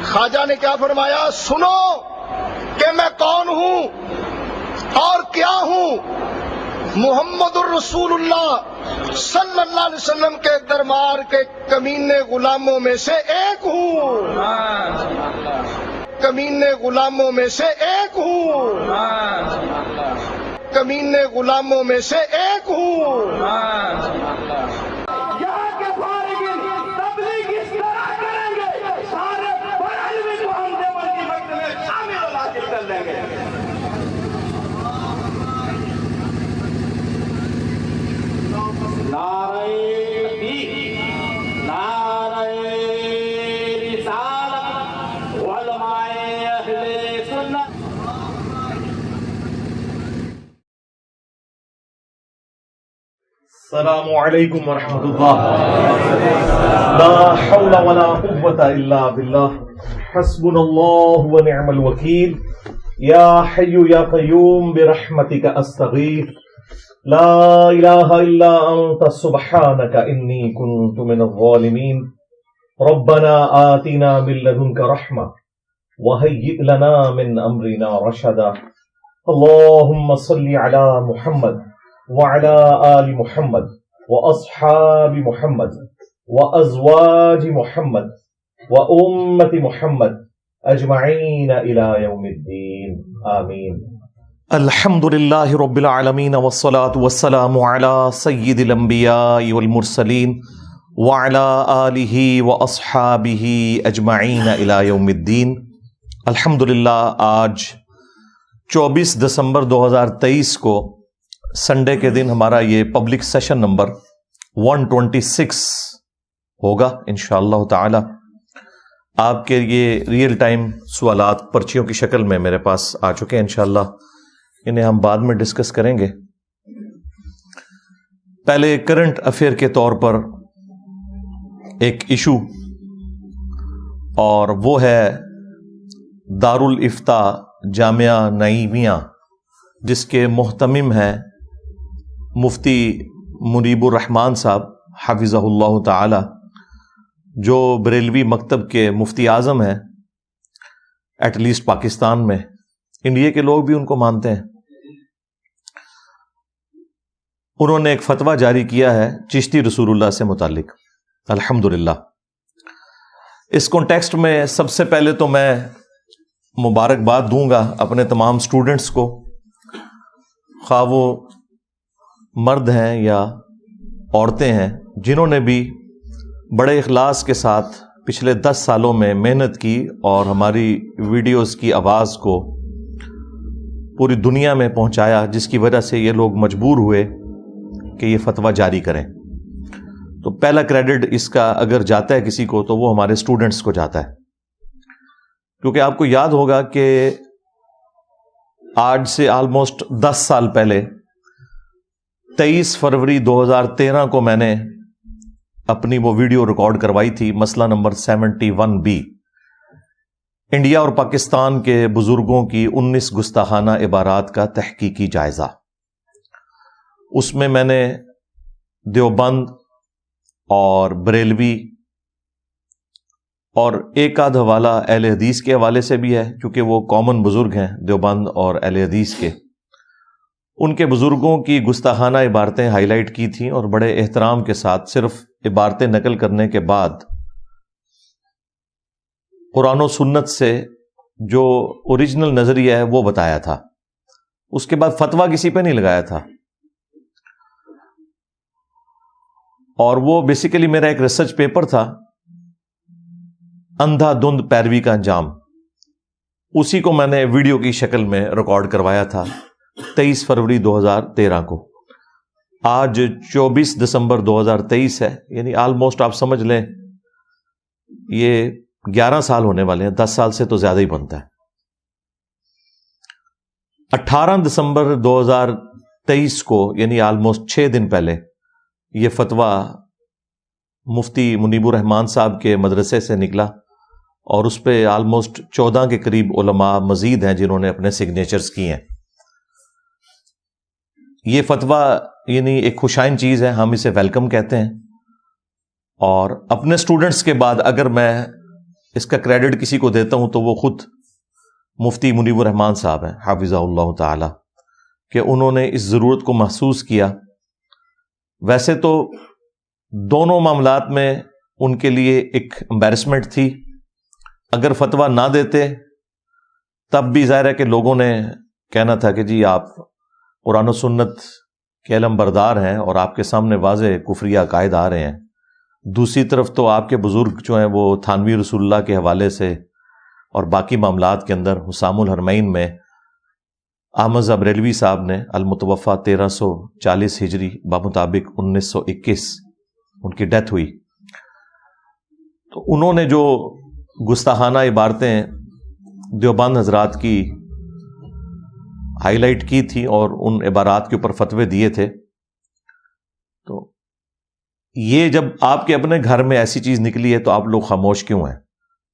خواجہ نے کیا فرمایا؟ سنو کہ میں کون ہوں اور کیا ہوں۔ محمد الرسول اللہ صلی اللہ علیہ وسلم کے دربار کے کمینے غلاموں میں سے ایک ہوں، کمینے غلاموں میں سے ایک ہوں، کمینے غلاموں میں سے ایک ہوں۔ یہاں کے فارغین تبلیغ اس طرح کریں گے، سارے بریلوی کو ہم دیوبند کی مکتب میں شامل اور حاصل کر لیں گے۔ نعرہ تکبیر، نعرہ رسالت، علماء اہل سنت۔ السلام علیکم ورحمۃ اللہ۔ لا حول ولا قوة الا باللہ، حسبنا اللہ ونعم الوکیل۔ یا حی یا قیوم برحمتک استغیث، لا الہ الا انت سبحانک انی کنت من الظالمین۔ ربنا آتنا من لدنک رحمة وہیئ لنا من امرنا رشدا۔ اللہم صل علی محمد وعلى آل محمد وأصحاب محمد وأزواج محمد وأمة محمد أجمعين إلى يوم الدين آمين۔ الحمد لله رب العالمين والصلاة والسلام على سيد الأنبياء والمرسلين وعلى آله وأصحابه أجمعين إلى يوم الدين۔ الحمدللہ آج 24 دسمبر 2023 کو سنڈے کے دن ہمارا یہ پبلک سیشن نمبر 126 ہوگا انشاءاللہ تعالی۔ آپ کے یہ ریئل ٹائم سوالات پرچیوں کی شکل میں میرے پاس آ چکے ہیں، انشاءاللہ انہیں ہم بعد میں ڈسکس کریں گے۔ پہلے کرنٹ افیئر کے طور پر ایک ایشو، اور وہ ہے دارالافتاء جامعہ نعیمیہ، جس کے محتمم ہیں مفتی منیب الرحمان صاحب حفظہ اللہ تعالی، جو بریلوی مکتب کے مفتی اعظم ہیں ایٹ لیسٹ پاکستان میں، انڈیا کے لوگ بھی ان کو مانتے ہیں۔ انہوں نے ایک فتویٰ جاری کیا ہے چشتی رسول اللہ سے متعلق، الحمدللہ۔ اس کانٹیکسٹ میں سب سے پہلے تو میں مبارکباد دوں گا اپنے تمام سٹوڈنٹس کو، خواہ وہ مرد ہیں یا عورتیں ہیں، جنہوں نے بھی بڑے اخلاص کے ساتھ پچھلے 10 سالوں میں محنت کی اور ہماری ویڈیوز کی آواز کو پوری دنیا میں پہنچایا، جس کی وجہ سے یہ لوگ مجبور ہوئے کہ یہ فتویٰ جاری کریں۔ تو پہلا کریڈٹ اس کا اگر جاتا ہے کسی کو تو وہ ہمارے سٹوڈنٹس کو جاتا ہے، کیونکہ آپ کو یاد ہوگا کہ آج سے آلموسٹ 10 سال پہلے 23 فروری 2013 کو میں نے اپنی وہ ویڈیو ریکارڈ کروائی تھی، مسئلہ نمبر 71B، انڈیا اور پاکستان کے بزرگوں کی 19 گستاخانہ عبارات کا تحقیقی جائزہ۔ اس میں میں نے دیوبند اور بریلوی اور ایک آدھ حوالہ اہل حدیث کے حوالے سے بھی ہے، کیونکہ وہ کامن بزرگ ہیں دیوبند اور اہل حدیث کے، ان کے بزرگوں کی گستاخانہ عبارتیں ہائی لائٹ کی تھیں، اور بڑے احترام کے ساتھ صرف عبارتیں نقل کرنے کے بعد قرآن و سنت سے جو اوریجنل نظریہ ہے وہ بتایا تھا۔ اس کے بعد فتویٰ کسی پہ نہیں لگایا تھا، اور وہ بیسیکلی میرا ایک ریسرچ پیپر تھا، اندھا دھند پیروی کا انجام۔ اسی کو میں نے ویڈیو کی شکل میں ریکارڈ کروایا تھا 23 فروری 2013 کو۔ آج 24 دسمبر 2023 ہے، یعنی آلموسٹ آپ سمجھ لیں یہ 11 سال ہونے والے ہیں، 10 سال سے تو زیادہ ہی بنتا ہے۔ 18 دسمبر 2023 کو، یعنی آلموسٹ 6 دن پہلے، یہ فتویٰ مفتی منیب الرحمان صاحب کے مدرسے سے نکلا، اور اس پہ آلموسٹ 14 کے قریب علماء مزید ہیں جنہوں نے اپنے سگنیچرز کی ہیں۔ یہ فتویٰ یعنی ایک خوشائن چیز ہے، ہم اسے ویلکم کہتے ہیں، اور اپنے سٹوڈنٹس کے بعد اگر میں اس کا کریڈٹ کسی کو دیتا ہوں تو وہ خود مفتی منیب الرحمان صاحب ہیں حافظہ اللہ تعالی، کہ انہوں نے اس ضرورت کو محسوس کیا. ویسے تو دونوں معاملات میں ان کے لیے ایک امبیرسمنٹ تھی. اگر فتویٰ نہ دیتے تب بھی ظاہر ہے کہ لوگوں نے کہنا تھا کہ جی آپ قرآن و سنت کے علم بردار ہیں اور آپ کے سامنے واضح کفریہ عقائد آ رہے ہیں. دوسری طرف تو آپ کے بزرگ جو ہیں وہ تھانوی رسول اللہ کے حوالے سے اور باقی معاملات کے اندر حسام الحرمین میں احمد بریلوی صاحب نے المتوفہ 1340 ہجری بمطابق 1921 ان کی ڈیتھ ہوئی. تو انہوں نے جو گستاخانہ عبارتیں دیوبند حضرات کی ہائی لائٹ کی تھی اور ان عبارات کے اوپر فتوے دیے تھے، تو یہ جب آپ کے اپنے گھر میں ایسی چیز نکلی ہے تو آپ لوگ خاموش کیوں ہیں؟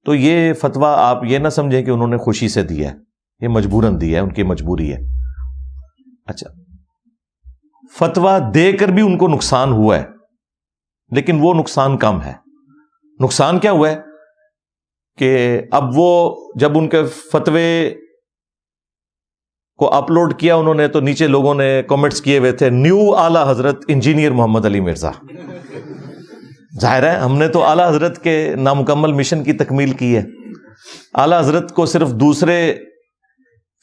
تو یہ فتویٰ آپ یہ نہ سمجھیں کہ انہوں نے خوشی سے دیا ہے، یہ مجبوراً دیا ہے، ان کی مجبوری ہے. اچھا، فتویٰ دے کر بھی ان کو نقصان ہوا ہے، لیکن وہ نقصان کم ہے. نقصان کیا ہوا ہے کہ اب وہ جب ان کے فتوے کو اپلوڈ کیا انہوں نے تو نیچے لوگوں نے کمنٹس کیے ہوئے تھے نیو اعلی حضرت انجینئر محمد علی مرزا. ظاہر ہے ہم نے تو اعلی حضرت کے نامکمل مشن کی تکمیل کی ہے. اعلی حضرت کو صرف دوسرے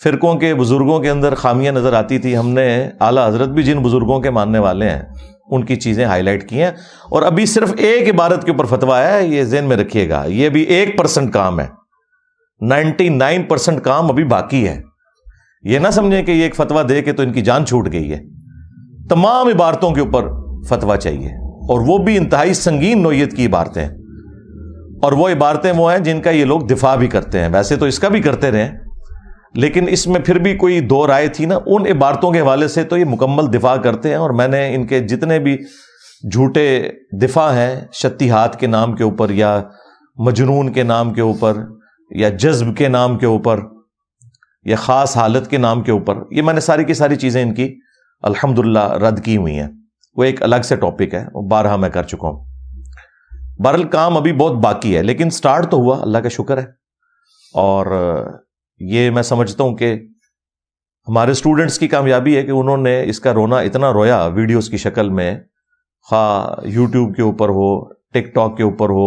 فرقوں کے بزرگوں کے اندر خامیاں نظر آتی تھی، ہم نے اعلی حضرت بھی جن بزرگوں کے ماننے والے ہیں ان کی چیزیں ہائی لائٹ کی ہیں. اور ابھی صرف ایک عبارت کے اوپر فتویٰ ہے، یہ ذہن میں رکھیے گا، یہ بھی 1% کام ہے، 99% کام ابھی باقی ہے. یہ نہ سمجھیں کہ یہ ایک فتویٰ دے کے تو ان کی جان چھوٹ گئی ہے. تمام عبارتوں کے اوپر فتویٰ چاہیے، اور وہ بھی انتہائی سنگین نوعیت کی عبارتیں ہیں. اور وہ عبارتیں وہ ہیں جن کا یہ لوگ دفاع بھی کرتے ہیں، ویسے تو اس کا بھی کرتے رہے، لیکن اس میں پھر بھی کوئی دو رائے تھی نا، ان عبارتوں کے حوالے سے تو یہ مکمل دفاع کرتے ہیں. اور میں نے ان کے جتنے بھی جھوٹے دفاع ہیں شتیہات کے نام کے اوپر یا مجنون کے نام کے اوپر یا جذب کے نام کے اوپر یا خاص حالت کے نام کے اوپر، یہ میں نے ساری کی ساری چیزیں ان کی الحمدللہ رد کی ہوئی ہیں. وہ ایک الگ سے ٹاپک ہے، وہ بارہا میں کر چکا ہوں. بہرحال کام ابھی بہت باقی ہے، لیکن سٹارٹ تو ہوا، اللہ کا شکر ہے. اور یہ میں سمجھتا ہوں کہ ہمارے اسٹوڈنٹس کی کامیابی ہے کہ انہوں نے اس کا رونا اتنا رویا ویڈیوز کی شکل میں، خواہ یوٹیوب کے اوپر ہو، ٹک ٹاک کے اوپر ہو،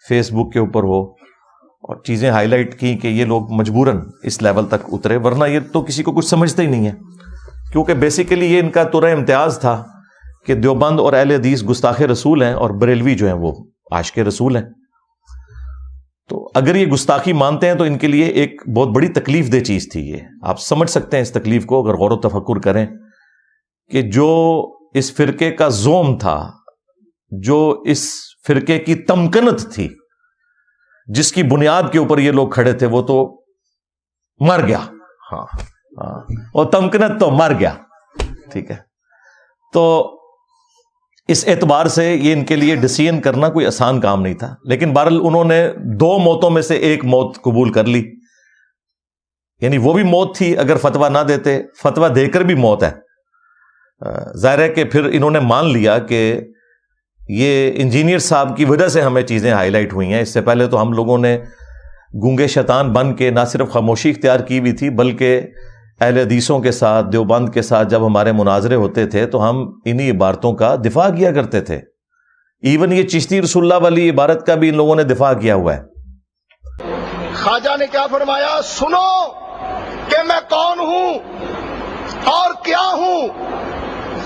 فیس بک کے اوپر ہو، اور چیزیں ہائی لائٹ کی کہ یہ لوگ مجبوراً اس لیول تک اترے، ورنہ یہ تو کسی کو کچھ سمجھتے ہی نہیں ہے. کیونکہ بیسیکلی یہ ان کا ترہ امتیاز تھا کہ دیوبند اور اہل حدیث گستاخ رسول ہیں اور بریلوی جو ہیں وہ عاشق رسول ہیں. تو اگر یہ گستاخی مانتے ہیں تو ان کے لیے ایک بہت بڑی تکلیف دہ چیز تھی. یہ آپ سمجھ سکتے ہیں اس تکلیف کو اگر غور و تفکر کریں کہ جو اس فرقے کا زوم تھا، جو اس فرقے کی تمکنت تھی، جس کی بنیاد کے اوپر یہ لوگ کھڑے تھے، وہ تو مر گیا. ہاں اور تمکنت تو مر گیا. ٹھیک ہے، تو اس اعتبار سے یہ ان کے لیے ڈیسیژن کرنا کوئی آسان کام نہیں تھا. لیکن بہرحال انہوں نے دو موتوں میں سے ایک موت قبول کر لی، یعنی وہ بھی موت تھی اگر فتویٰ نہ دیتے، فتویٰ دے کر بھی موت ہے. ظاہر ہے کہ پھر انہوں نے مان لیا کہ یہ انجینئر صاحب کی وجہ سے ہمیں چیزیں ہائی لائٹ ہوئی ہیں. اس سے پہلے تو ہم لوگوں نے گونگے شیطان بن کے نہ صرف خاموشی اختیار کی ہوئی تھی، بلکہ اہل حدیثوں کے ساتھ، دیوبند کے ساتھ جب ہمارے مناظرے ہوتے تھے تو ہم انہی عبارتوں کا دفاع کیا کرتے تھے. ایون یہ چشتی رسول اللہ والی عبارت کا بھی ان لوگوں نے دفاع کیا ہوا ہے. خواجہ نے کیا فرمایا؟ سنو کہ میں کون ہوں اور کیا ہوں.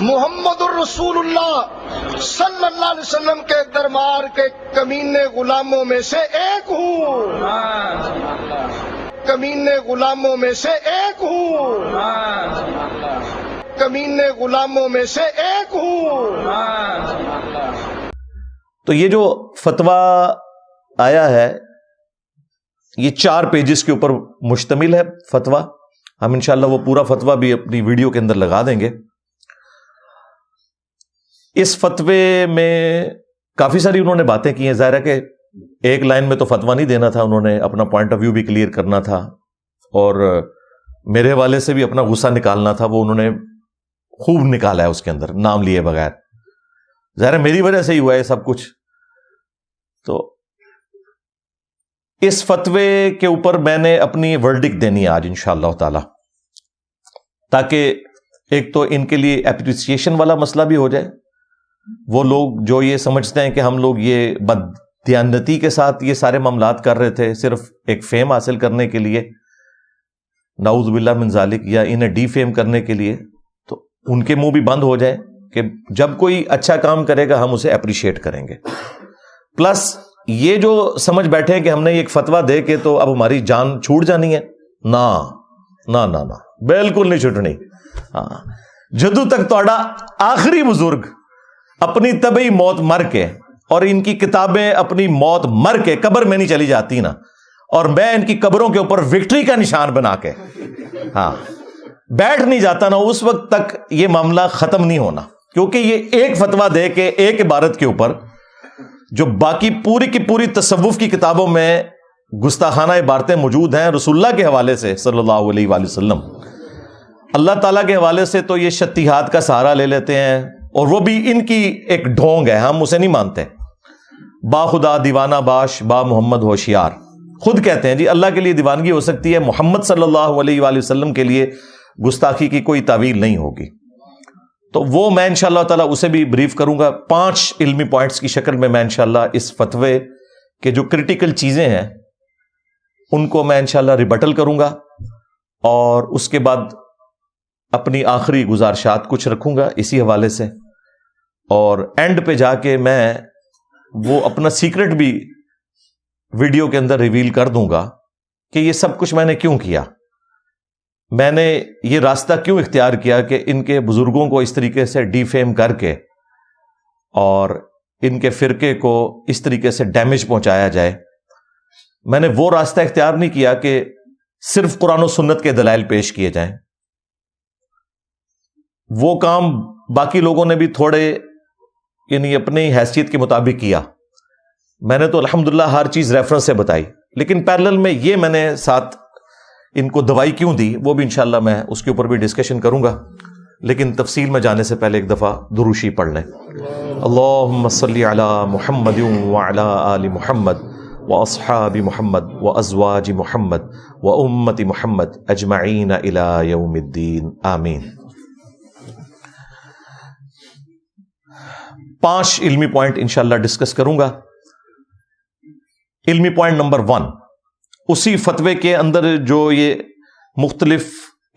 محمد الرسول اللہ صلی اللہ علیہ وسلم کے دربار کے کمینے غلاموں میں سے ایک ہوں. کمینے غلاموں میں سے ایک ہوں. کمینے غلاموں میں سے ایک ہوں. تو یہ جو فتویٰ آیا ہے یہ 4 پیجز کے اوپر مشتمل ہے فتویٰ. ہم انشاءاللہ وہ پورا فتویٰ بھی اپنی ویڈیو کے اندر لگا دیں گے. اس فتوے میں کافی ساری انہوں نے باتیں کی ہیں. ظاہر ہے کہ ایک لائن میں تو فتویٰ نہیں دینا تھا، انہوں نے اپنا پوائنٹ آف ویو بھی کلیئر کرنا تھا اور میرے حوالے سے بھی اپنا غصہ نکالنا تھا. وہ انہوں نے خوب نکالا ہے اس کے اندر نام لیے بغیر. ظاہر ہے میری وجہ سے ہی ہوا ہے سب کچھ. تو اس فتوے کے اوپر میں نے اپنی ورڈکٹ دینی ہے آج انشاءاللہ تعالی، تاکہ ایک تو ان کے لیے اپریسیشن والا مسئلہ بھی ہو جائے. وہ لوگ جو یہ سمجھتے ہیں کہ ہم لوگ یہ بددیانتی کے ساتھ یہ سارے معاملات کر رہے تھے صرف ایک فیم حاصل کرنے کے لیے، نعوذ باللہ من ذالک، یا انہیں ڈی فیم کرنے کے لیے، تو ان کے منہ بھی بند ہو جائیں کہ جب کوئی اچھا کام کرے گا ہم اسے اپریشیٹ کریں گے. پلس یہ جو سمجھ بیٹھے ہیں کہ ہم نے ایک فتویٰ دے کے تو اب ہماری جان چھوٹ جانی ہے، نا نا نا نا، بالکل نہیں چھوٹنی. ہاں، جدو تک تہاڈا آخری بزرگ اپنی طبعی موت مر کے اور ان کی کتابیں اپنی موت مر کے قبر میں نہیں چلی جاتی نا، اور میں ان کی قبروں کے اوپر وکٹری کا نشان بنا کے ہاں بیٹھ نہیں جاتا نا، اس وقت تک یہ معاملہ ختم نہیں ہونا. کیونکہ یہ ایک فتویٰ دے کے ایک عبارت کے اوپر جو باقی پوری کی پوری تصوف کی کتابوں میں گستاخانہ عبارتیں موجود ہیں رسول اللہ کے حوالے سے صلی اللہ علیہ وآلہ وسلم، اللہ تعالیٰ کے حوالے سے تو یہ شتیہات کا سہارا لے لیتے ہیں، اور وہ بھی ان کی ایک ڈھونگ ہے، ہم اسے نہیں مانتے. با خدا دیوانہ باش با محمد ہوشیار، خود کہتے ہیں جی اللہ کے لیے دیوانگی ہو سکتی ہے، محمد صلی اللہ علیہ وآلہ وسلم کے لیے گستاخی کی کوئی تعویل نہیں ہوگی. تو وہ میں انشاءاللہ تعالیٰ اسے بھی بریف کروں گا. 5 علمی پوائنٹس کی شکل میں انشاءاللہ اس فتوے کے جو کرٹیکل چیزیں ہیں ان کو میں انشاءاللہ ریبٹل کروں گا، اور اس کے بعد اپنی آخری گزارشات کچھ رکھوں گا اسی حوالے سے، اور اینڈ پہ جا کے میں وہ اپنا سیکرٹ بھی ویڈیو کے اندر ریویل کر دوں گا کہ یہ سب کچھ میں نے کیوں کیا، میں نے یہ راستہ کیوں اختیار کیا کہ ان کے بزرگوں کو اس طریقے سے ڈی فیم کر کے اور ان کے فرقے کو اس طریقے سے ڈیمیج پہنچایا جائے. میں نے وہ راستہ اختیار نہیں کیا کہ صرف قرآن و سنت کے دلائل پیش کیے جائیں. وہ کام باقی لوگوں نے بھی تھوڑے یعنی اپنی حیثیت کے مطابق کیا. میں نے تو الحمدللہ ہر چیز ریفرنس سے بتائی، لیکن پیرلل میں یہ میں نے ساتھ ان کو دوائی کیوں دی وہ بھی انشاءاللہ میں اس کے اوپر بھی ڈسکشن کروں گا. لیکن تفصیل میں جانے سے پہلے ایک دفعہ دروشی پڑھ لیں. اللہم صلی علی محمد وعلی آل محمد واصحاب محمد وازواج محمد وامت محمد اجمعین الی یوم الدین آمین. 5 علمی پوائنٹ انشاءاللہ ڈسکس کروں گا. علمی پوائنٹ نمبر 1، اسی فتوے کے اندر جو یہ مختلف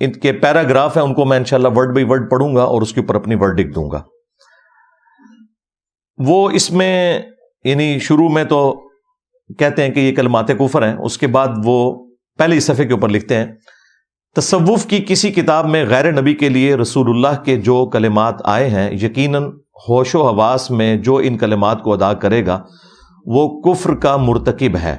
ان کے پیراگراف ہیں ان کو میں انشاءاللہ ورڈ بائی ورڈ پڑھوں گا اور اس کے اوپر اپنی ورڈکٹ دوں گا. وہ اس میں یعنی شروع میں تو کہتے ہیں کہ یہ کلمات کفر ہیں، اس کے بعد وہ پہلے ہی صفحے کے اوپر لکھتے ہیں تصوف کی کسی کتاب میں غیر نبی کے لیے رسول اللہ کے جو کلمات آئے ہیں یقیناً ہوش و حواس میں جو ان کلمات کو ادا کرے گا وہ کفر کا مرتکب ہے.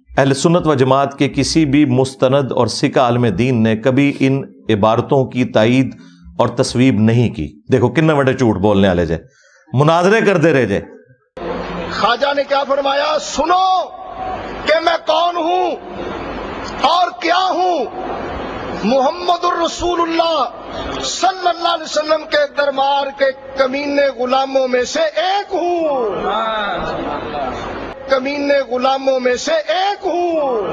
اہل سنت و جماعت کے کسی بھی مستند اور سکہ عالم دین نے کبھی ان عبارتوں کی تائید اور تصویب نہیں کی. دیکھو کتنے بڑے جھوٹ بولنے والے جے، مناظرے کر دے رہے جے. خواجہ نے کیا فرمایا؟ سنو کہ میں کون ہوں اور کیا ہوں. محمد الرسول اللہ صلی اللہ علیہ وسلم کے دربار کے کمینے غلاموں میں سے ایک ہوں، کمینے غلاموں میں سے ایک ہوں،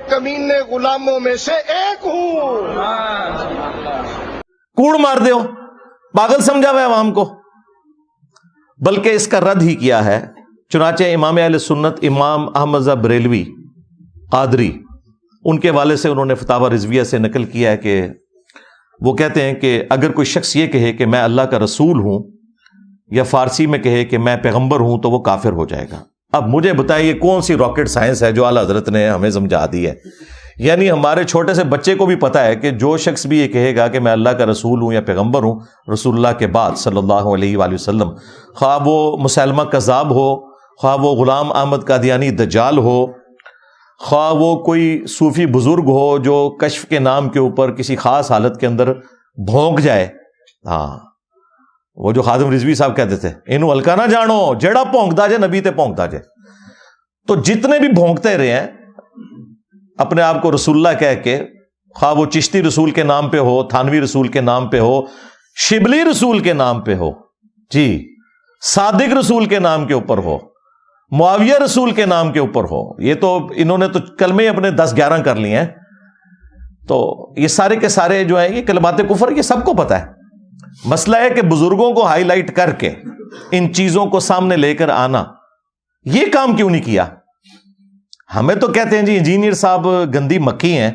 کمینے غلاموں میں سے ایک ہوں. کوڑ مار دے ہو، پاگل سمجھا ہوا ہے عوام کو. بلکہ اس کا رد ہی کیا ہے. چنانچہ امام اہل سنت امام احمد بریلوی قادری ان کے والے سے انہوں نے فتاوی رضویہ سے نقل کیا ہے کہ وہ کہتے ہیں کہ اگر کوئی شخص یہ کہے کہ میں اللہ کا رسول ہوں یا فارسی میں کہے کہ میں پیغمبر ہوں تو وہ کافر ہو جائے گا. اب مجھے بتائیے کون سی راکٹ سائنس ہے جو اعلیٰ حضرت نے ہمیں سمجھا دی ہے؟ یعنی ہمارے چھوٹے سے بچے کو بھی پتا ہے کہ جو شخص بھی یہ کہے گا کہ میں اللہ کا رسول ہوں یا پیغمبر ہوں رسول اللہ کے بعد صلی اللہ علیہ وآلہ وسلم، خواہ وہ مسلمہ کذاب ہو، خواہ وہ غلام احمد قادیانی دجال ہو، خواہ وہ کوئی صوفی بزرگ ہو جو کشف کے نام کے اوپر کسی خاص حالت کے اندر بھونک جائے. ہاں وہ جو خادم رضوی صاحب کہتے تھے انہوں ہلکا نہ جانو جیڑا بھونکتا جائے نبی تے بھونکتا جائے. تو جتنے بھی بھونکتے رہے ہیں اپنے آپ کو رسول اللہ کہہ کے، خواہ وہ چشتی رسول کے نام پہ ہو، تھانوی رسول کے نام پہ ہو، شبلی رسول کے نام پہ ہو، جی صادق رسول کے نام کے اوپر ہو، معاویہ رسول کے نام کے اوپر ہو. یہ تو انہوں نے تو کلمے اپنے 10-11 کر لیے ہیں. تو یہ سارے کے سارے جو ہیں یہ کلمات کفر، یہ سب کو پتا ہے. مسئلہ ہے کہ بزرگوں کو ہائی لائٹ کر کے ان چیزوں کو سامنے لے کر آنا، یہ کام کیوں نہیں کیا؟ ہمیں تو کہتے ہیں جی انجینئر صاحب گندی مکھی ہیں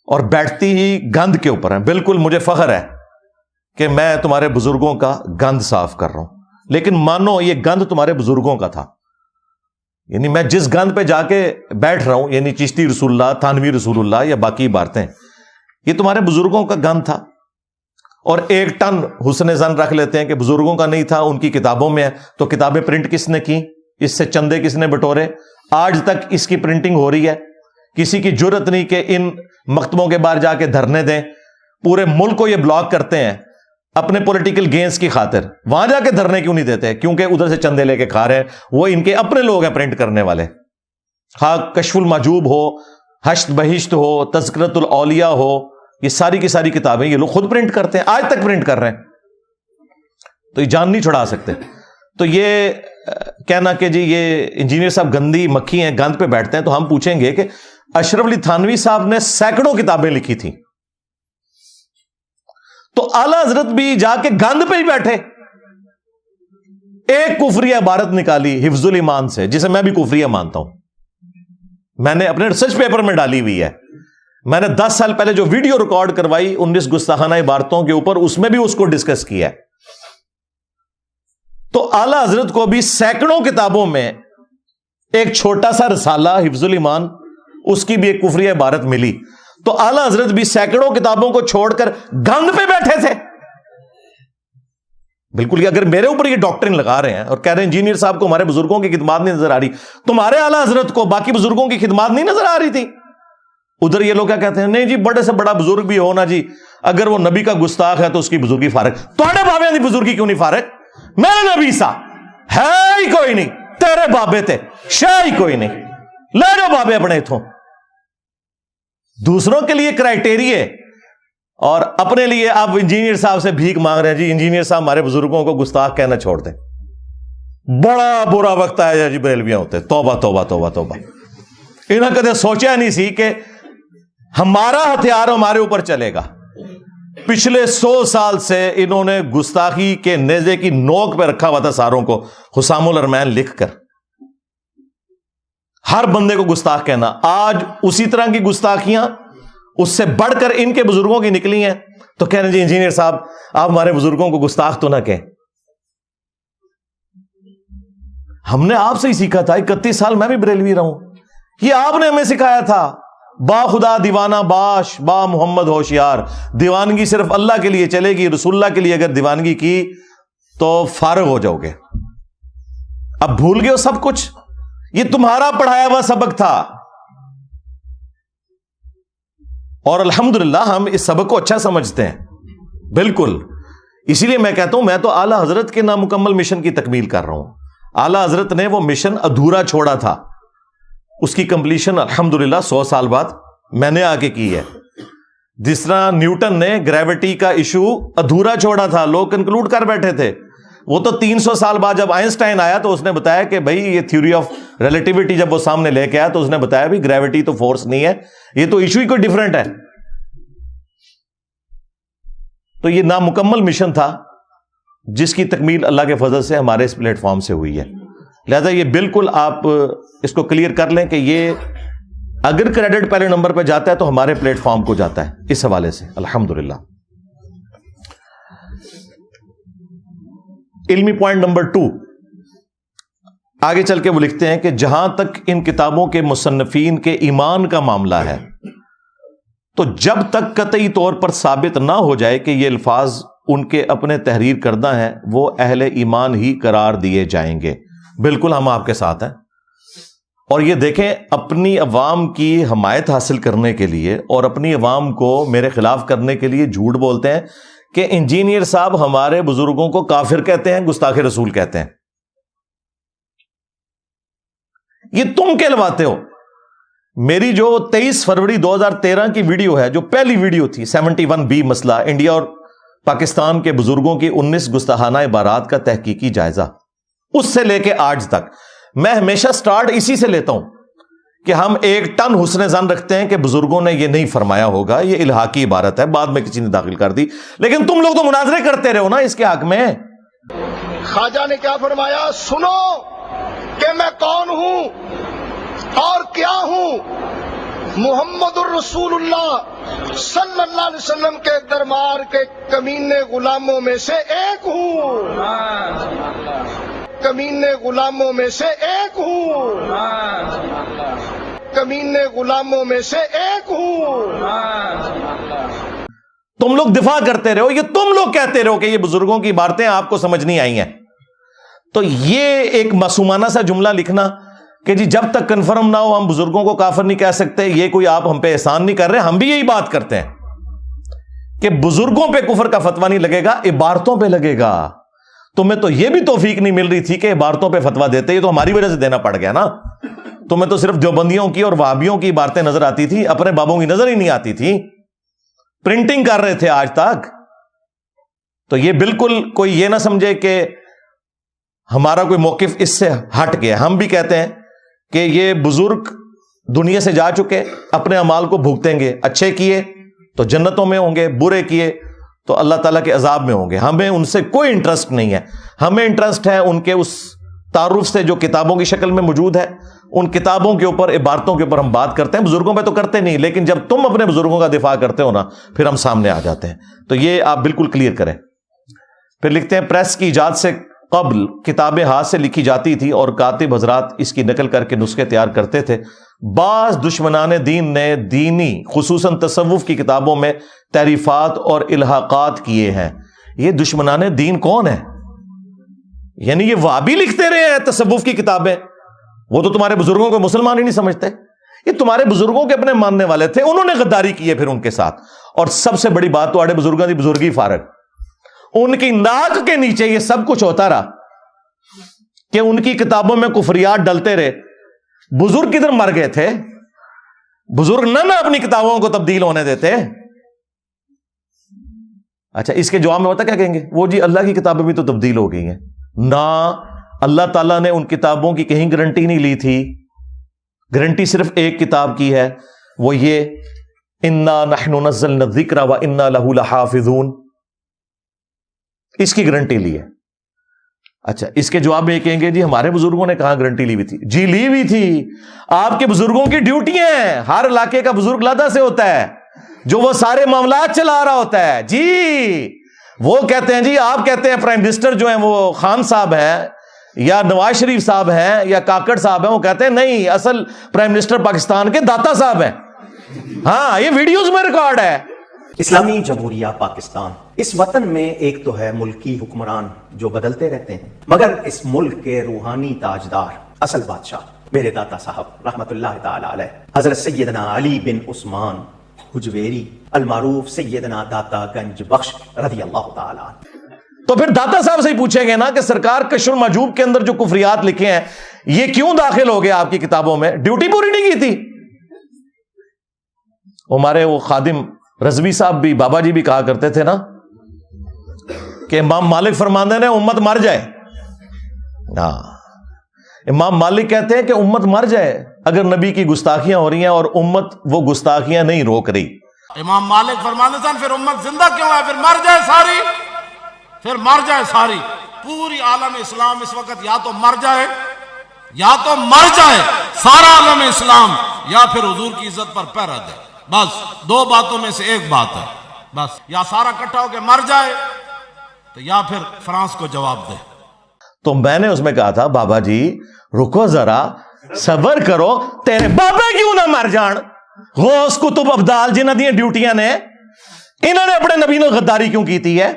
اور بیٹھتی ہی گند کے اوپر ہیں. بالکل مجھے فخر ہے کہ میں تمہارے بزرگوں کا گند صاف کر رہا ہوں، لیکن مانو یہ گند تمہارے بزرگوں کا تھا. یعنی میں جس گند پہ جا کے بیٹھ رہا ہوں، یعنی چشتی رسول اللہ، تھانوی رسول اللہ یا باقی عبارتیں، یہ تمہارے بزرگوں کا گند تھا. اور 1 ٹن حسن زن رکھ لیتے ہیں کہ بزرگوں کا نہیں تھا، ان کی کتابوں میں ہے. تو کتابیں پرنٹ کس نے کی؟ اس سے چندے کس نے بٹورے؟ آج تک اس کی پرنٹنگ ہو رہی ہے. کسی کی جرت نہیں کہ ان مکتبوں کے باہر جا کے دھرنے دیں. پورے ملک کو یہ بلاک کرتے ہیں اپنے پولیٹیکل گینز کی خاطر. وہاں جا کے دھرنے کیوں نہیں دیتے؟ کیونکہ ادھر سے چندے لے کے کھا رہے ہیں. وہ ان کے اپنے لوگ ہیں پرنٹ کرنے والے. ہاں کشف المحجوب ہو، حشت بہشت ہو، تذکرۃ الاولیاء ہو، یہ ساری کی ساری کتابیں یہ لوگ خود پرنٹ کرتے ہیں، آج تک پرنٹ کر رہے ہیں. تو یہ جان نہیں چھڑا سکتے. تو یہ کہنا کہ جی یہ انجینئر صاحب گندی مکھی ہیں، گند پہ بیٹھتے ہیں، تو ہم پوچھیں گے کہ اشرف علی تھانوی صاحب نے سینکڑوں کتابیں لکھی تھیں، تو اعلی حضرت بھی جا کے گند پہ ہی بیٹھے. ایک کفریہ عبارت نکالی حفظ الایمان سے، جسے میں بھی کفریہ مانتا ہوں، میں نے اپنے ریسرچ پیپر میں ڈالی ہوئی ہے. میں نے 10 سال پہلے جو ویڈیو ریکارڈ کروائی 19 گستاخانہ عبارتوں کے اوپر، اس میں بھی اس کو ڈسکس کیا ہے. تو اعلی حضرت کو بھی سینکڑوں کتابوں میں ایک چھوٹا سا رسالہ حفظ الایمان، اس کی بھی ایک کفریہ عبارت ملی. تو اعلی حضرت بھی سینکڑوں کتابوں کو چھوڑ کر گند پہ بیٹھے تھے. بالکل. یہ اگر میرے اوپر یہ ڈاکٹرن لگا رہے ہیں اور کہہ رہے ہیں انجینئر صاحب کو ہمارے بزرگوں کی خدمات نہیں نظر آ رہی، تمہارے اعلی حضرت کو باقی بزرگوں کی خدمات نہیں نظر آ رہی تھی؟ ادھر یہ لوگ کیا کہتے ہیں، نہیں جی بڑے سے بڑا بزرگ بھی ہونا جی، اگر وہ نبی کا گستاخ ہے تو اس کی بزرگی فارغ. تھوڑے بابے کی بزرگی کیوں نہیں فارغ؟ میرے نبی سا ہے ہی کوئی نہیں، تیرے بابے تے شے ہی کوئی نہیں، لے جاؤ بابے اپنے اتھوں. دوسروں کے لیے کرائٹیریے اور اپنے لیے آپ انجینئر صاحب سے بھیک مانگ رہے ہیں جی انجینئر صاحب ہمارے بزرگوں کو گستاخ کہنا چھوڑ دیں. بڑا برا وقت آیا جی بریلویاں ہوتے. توبہ توبہ توبہ توبہ. انہوں نے کدے سوچا نہیں سی کہ ہمارا ہتھیار ہمارے اوپر چلے گا. پچھلے 100 سال سے انہوں نے گستاخی کے نیزے کی نوک پہ رکھا ہوا تھا ساروں کو، حسام الارمین لکھ کر ہر بندے کو گستاخ کہنا. آج اسی طرح کی گستاخیاں اس سے بڑھ کر ان کے بزرگوں کی نکلی ہیں. تو کہہ رہے جی انجینئر صاحب آپ ہمارے بزرگوں کو گستاخ تو نہ کہیں. ہم نے آپ سے ہی سیکھا تھا. 31 سال میں بھی بریلوی رہا ہوں. یہ آپ نے ہمیں سکھایا تھا، با خدا دیوانہ باش، با محمد ہوشیار. دیوانگی صرف اللہ کے لیے چلے گی، رسول اللہ کے لیے اگر دیوانگی کی تو فارغ ہو جاؤ گے. اب بھول گئے ہو سب کچھ. یہ تمہارا پڑھایا ہوا سبق تھا، اور الحمدللہ ہم اس سبق کو اچھا سمجھتے ہیں. بالکل. اسی لیے میں کہتا ہوں میں تو اعلی حضرت کے نامکمل مشن کی تکمیل کر رہا ہوں. اعلی حضرت نے وہ مشن ادھورا چھوڑا تھا، اس کی کمپلیشن الحمدللہ 100 سال بعد میں نے آ کے کی ہے. جس طرح نیوٹن نے گریوٹی کا ایشو ادھورا چھوڑا تھا، لوگ کنکلوڈ کر بیٹھے تھے. وہ تو 300 سال بعد جب آئنسٹائن آیا تو اس نے بتایا کہ بھائی یہ تھیوری آف ریلیٹیوٹی جب وہ سامنے لے کے آیا تو اس نے بتایا بھی گریوٹی تو فورس نہیں ہے، یہ تو ایشو ہی کوئی ڈفرنٹ ہے. تو یہ نامکمل مشن تھا جس کی تکمیل اللہ کے فضل سے ہمارے اس پلیٹ فارم سے ہوئی ہے. لہذا یہ بالکل آپ اس کو کلیئر کر لیں کہ یہ اگر کریڈٹ پہلے نمبر پہ جاتا ہے تو ہمارے پلیٹ فارم کو جاتا ہے. اس حوالے سے الحمدللہ. علمی پوائنٹ نمبر 2 آگے چل کے وہ لکھتے ہیں کہ جہاں تک ان کتابوں کے مصنفین کے ایمان کا معاملہ ہے تو جب تک قطعی طور پر ثابت نہ ہو جائے کہ یہ الفاظ ان کے اپنے تحریر کردہ ہیں وہ اہل ایمان ہی قرار دیے جائیں گے. بالکل ہم آپ کے ساتھ ہیں. اور یہ دیکھیں اپنی عوام کی حمایت حاصل کرنے کے لیے اور اپنی عوام کو میرے خلاف کرنے کے لیے جھوٹ بولتے ہیں کہ انجینئر صاحب ہمارے بزرگوں کو کافر کہتے ہیں، گستاخ رسول کہتے ہیں. یہ تم کہلواتے ہو. میری جو 23 فروری 2013 کی ویڈیو ہے، جو پہلی ویڈیو تھی 71B مسئلہ انڈیا اور پاکستان کے بزرگوں کی 19 گستاخانہ عبارات کا تحقیقی جائزہ، اس سے لے کے آج تک میں ہمیشہ سٹارٹ اسی سے لیتا ہوں کہ ہم 1 ٹن حسن ظن رکھتے ہیں کہ بزرگوں نے یہ نہیں فرمایا ہوگا، یہ الہاقی عبارت ہے، بعد میں کسی نے داخل کر دی، لیکن تم لوگ تو مناظرے کرتے رہے ہو نا اس کے حق میں۔ خواجہ نے کیا فرمایا؟ سنو کہ میں کون ہوں اور کیا ہوں، محمد الرسول اللہ صلی اللہ علیہ وسلم کے دربار کے کمینے غلاموں میں سے ایک ہوں، کمینے غلاموں میں سے ایک ہوں، کمینے غلاموں میں سے ایک ہوں۔ تم لوگ دفاع کرتے رہو، یہ تم لوگ کہتے رہو کہ یہ بزرگوں کی عبارتیں آپ کو سمجھ نہیں آئی ہیں، تو یہ ایک معصومانہ سا جملہ لکھنا کہ جی جب تک کنفرم نہ ہو ہم بزرگوں کو کافر نہیں کہہ سکتے، یہ کوئی آپ ہم پہ احسان نہیں کر رہے، ہم بھی یہی بات کرتے ہیں کہ بزرگوں پہ کفر کا فتویٰ نہیں لگے گا، عبارتوں پہ لگے گا۔ تمہیں تو یہ بھی توفیق نہیں مل رہی تھی کہ عبارتوں پہ فتویٰ دیتے، یہ تو ہماری وجہ سے دینا پڑ گیا نا۔ تمہیں تو صرف دیوبندیوں کی اور وہابیوں کی عبارتیں نظر آتی تھی، اپنے بابوں کی نظر ہی نہیں آتی تھی، پرنٹنگ کر رہے تھے آج تک۔ تو یہ بالکل کوئی یہ نہ سمجھے کہ ہمارا کوئی موقف اس سے ہٹ گیا۔ ہم بھی کہتے ہیں کہ یہ بزرگ دنیا سے جا چکے، اپنے اعمال کو بھگتیں گے، اچھے کیے تو جنتوں میں ہوں گے، برے کیے تو اللہ تعالیٰ کے عذاب میں ہوں گے۔ ہمیں ان سے کوئی انٹرسٹ نہیں ہے، ہمیں انٹرسٹ ہے ان کے اس تعارف سے جو کتابوں کی شکل میں موجود ہے، ان کتابوں کے اوپر، عبارتوں کے اوپر ہم بات کرتے ہیں، بزرگوں پہ تو کرتے نہیں، لیکن جب تم اپنے بزرگوں کا دفاع کرتے ہو نا پھر ہم سامنے آ جاتے ہیں۔ تو یہ آپ بالکل کلیئر کریں۔ پھر لکھتے ہیں پریس کی ایجاد سے قبل کتابیں ہاتھ سے لکھی جاتی تھی اور کاتب حضرات اس کی نقل کر کے نسخے تیار کرتے تھے۔ بعض دشمنان دین نے دینی خصوصاً تصوف کی کتابوں میں تحریفات اور الحاقات کیے ہیں۔ یہ دشمنان دین کون ہیں؟ یعنی یہ وہابی لکھتے رہے ہیں تصوف کی کتابیں، وہ تو تمہارے بزرگوں کو مسلمان ہی نہیں سمجھتے، یہ تمہارے بزرگوں کے اپنے ماننے والے تھے، انہوں نے غداری کی ہے پھر ان کے ساتھ۔ اور سب سے بڑی بات تو آڑے بزرگوں کی بزرگی فارغ، ان کی ناک کے نیچے یہ سب کچھ ہوتا رہا کہ ان کی کتابوں میں کفریات ڈلتے رہے۔ بزرگ کدھر مر گئے تھے؟ بزرگ نہ اپنی کتابوں کو تبدیل ہونے دیتے۔ اچھا اس کے جواب میں ہوتا کیا کہیں گے؟ وہ جی اللہ کی کتابیں بھی تو تبدیل ہو گئی ہیں۔ نہ، اللہ تعالیٰ نے ان کتابوں کی کہیں گارنٹی نہیں لی تھی، گارنٹی صرف ایک کتاب کی ہے، وہ یہ انا نحن نزلنا الذکر وانا لہ لحافظون، اس کی گارنٹی لی ہے۔ اچھا اس کے جواب میں یہ کہیں گے جی ہمارے بزرگوں نے کہاں گارنٹی لی ہوئی تھی؟ جی لی ہوئی تھی، آپ کے بزرگوں کی ڈیوٹی ہیں، ہر علاقے کا بزرگ لادہ سے ہوتا ہے جو وہ سارے معاملات چلا رہا ہوتا ہے۔ جی وہ کہتے ہیں جی، آپ کہتے ہیں پرائم منسٹر جو ہیں وہ خان صاحب ہیں یا نواز شریف صاحب ہیں یا کاکڑ صاحب ہیں، وہ کہتے ہیں نہیں اصل پرائم منسٹر پاکستان کے داتا صاحب ہیں۔ ہاں یہ ویڈیوز میں ریکارڈ ہے۔ اسلامی جمہوریہ پاکستان، اس وطن میں ایک تو ہے ملکی حکمران جو بدلتے رہتے ہیں، مگر اس ملک کے روحانی تاجدار، اصل بادشاہ میرے داتا صاحب رحمت اللہ تعالی علیہ حضرت سیدنا علی بن عثمان حجویری المعروف سیدنا داتا گنج بخش رضی اللہ تعالی عنہ۔ تو پھر داتا صاحب سے ہی پوچھیں گے نا کہ سرکار کشف المحجوب کے اندر جو کفریات لکھے ہیں یہ کیوں داخل ہو گئے آپ کی کتابوں میں؟ ڈیوٹی پوری نہیں کی تھی؟ ہمارے وہ خادم رضوی صاحب بھی، بابا جی بھی کہا کرتے تھے نا کہ امام مالک فرماندے نے امت مر جائے۔ ہاں امام مالک کہتے ہیں کہ امت مر جائے اگر نبی کی گستاخیاں ہو رہی ہیں اور امت وہ گستاخیاں نہیں روک رہی۔ امام مالک فرماتے تھے پھر امت زندہ کیوں ہے؟ پھر مر جائے ساری، پھر مر جائے ساری۔ پوری عالم اسلام اس وقت یا تو مر جائے، یا تو مر جائے سارا عالم اسلام، یا پھر حضور کی عزت پر پہرا دے۔ بس دو باتوں میں سے ایک بات ہے، بس یا سارا اکٹھا ہو کے مر جائے تو یا پھر فرانس کو جواب دے۔ تو میں نے اس میں کہا تھا بابا جی رکو ذرا، صبر کرو، تیرے بابا کیوں نہ مر جان؟ غوث کتب ابدال جنہاں دی ڈیوٹیاں نے، انہوں نے اپنے نبی نے غداری کیوں کی تھی ہے؟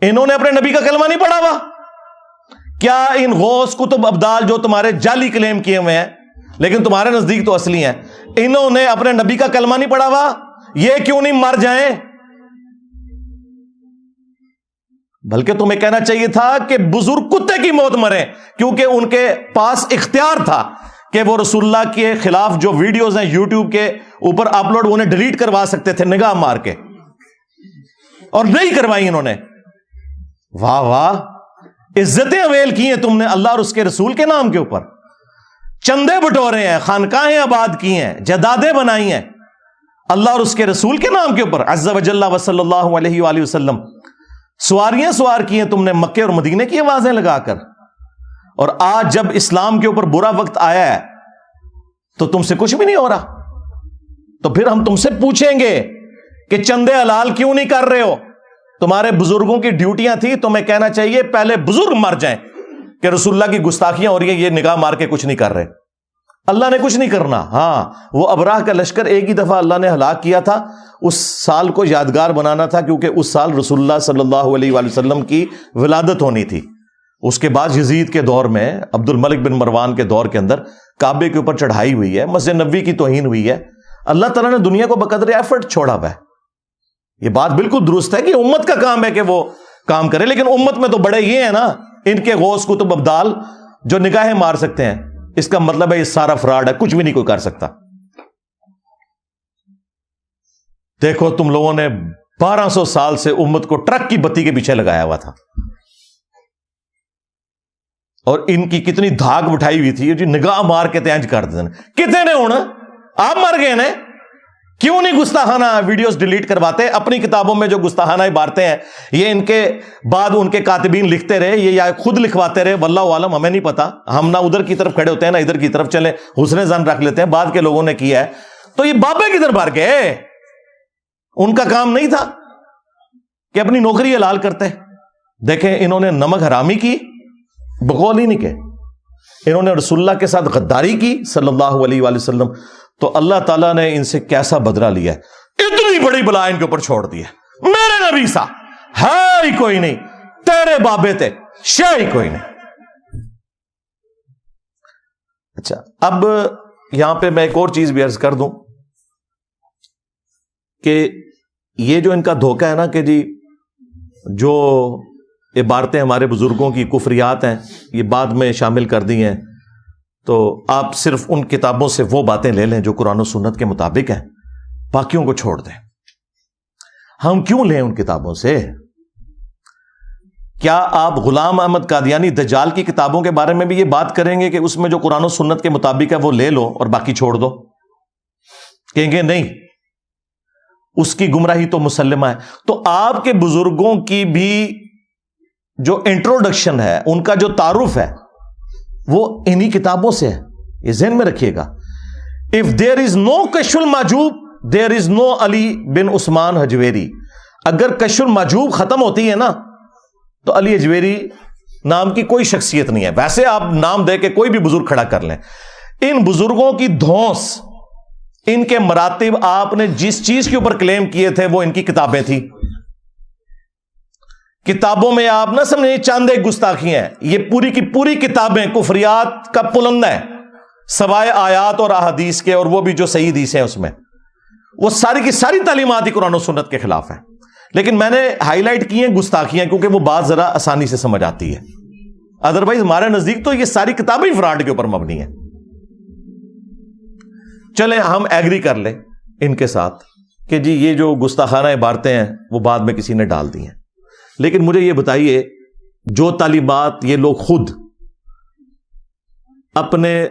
انہوں نے اپنے نبی کا کلمہ نہیں پڑھا ہوا؟ کیا ان غوث کتب ابدال جو تمہارے جعلی کلیم کیے ہوئے ہیں لیکن تمہارے نزدیک تو اصلی ہیں، انہوں نے اپنے نبی کا کلمہ نہیں پڑھا ہوا؟ یہ کیوں نہیں مر جائیں؟ بلکہ تمہیں کہنا چاہیے تھا کہ بزرگ کتے کی موت مرے، کیونکہ ان کے پاس اختیار تھا کہ وہ رسول اللہ کے خلاف جو ویڈیوز ہیں یوٹیوب کے اوپر اپلوڈ انہیں ڈیلیٹ کروا سکتے تھے نگاہ مار کے، اور نہیں کروائی انہوں نے۔ واہ واہ، عزتیں اویل کی ہیں تم نے اللہ اور اس کے رسول کے نام کے اوپر، چندے بٹورے ہیں، خانقاہیں آباد کی ہیں، جدادیں بنائی ہیں اللہ اور اس کے رسول کے نام کے اوپر، عز وجل و صلی اللہ علیہ وآلہ وسلم، سواریاں سوار کی ہیں تم نے مکے اور مدینے کی آوازیں لگا کر، اور آج جب اسلام کے اوپر برا وقت آیا ہے تو تم سے کچھ بھی نہیں ہو رہا. تو پھر ہم تم سے پوچھیں گے کہ چندے حلال کیوں نہیں کر رہے ہو؟ تمہارے بزرگوں کی ڈیوٹیاں تھیں، تمہیں کہنا چاہیے پہلے بزرگ مر جائیں کہ رسول اللہ کی گستاخیاں ہو رہی ہیں، یہ نگاہ مار کے کچھ نہیں کر رہے. اللہ نے کچھ نہیں کرنا. ہاں، وہ ابراہ کا لشکر ایک ہی دفعہ اللہ نے ہلاک کیا تھا، اس سال کو یادگار بنانا تھا کیونکہ اس سال رسول اللہ صلی اللہ علیہ وآلہ وسلم کی ولادت ہونی تھی. اس کے بعد یزید کے دور میں، عبد الملک بن مروان کے دور کے اندر کعبے کے اوپر چڑھائی ہوئی ہے، مسجد نبوی کی توہین ہوئی ہے. اللہ تعالیٰ نے دنیا کو بقدر ایفرٹ چھوڑا ہوا ہے. یہ بات بالکل درست ہے کہ امت کا کام ہے کہ وہ کام کرے، لیکن امت میں تو بڑے یہ ہیں نا، ان کے غوث کتب ابدال جو نگاہیں مار سکتے ہیں. اس کا مطلب ہے یہ سارا فراڈ ہے، کچھ بھی نہیں کوئی کر سکتا. دیکھو تم لوگوں نے 1200 سال سے امت کو ٹرک کی بتی کے پیچھے لگایا ہوا تھا، اور ان کی کتنی دھاگ بٹھائی ہوئی تھی، جو نگاہ مار کے تینج کر دیتے ہیں. کتنے نے ہونا؟ آپ مر گئے نا. کیوں نہیں گستاخانہ ویڈیوز ڈیلیٹ کرواتے؟ اپنی کتابوں میں جو گستاخانہ عبارتیں ہیں یہ ان کے بعد ان کے کاتبین لکھتے رہے، یہ یا خود لکھواتے رہے، واللہ عالم، ہمیں نہیں پتا. ہم نہ ادھر کی طرف کھڑے ہوتے ہیں نہ ادھر کی طرف، چلیں حسن ظن رکھ لیتے ہیں بعد کے لوگوں نے کیا ہے. تو یہ بابے کدھر بھر گئے؟ ان کا کام نہیں تھا کہ اپنی نوکری حلال کرتے؟ دیکھیں انہوں نے نمک حرامی کی، بقول ہی نہیں کہ انہوں نے رسول اللہ کے ساتھ غداری کی صلی اللہ علیہ وآلہ وسلم، تو اللہ تعالیٰ نے ان سے کیسا بدلہ لیا ہے. اتنی بڑی بلا ان کے اوپر چھوڑ دی ہے. میرے نبی سا ہے ہی کوئی نہیں، تیرے بابے تھے شے ہی کوئی نہیں. اچھا، اب یہاں پہ میں ایک اور چیز بھی عرض کر دوں کہ یہ جو ان کا دھوکہ ہے نا کہ جی جو عبارتیں ہمارے بزرگوں کی کفریات ہیں یہ بعد میں شامل کر دی ہیں، تو آپ صرف ان کتابوں سے وہ باتیں لے لیں جو قرآن و سنت کے مطابق ہیں، باقیوں کو چھوڑ دیں. ہم کیوں لیں ان کتابوں سے؟ کیا آپ غلام احمد قادیانی دجال کی کتابوں کے بارے میں بھی یہ بات کریں گے کہ اس میں جو قرآن و سنت کے مطابق ہے وہ لے لو اور باقی چھوڑ دو؟ کہیں گے نہیں، اس کی گمراہی تو مسلمہ ہے. تو آپ کے بزرگوں کی بھی جو انٹروڈکشن ہے، ان کا جو تعارف ہے، وہ انہی کتابوں سے ہے. یہ ذہن میں رکھیے گا. If there is no کشف المحجوب there is no علی بن عثمان حجویری. اگر کشف المحجوب ختم ہوتی ہے نا تو علی حجویری نام کی کوئی شخصیت نہیں ہے. ویسے آپ نام دے کے کوئی بھی بزرگ کھڑا کر لیں، ان بزرگوں کی دھونس، ان کے مراتب، آپ نے جس چیز کے اوپر کلیم کیے تھے وہ ان کی کتابیں تھیں. کتابوں میں آپ نہ سمجھیں چاند ایک گستاخی ہیں، یہ پوری کی پوری کتابیں کفریات کا پلندہ ہے، سوائے آیات اور احادیث کے، اور وہ بھی جو صحیح حدیث ہیں اس میں وہ ساری کی ساری تعلیمات ہی قرآن و سنت کے خلاف ہیں. لیکن میں نے ہائی لائٹ کی ہیں گستاخیاں کیونکہ وہ بات ذرا آسانی سے سمجھ آتی ہے. ادروائز ہمارے نزدیک تو یہ ساری کتابیں ہی فراڈ کے اوپر مبنی ہیں. چلیں ہم ایگری کر لیں ان کے ساتھ کہ جی یہ جو گستاخانہ عبارتیں ہیں وہ بعد میں کسی نے ڈال دی ہیں، لیکن مجھے یہ بتائیے جو تعلیمات یہ لوگ خود اپنے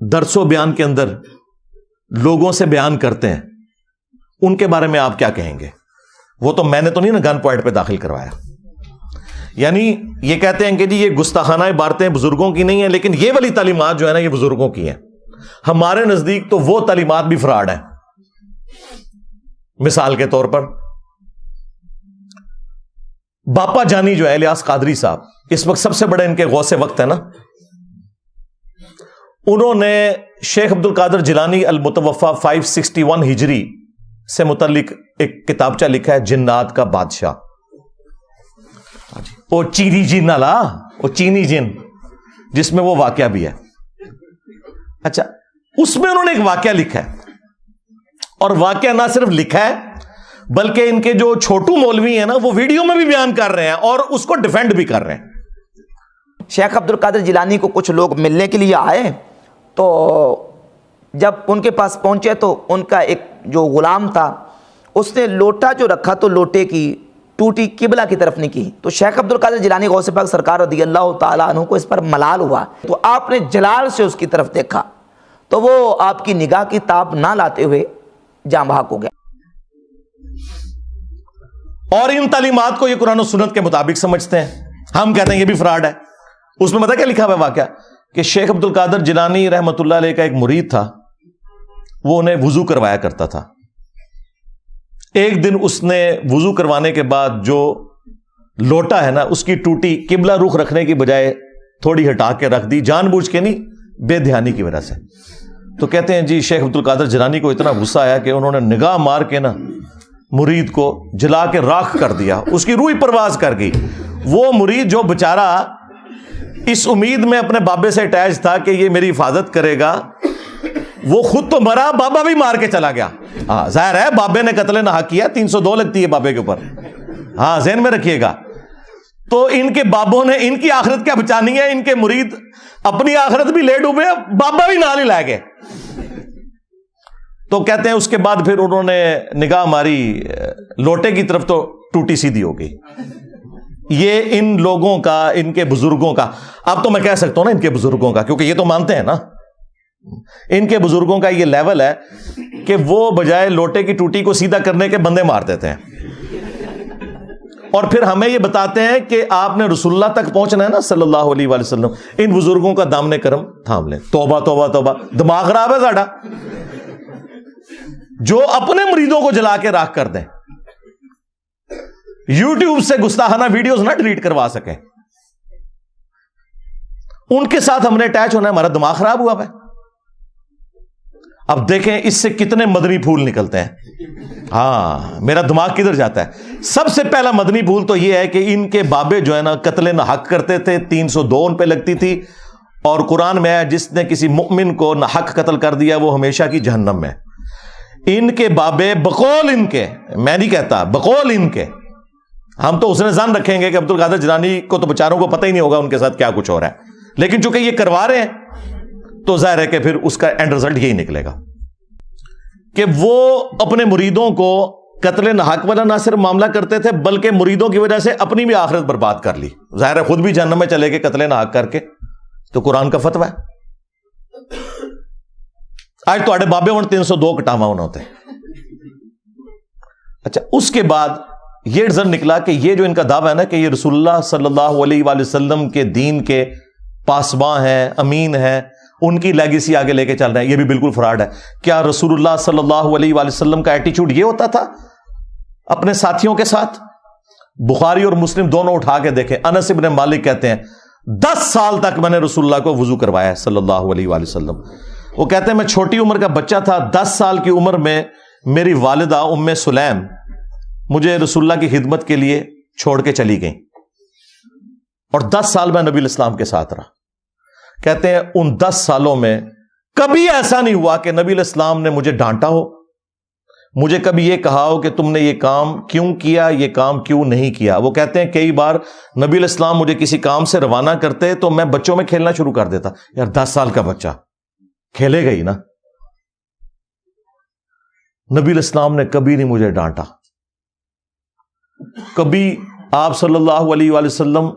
درس و بیان کے اندر لوگوں سے بیان کرتے ہیں ان کے بارے میں آپ کیا کہیں گے؟ وہ تو میں نے تو نہیں نا گن پوائنٹ پہ داخل کروایا. یعنی یہ کہتے ہیں کہ جی یہ گستاخانہ عبارتیں بزرگوں کی نہیں ہیں، لیکن یہ والی تعلیمات جو ہے نا یہ بزرگوں کی ہیں. ہمارے نزدیک تو وہ تعلیمات بھی فراڈ ہیں. مثال کے طور پر باپا جانی جو ہے الیاس قادری صاحب، اس وقت سب سے بڑے ان کے غوث وقت ہے نا، انہوں نے شیخ عبد القادر جیلانی المتوفا 561 ہجری سے متعلق ایک کتابچہ لکھا ہے، جنات کا بادشاہ. وہ چینی جن والا، وہ چینی جن جس میں وہ واقعہ بھی ہے. اچھا، اس میں انہوں نے ایک واقعہ لکھا ہے، اور واقعہ نہ صرف لکھا ہے بلکہ ان کے جو چھوٹو مولوی ہیں نا وہ ویڈیو میں بھی بیان کر رہے ہیں اور اس کو ڈیفینڈ بھی کر رہے ہیں. شیخ عبد القادر جیلانی کو کچھ لوگ ملنے کے لیے آئے، تو جب ان کے پاس پہنچے تو ان کا ایک جو غلام تھا اس نے لوٹا جو رکھا تو لوٹے کی ٹوٹی قبلہ کی طرف نہیں کی. تو شیخ عبد القادر جیلانی غوث پاک سرکار رضی اللہ تعالیٰ عنہ کو اس پر ملال ہوا, تو آپ نے جلال سے اس کی طرف دیکھا تو وہ آپ کی نگاہ کی تاب نہ لاتے ہوئے جاں بحق ہو گیا. اور ان تعلیمات کو یہ قرآن و سنت کے مطابق سمجھتے ہیں. ہم کہتے ہیں یہ بھی فراڈ ہے. اس میں پتہ کیا لکھا ہوا ہے واقعہ کہ شیخ عبد القادر جیلانی رحمۃ اللہ علیہ کا ایک مرید تھا, وہ انہیں وضو کروایا کرتا تھا. ایک دن اس نے وضو کروانے کے بعد جو لوٹا ہے نا, اس کی ٹوٹی قبلہ رخ رکھنے کی بجائے تھوڑی ہٹا کے رکھ دی, جان بوجھ کے نہیں, بے دھیانی کی وجہ سے. تو کہتے ہیں جی شیخ عبد القادر جیلانی کو اتنا غصہ آیا کہ انہوں نے نگاہ مار کے نا مرید کو جلا کے راکھ کر دیا, اس کی روح پرواز کر گئی. وہ مرید جو بیچارہ اس امید میں اپنے بابے سے اٹیچ تھا کہ یہ میری حفاظت کرے گا, وہ خود تو مرا, بابا بھی مار کے چلا گیا. ہاں ظاہر ہے بابے نے قتل ناحق کیا, 302 لگتی ہے بابے کے اوپر, ہاں ذہن میں رکھیے گا. تو ان کے بابوں نے ان کی آخرت کیا بچانی ہے, ان کے مرید اپنی آخرت بھی لے ڈوبے, بابا بھی نال ہی لائے گئے. تو کہتے ہیں اس کے بعد پھر انہوں نے نگاہ ماری لوٹے کی طرف تو ٹوٹی سیدھی ہو گئی. یہ ان لوگوں کا, ان کے بزرگوں کا, اب تو میں کہہ سکتا ہوں نا ان کے بزرگوں کا, کیونکہ یہ تو مانتے ہیں نا, ان کے بزرگوں کا یہ لیول ہے کہ وہ بجائے لوٹے کی ٹوٹی کو سیدھا کرنے کے بندے مار دیتے ہیں, اور پھر ہمیں یہ بتاتے ہیں کہ آپ نے رسول اللہ تک پہنچنا ہے نا صلی اللہ علیہ وآلہ وسلم, ان بزرگوں کا دامن کرم تھام لیں. توبہ توبہ توبہ, دماغ خراب ہے ساڈا, جو اپنے مریدوں کو جلا کے راکھ کر دیں, یوٹیوب سے گستاخانہ ویڈیوز نہ ڈیلیٹ کروا سکیں, ان کے ساتھ ہم نے اٹیچ ہونا ہے, ہمارا دماغ خراب ہوا ہے. اب دیکھیں اس سے کتنے مدنی پھول نکلتے ہیں. ہاں میرا دماغ کدھر جاتا ہے. سب سے پہلا مدنی پھول تو یہ ہے کہ ان کے بابے جو ہے نا قتل ناحق کرتے تھے, 302 ان پہ لگتی تھی, اور قرآن میں ہے جس نے کسی مؤمن کو ناحق قتل کر دیا وہ ہمیشہ کی جہنم میں. ان کے بابے بقول ان کے, میں نہیں کہتا, بقول ان کے, ہم تو اس نے ظن رکھیں گے کہ عبد القادر جیلانی کو تو بیچاروں کو پتہ ہی نہیں ہوگا ان کے ساتھ کیا کچھ ہو رہا ہے, لیکن چونکہ یہ کروا رہے ہیں تو ظاہر ہے کہ پھر اس کا اینڈ رزلٹ یہی نکلے گا کہ وہ اپنے مریدوں کو قتل ناحق والا نہ صرف معاملہ کرتے تھے بلکہ مریدوں کی وجہ سے اپنی بھی آخرت برباد کر لی. ظاہر ہے خود بھی جہنم میں چلے گئے قتل ناحق کر کے, تو قرآن کا فتویٰ ہے. آج تو آڑے بابے 302 کٹاوا ہونا ہوتے ہیں. اچھا اس کے بعد یہ رزلٹ نکلا کہ یہ جو ان کا دعویٰ ہے نا کہ یہ رسول اللہ صلی اللہ علیہ وآلہ وسلم کے دین کے پاسباں ہیں, امین ہیں, ان کی لیگیسی آگے لے کے چل رہے ہیں, یہ بھی بالکل فراڈ ہے. کیا رسول اللہ صلی اللہ علیہ وآلہ وسلم کا ایٹیچیوڈ یہ ہوتا تھا اپنے ساتھیوں کے ساتھ؟ بخاری اور مسلم دونوں اٹھا کے دیکھیں. انس ابن مالک کہتے ہیں 10 سال تک میں نے رسول اللہ کو وضو کروایا ہے صلی اللہ علیہ وآلہ وسلم. وہ کہتے ہیں میں چھوٹی عمر کا بچہ تھا, 10 سال کی عمر میں میری والدہ ام سلیم مجھے رسول اللہ کی خدمت کے لیے چھوڑ کے چلی گئیں, اور 10 سال میں نبی الاسلام کے ساتھ رہا. کہتے ہیں ان 10 سالوں میں کبھی ایسا نہیں ہوا کہ نبی الاسلام نے مجھے ڈانٹا ہو, مجھے کبھی یہ کہا ہو کہ تم نے یہ کام کیوں کیا, یہ کام کیوں نہیں کیا. وہ کہتے ہیں کئی بار نبی الاسلام مجھے کسی کام سے روانہ کرتے تو میں بچوں میں کھیلنا شروع کر دیتا. یار 10 سال کا بچہ کھیلے گا ہی نا. نبی الاسلام نے کبھی نہیں مجھے ڈانٹا. کبھی آپ صلی اللہ علیہ وآلہ وسلم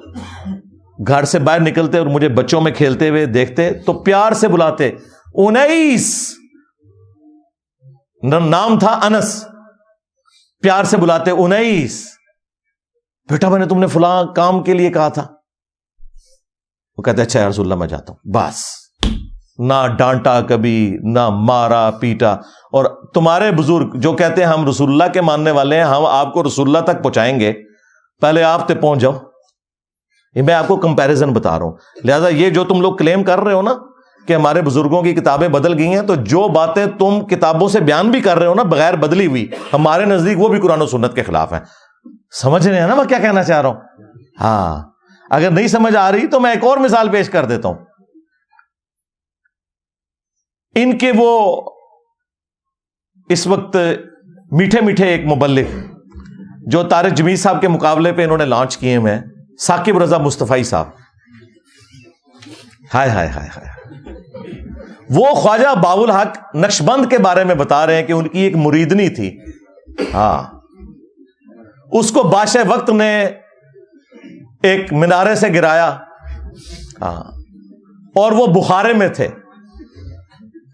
گھر سے باہر نکلتے اور مجھے بچوں میں کھیلتے ہوئے دیکھتے تو پیار سے بلاتے, 19 نام تھا انس, پیار سے بلاتے 19 بیٹا میں نے تم نے فلاں کام کے لیے کہا تھا. وہ کہتے اچھا یا رسول اللہ میں جاتا ہوں. بس نہ ڈانٹا کبھی, نہ مارا پیٹا. اور تمہارے بزرگ جو کہتے ہیں ہم رسول اللہ کے ماننے والے ہیں, ہم آپ کو رسول اللہ تک پہنچائیں گے, پہلے آپ تے پہنچ جاؤ. یہ میں آپ کو کمپیریزن بتا رہا ہوں. لہذا یہ جو تم لوگ کلیم کر رہے ہو نا کہ ہمارے بزرگوں کی کتابیں بدل گئی ہیں, تو جو باتیں تم کتابوں سے بیان بھی کر رہے ہو نا بغیر بدلی ہوئی, ہمارے نزدیک وہ بھی قرآن و سنت کے خلاف ہیں. سمجھ رہے ہیں نا میں کیا کہنا چاہ رہا ہوں؟ ہاں اگر نہیں سمجھ آ رہی تو میں ایک اور مثال پیش کر دیتا ہوں. ان کے وہ اس وقت میٹھے میٹھے ایک مبلغ جو طارق جمیل صاحب کے مقابلے پہ انہوں نے لانچ کیے ہیں, ثاقب رضا مصطفی صاحب. ہائے ہائے ہائے ہائے. وہ خواجہ باول حق نقشبند کے بارے میں بتا رہے ہیں کہ ان کی ایک مریدنی تھی. ہاں اس کو بادشاہ وقت نے ایک مینارے سے گرایا، اور وہ بخارے میں تھے.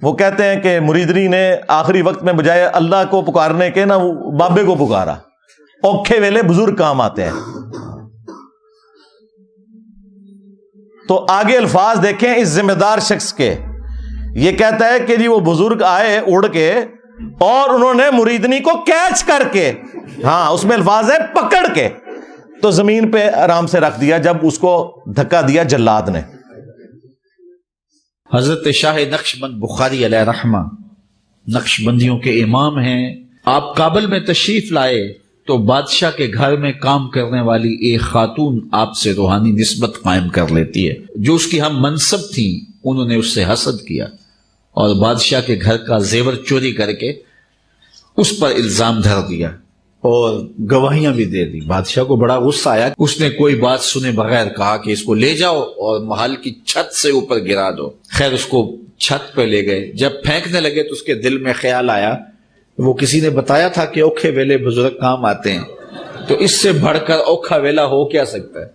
وہ کہتے ہیں کہ مریدنی نے آخری وقت میں بجائے اللہ کو پکارنے کے نا بابے کو پکارا. اوکھے ویلے بزرگ کام آتے ہیں. تو آگے الفاظ دیکھیں اس ذمہ دار شخص کے. یہ کہتا ہے کہ جی وہ بزرگ آئے اڑ کے اور انہوں نے مریدنی کو کیچ کر کے، ہاں اس میں الفاظ ہے پکڑ کے، تو زمین پہ آرام سے رکھ دیا جب اس کو دھکا دیا جلاد نے. حضرت شاہ نقشبند بخاری علیہ رحمہ نقش بندیوں کے امام ہیں. آپ کابل میں تشریف لائے تو بادشاہ کے گھر میں کام کرنے والی ایک خاتون آپ سے روحانی نسبت قائم کر لیتی ہے. جو اس کی ہم منصب تھیں انہوں نے اس سے حسد کیا اور بادشاہ کے گھر کا زیور چوری کر کے اس پر الزام دھر دیا اور گواہیاں بھی دے دی. بادشاہ کو بڑا غصہ آیا. اس نے کوئی بات سنے بغیر کہا کہ اس کو لے جاؤ اور محل کی چھت سے اوپر گرا دو. خیر اس کو چھت پہ لے گئے. جب پھینکنے لگے تو اس کے دل میں خیال آیا، وہ کسی نے بتایا تھا کہ اوکھے ویلے بزرگ کام آتے ہیں، تو اس سے بڑھ کر اوکھا ویلا ہو کیا سکتا ہے.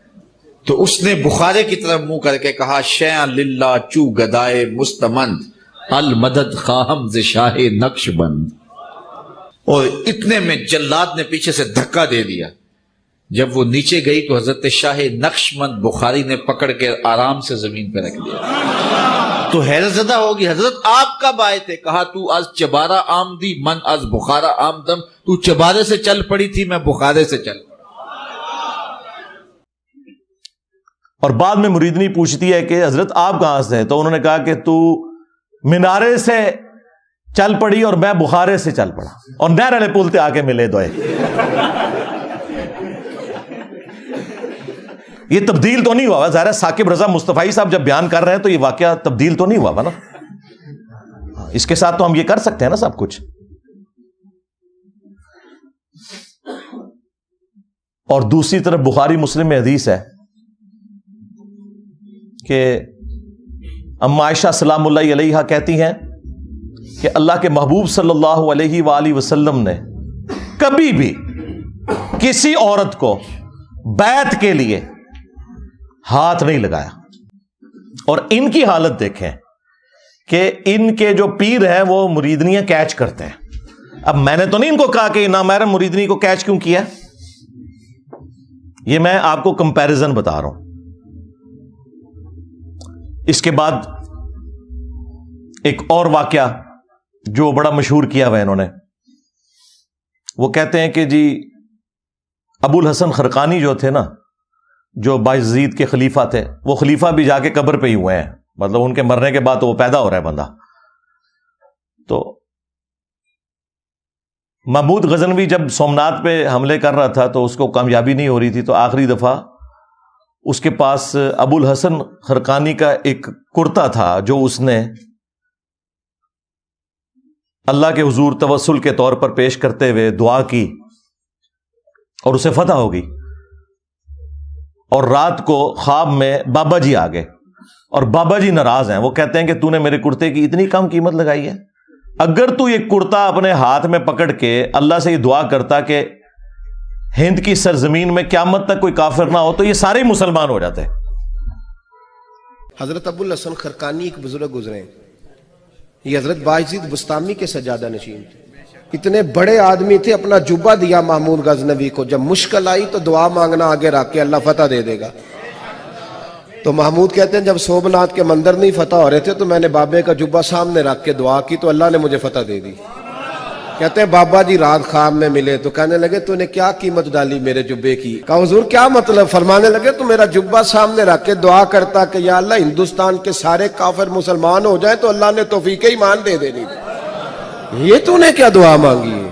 تو اس نے بخارے کی طرف منہ کر کے کہا، شیئا للہ چو گدائے مستمند المدد خواہم ز شاہ نقش بند. اور اتنے میں جلاد نے پیچھے سے دھکا دے دیا. جب وہ نیچے گئی تو حضرت شاہ نقشبند بخاری نے پکڑ کے آرام سے زمین پہ رکھ دیا. تو حیرت زدہ ہوگی، حضرت آپ کب آئے تھے؟ کہا تو از چبارہ آمدی من از بخارا آمدم. تو چبارے سے چل پڑی تھی، میں بخارے سے چل پڑا. اور بعد میں مریدنی پوچھتی ہے کہ حضرت آپ کہاں سے ہیں؟ تو انہوں نے کہا کہ تو مینارے سے چل پڑی اور میں بخارے سے چل پڑا، اور نہر والے پل تے آ کے ملے دوئے. یہ تبدیل تو نہیں ہوا، ظاہر ہے ثاقب رضا مصطفی صاحب جب بیان کر رہے ہیں تو یہ واقعہ تبدیل تو نہیں ہوا نا. اس کے ساتھ تو ہم یہ کر سکتے ہیں نا سب کچھ. اور دوسری طرف بخاری مسلم میں حدیث ہے کہ اما عائشہ سلام اللہ علیہا کہتی ہیں کہ اللہ کے محبوب صلی اللہ علیہ وآلہ وسلم نے کبھی بھی کسی عورت کو بیعت کے لیے ہاتھ نہیں لگایا. اور ان کی حالت دیکھیں کہ ان کے جو پیر ہیں وہ مریدنیاں کیچ کرتے ہیں. اب میں نے تو نہیں ان کو کہا کہ نامحرم مریدنی کو کیچ کیوں کیا، یہ میں آپ کو کمپیریزن بتا رہا ہوں. اس کے بعد ایک اور واقعہ جو بڑا مشہور کیا ہوا ہے انہوں نے، وہ کہتے ہیں کہ جی ابو الحسن خرقانی جو تھے نا، جو بایزید کے خلیفہ تھے، وہ خلیفہ بھی جا کے قبر پہ ہی ہوئے ہیں، مطلب ان کے مرنے کے بعد تو وہ پیدا ہو رہا ہے بندہ. تو محمود غزنوی جب سومنات پہ حملے کر رہا تھا تو اس کو کامیابی نہیں ہو رہی تھی، تو آخری دفعہ اس کے پاس ابو الحسن خرقانی کا ایک کرتا تھا جو اس نے اللہ کے حضور توسل کے طور پر پیش کرتے ہوئے دعا کی اور اسے فتح ہو گئی. اور رات کو خواب میں بابا جی آ گئے اور بابا جی ناراض ہیں. وہ کہتے ہیں کہ تو نے میرے کرتے کی اتنی کم قیمت لگائی ہے. اگر تو یہ کرتا اپنے ہاتھ میں پکڑ کے اللہ سے یہ دعا کرتا کہ ہند کی سرزمین میں قیامت تک کوئی کافر نہ ہو تو یہ سارے مسلمان ہو جاتے. حضرت ابو الحسن خرقانی ایک بزرگ گزرے، یہ حضرت بایزید بستامی کے سجادہ نشین تھے. اتنے بڑے آدمی تھے، اپنا جبہ دیا محمود غزنوی کو. جب مشکل آئی تو دعا مانگنا آگے رکھ کے، اللہ فتح دے دے گا. تو محمود کہتے ہیں جب سومنات کے مندر نہیں فتح ہو رہے تھے تو میں نے بابے کا جبہ سامنے رکھ کے دعا کی تو اللہ نے مجھے فتح دے دی. کہتے ہیں بابا جی رات خواب میں ملے تو کہنے لگے تو نے کیا قیمت ڈالی میرے جبے کی؟ کہا حضور کیا مطلب؟ فرمانے لگے تو میرا جبہ سامنے رکھ کے دعا کرتا کہ یا اللہ ہندوستان کے سارے کافر مسلمان ہو جائیں تو اللہ نے توفیق ایمان دے دینی. یہ تو نے کیا دعا مانگی ہے؟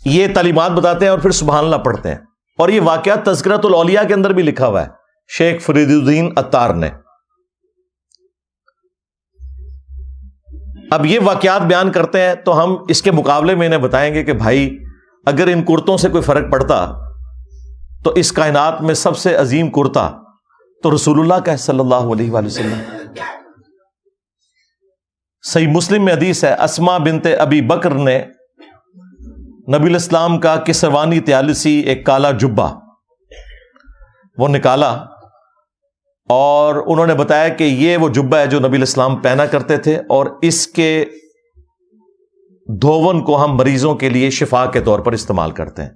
یہ تعلیمات بتاتے ہیں اور پھر سبحان اللہ پڑھتے ہیں. اور یہ واقعہ تذکرۃ الاولیاء کے اندر بھی لکھا ہوا ہے شیخ فرید الدین عطار نے. اب یہ واقعات بیان کرتے ہیں تو ہم اس کے مقابلے میں انہیں بتائیں گے کہ بھائی اگر ان کرتوں سے کوئی فرق پڑتا تو اس کائنات میں سب سے عظیم کرتا تو رسول اللہ کا ہے صلی اللہ علیہ وآلہ وسلم. صحیح مسلم میں حدیث ہے، اسما بنت ابی بکر نے نبی الاسلام کا کسروانی طیالسی ایک کالا جبہ وہ نکالا اور انہوں نے بتایا کہ یہ وہ جبہ ہے جو نبی الاسلام پہنا کرتے تھے اور اس کے دھون کو ہم مریضوں کے لیے شفا کے طور پر استعمال کرتے ہیں۔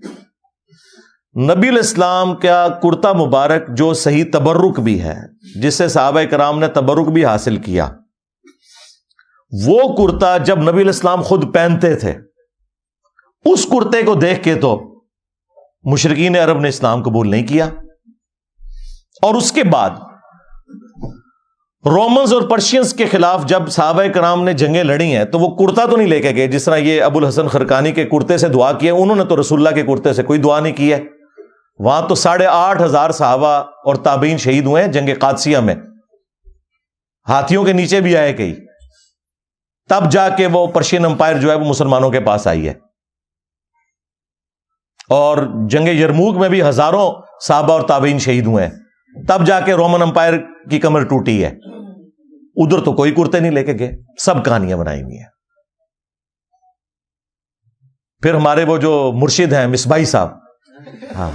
نبی الاسلام کا کرتا مبارک جو صحیح تبرک بھی ہے، جس سے صحابہ کرام نے تبرک بھی حاصل کیا، وہ کرتا جب نبی الاسلام خود پہنتے تھے، اس کرتے کو دیکھ کے تو مشرکین عرب نے اسلام قبول نہیں کیا، اور اس کے بعد رومنز اور پرشینز کے خلاف جب صحابہ کرام نے جنگیں لڑی ہیں تو وہ کرتا تو نہیں لے کے گئے، جس طرح یہ ابو الحسن خرقانی کے کرتے سے دعا کی ہے، انہوں نے تو رسول اللہ کے کرتے سے کوئی دعا نہیں کی ہے۔ وہاں تو 8,500 صحابہ اور تابعین شہید ہوئے ہیں جنگ قادسیہ میں، ہاتھیوں کے نیچے بھی آئے کئی، تب جا کے وہ پرشین امپائر جو ہے وہ مسلمانوں کے پاس آئی ہے، اور جنگ یرموک میں بھی ہزاروں صحابہ اور تابعین شہید ہوئے ہیں، تب جا کے رومن امپائر کی کمر ٹوٹی ہے۔ ادھر تو کوئی کرتے نہیں لے کے گئے، سب کہانیاں بنائی ہوئی ہیں۔ پھر ہمارے وہ جو مرشد ہیں مصباحی صاحب، ہاں،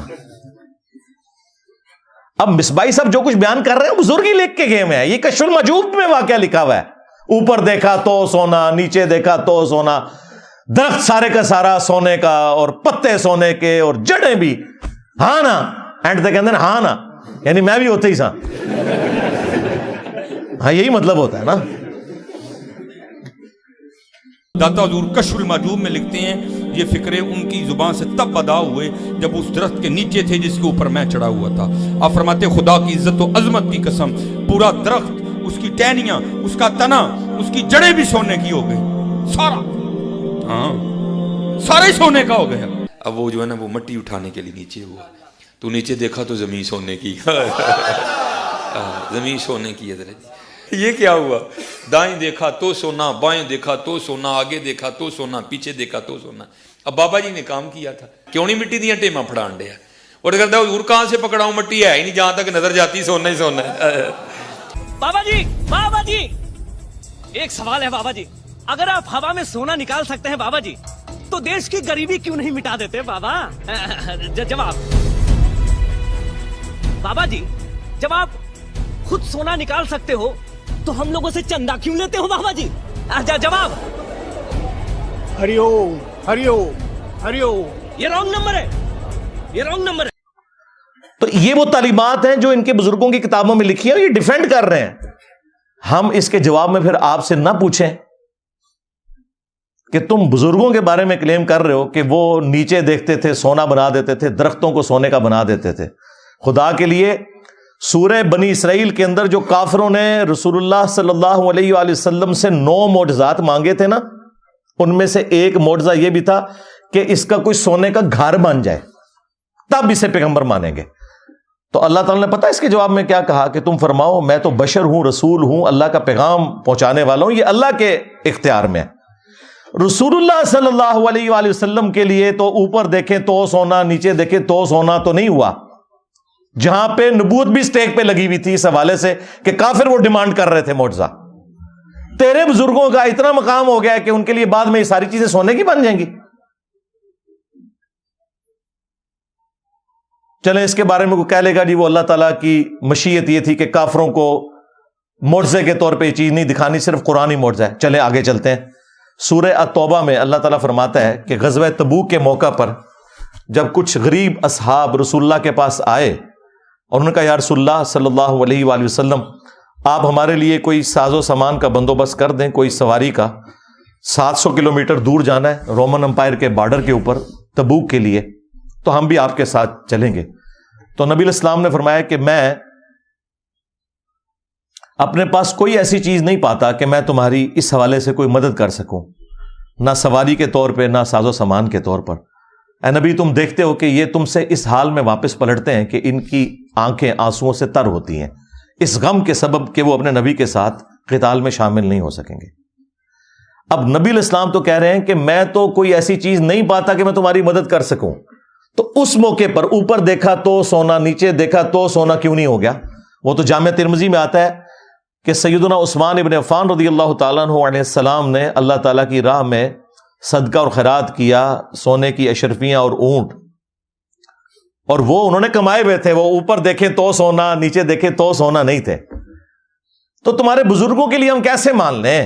اب مصباحی صاحب جو کچھ بیان کر رہے ہیں بزرگ ہی لکھ کے گئے ہوئے ہیں، یہ کشف المجوب میں واقعہ لکھا ہوا ہے، اوپر دیکھا تو سونا، نیچے دیکھا تو سونا، درخت سارے کا سارا سونے کا اور پتے سونے کے اور جڑیں بھی، ہاں نا، اینڈ تک کہتے ہیں ہاں نا، یعنی میں بھی ہوتا ہی سا، ہاں یہی مطلب ہوتا ہے نا۔ داتا حضور کشف المحجوب میں لکھتے ہیں یہ فکرے ان کی زبان سے تب ادا ہوئے جب اس درخت کے نیچے تھے جس کے اوپر میں چڑھا ہوا تھا۔ آپ فرماتے خدا کی عزت و عظمت کی قسم، پورا درخت، اس کی ٹہنیاں، اس کا تنا، اس کی جڑیں بھی سونے کی ہو گئی، سارا، ہاں سارے سونے کا ہو گیا۔ اب وہ جو ہے نا وہ مٹی اٹھانے کے لیے نیچے ہوا، تو نیچے دیکھا تو زمین سونے کی، زمین سونے کی ہے۔ یہ کیا ہوا؟ دائیں دیکھا تو سونا، بائیں دیکھا تو سونا، آگے دیکھا تو سونا، پیچھے دیکھا تو سونا۔ اب بابا جی نے کام کیا تھا، کیوں نہیں مٹی دیا ٹیماں پھڑان دیا، اور کرتا حضور کہاں سے پکڑاؤں، مٹی ہے ہی نہیں، جہاں تک نظر جاتی سونا ہی سونا ہے۔ بابا جی ایک سوال ہے بابا جی، اگر آپ ہوا میں سونا نکال سکتے ہیں بابا جی تو دیش کی غریبی کیوں نہیں مٹا دیتے بابا؟ جواب بابا جی، جب آپ خود سونا نکال سکتے ہو تو ہم لوگوں سے چندہ کیوں لیتے ہو بابا جی؟ جواب ہری اوم، ہری اوم، ہری اوم۔ یہ رانگ نمبر ہے، یہ رانگ نمبر ہے۔ تو یہ وہ تعلیمات ہیں جو ان کے بزرگوں کی کتابوں میں لکھی ہیں، یہ ڈیفینڈ کر رہے ہیں۔ ہم اس کے جواب میں پھر آپ سے نہ پوچھیں کہ تم بزرگوں کے بارے میں کلیم کر رہے ہو کہ وہ نیچے دیکھتے تھے سونا بنا دیتے تھے، درختوں کو سونے کا بنا دیتے تھے۔ خدا کے لیے سورہ بنی اسرائیل کے اندر جو کافروں نے رسول اللہ صلی اللہ علیہ وآلہ وسلم سے 9 معجزات مانگے تھے نا، ان میں سے ایک معجزہ یہ بھی تھا کہ اس کا کوئی سونے کا گھر بن جائے، تب اسے پیغمبر مانیں گے۔ تو اللہ تعالیٰ نے پتہ اس کے جواب میں کیا کہا کہ تم فرماؤ میں تو بشر ہوں، رسول ہوں، اللہ کا پیغام پہنچانے والا ہوں، یہ اللہ کے اختیار میں ہے۔ رسول اللہ صلی اللہ علیہ وآلہ وسلم کے لیے تو اوپر دیکھیں تو سونا، نیچے دیکھیں تو سونا تو نہیں ہوا، جہاں پہ نبوت بھی سٹیک پہ لگی ہوئی تھی اس حوالے سے کہ کافر وہ ڈیمانڈ کر رہے تھے معجزہ۔ تیرے بزرگوں کا اتنا مقام ہو گیا کہ ان کے لیے بعد میں یہ ساری چیزیں سونے کی بن جائیں گی۔ چلیں اس کے بارے میں کوئی کہہ لے گا جی وہ اللہ تعالیٰ کی مشیت یہ تھی کہ کافروں کو معجزے کے طور پہ یہ چیز نہیں دکھانی، صرف قرآن ہی معجزہ ہے۔ چلیں آگے چلتے ہیں۔ سورہ التوبہ میں اللہ تعالیٰ فرماتا ہے کہ غزوہ تبوک کے موقع پر جب کچھ غریب اصحاب رسول اللہ کے پاس آئے اور انہوں نے کہا یا رسول اللہ صلی اللہ علیہ وآلہ وسلم آپ ہمارے لیے کوئی ساز و سامان کا بندوبست کر دیں، کوئی سواری کا، 700 کلومیٹر دور جانا ہے رومن امپائر کے بارڈر کے اوپر تبوک کے لیے، تو ہم بھی آپ کے ساتھ چلیں گے۔ تو نبی الاسلام نے فرمایا کہ میں اپنے پاس کوئی ایسی چیز نہیں پاتا کہ میں تمہاری اس حوالے سے کوئی مدد کر سکوں، نہ سواری کے طور پہ نہ ساز و سامان کے طور پر۔ اے نبی تم دیکھتے ہو کہ یہ تم سے اس حال میں واپس پلٹتے ہیں کہ ان کی آنکھیں آنسوؤں سے تر ہوتی ہیں، اس غم کے سبب کہ وہ اپنے نبی کے ساتھ قتال میں شامل نہیں ہو سکیں گے۔ اب نبی الاسلام تو کہہ رہے ہیں کہ میں تو کوئی ایسی چیز نہیں پاتا کہ میں تمہاری مدد کر سکوں، تو اس موقع پر اوپر دیکھا تو سونا، نیچے دیکھا تو سونا کیوں نہیں ہو گیا؟ وہ تو جامع ترمذی میں آتا ہے کہ سیدنا عثمان ابن عفان رضی اللہ تعالیٰ عنہ علیہ السلام نے اللہ تعالیٰ کی راہ میں صدقہ اور خیرات کیا، سونے کی اشرفیاں اور اونٹ، اور وہ انہوں نے کمائے ہوئے تھے، وہ اوپر دیکھیں تو سونا، نیچے دیکھیں تو سونا نہیں تھے، تو تمہارے بزرگوں کے لیے ہم کیسے مان لیں؟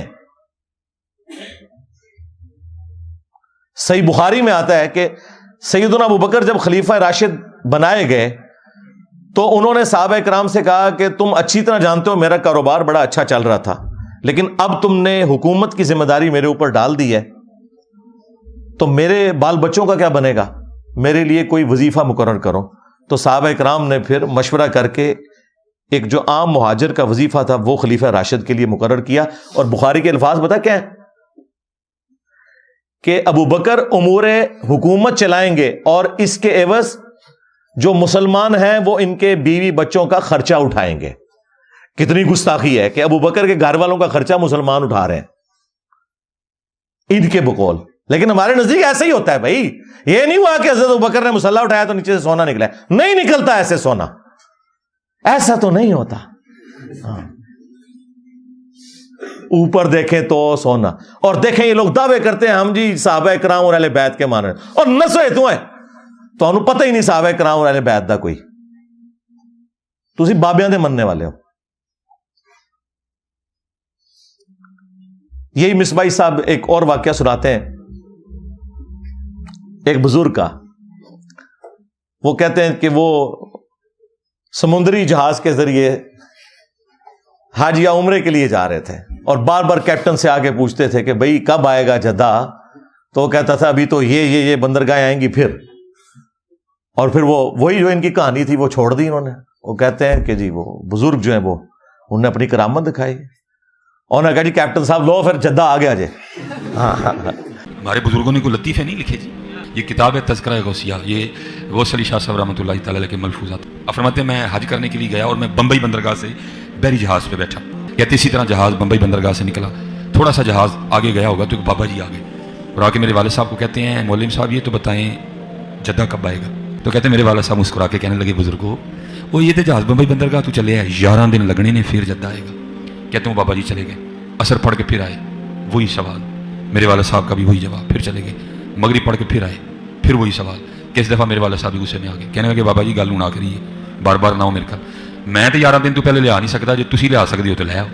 صحیح بخاری میں آتا ہے کہ سیدنا ابوبکر جب خلیفہ راشد بنائے گئے تو انہوں نے صحابہ کرام سے کہا کہ تم اچھی طرح جانتے ہو میرا کاروبار بڑا اچھا چل رہا تھا، لیکن اب تم نے حکومت کی ذمہ داری میرے اوپر ڈال دی ہے، تو میرے بال بچوں کا کیا بنے گا؟ میرے لیے کوئی وظیفہ مقرر کرو۔ تو صحابہ کرام نے پھر مشورہ کر کے ایک جو عام مہاجر کا وظیفہ تھا وہ خلیفہ راشد کے لیے مقرر کیا، اور بخاری کے الفاظ بتا کیا ہیں کہ ابوبکر امور حکومت چلائیں گے اور اس کے عوض جو مسلمان ہیں وہ ان کے بیوی بچوں کا خرچہ اٹھائیں گے۔ کتنی گستاخی ہے کہ ابوبکر کے گھر والوں کا خرچہ مسلمان اٹھا رہے ہیں ان کے بقول، لیکن ہمارے نزدیک ایسا ہی ہوتا ہے بھائی، یہ نہیں ہوا کہ حضرت ابوبکر نے مسلح اٹھایا تو نیچے سے سونا نکلا ہے، نہیں نکلتا ایسے سونا، ایسا تو نہیں ہوتا۔ اوپر دیکھیں تو سونا، اور دیکھیں یہ لوگ دعوے کرتے ہیں ہم جی صحابہ کرام اور اہل بیت کے مان رہے ہیں، اور نسوے تو ہے تو انہوں پتہ ہی نہیں صحابہ کرام اور اہل بیت دا کوئی، تسی بابیاں دے مننے والے ہو۔ یہی مصباحی صاحب ایک اور واقعہ سناتے ہیں ایک بزرگ کا، وہ کہتے ہیں کہ وہ سمندری جہاز کے ذریعے حج یا عمرے کے لیے جا رہے تھے، اور بار بار کیپٹن سے آگے پوچھتے تھے کہ بھئی کب آئے گا جدہ، تو وہ کہتا تھا ابھی تو یہ بندرگاہیں آئیں گی پھر، اور پھر وہی جو ان کی کہانی تھی وہ چھوڑ دی انہوں نے۔ وہ کہتے ہیں کہ جی وہ بزرگ جو ہیں وہ انہوں نے اپنی کرامت دکھائی، اور نے کہا جی کیپٹن صاحب لو پھر جدہ آ گیا جی۔ ہمارے بزرگوں نے کوئی لطیفے نہیں لکھے جی، یہ کتاب ہے تذکرہ غوثیہ، یہ غوث علی شاہ صاحب رحمۃ اللہ تعالی علیہ کے ملفوظات۔ فرماتے ہیں میں حج کرنے کے لیے گیا اور میں بمبئی بندرگاہ سے بحری جہاز پہ بیٹھا، کہتے اسی طرح جہاز بمبئی بندرگاہ سے نکلا، تھوڑا سا جہاز آگے گیا ہوگا تو ایک بابا جی آ گئے اور آ کے میرے والد صاحب کو کہتے ہیں مولوی صاحب یہ تو بتائیں جدہ کب آئے گا؟ تو کہتے ہیں میرے والد صاحب مسکرا کے کہنے لگے بزرگو وہ یہ تو جہاز بمبئی بندرگاہ تو چلے ہے 11 دن لگنے نے پھر جدہ آئے گا۔ کہتے ہیں بابا جی چلے گئے، عصر پڑھ کے پھر آئے، وہی سوال، میرے والد صاحب کا بھی وہی جواب، پھر چلے گئے، مغرب پڑھ کے پھر آئے، پھر وہی سوال۔ کس دفعہ میرے والد صاحب بھی غصے میں آ گئے، کہنے لگے بابا جی گل نہ کریے، بار بار نہ ہو میرے کا، میں تو 11 دن تو پہلے لیا نہیں سکتا، جو تسی لیا سکتے ہو تو لے آؤ۔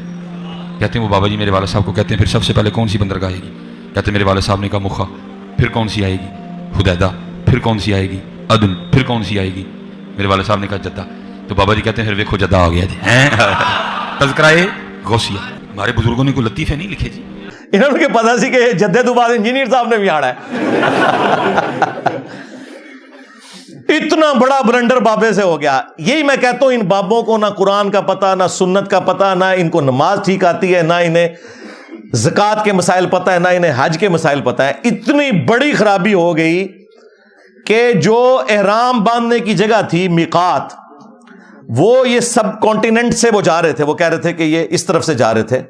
کہتے ہیں وہ بابا جی میرے والد صاحب کو کہتے ہیں پھر سب سے پہلے کون سی بندرگاہ آئے گی؟ کہتے ہیں میرے والد صاحب نے کہا مخا، پھر کون سی آئے گی؟ حدیدہ، پھر کون سی آئے گی؟ عدن، پھر کون سی آئے گی؟ میرے والد صاحب نے کہا جدہ۔ تو بابا جی کہتے ہیں پھر ویکھو جدہ آ گیا جی۔ تذکرہ غوثیہ، ہمارے بزرگوں نے کوئی لطیفے نہیں لکھے جی، انہوں نے پتا سی کہ جدے تو بعد انجینئر صاحب نے بھی آنا ہے۔ اتنا بڑا بلنڈر بابے سے ہو گیا۔ یہی میں کہتا ہوں ان بابوں کو نہ قرآن کا پتہ، نہ سنت کا پتہ، نہ ان کو نماز ٹھیک آتی ہے، نہ انہیں زکوٰۃ کے مسائل پتہ ہے، نہ انہیں حج کے مسائل پتہ ہے۔ اتنی بڑی خرابی ہو گئی کہ جو احرام باندھنے کی جگہ تھی میقات، وہ یہ سب کانٹیننٹ سے وہ جا رہے تھے، وہ کہہ رہے تھے کہ یہ اس طرف سے جا رہے تھے۔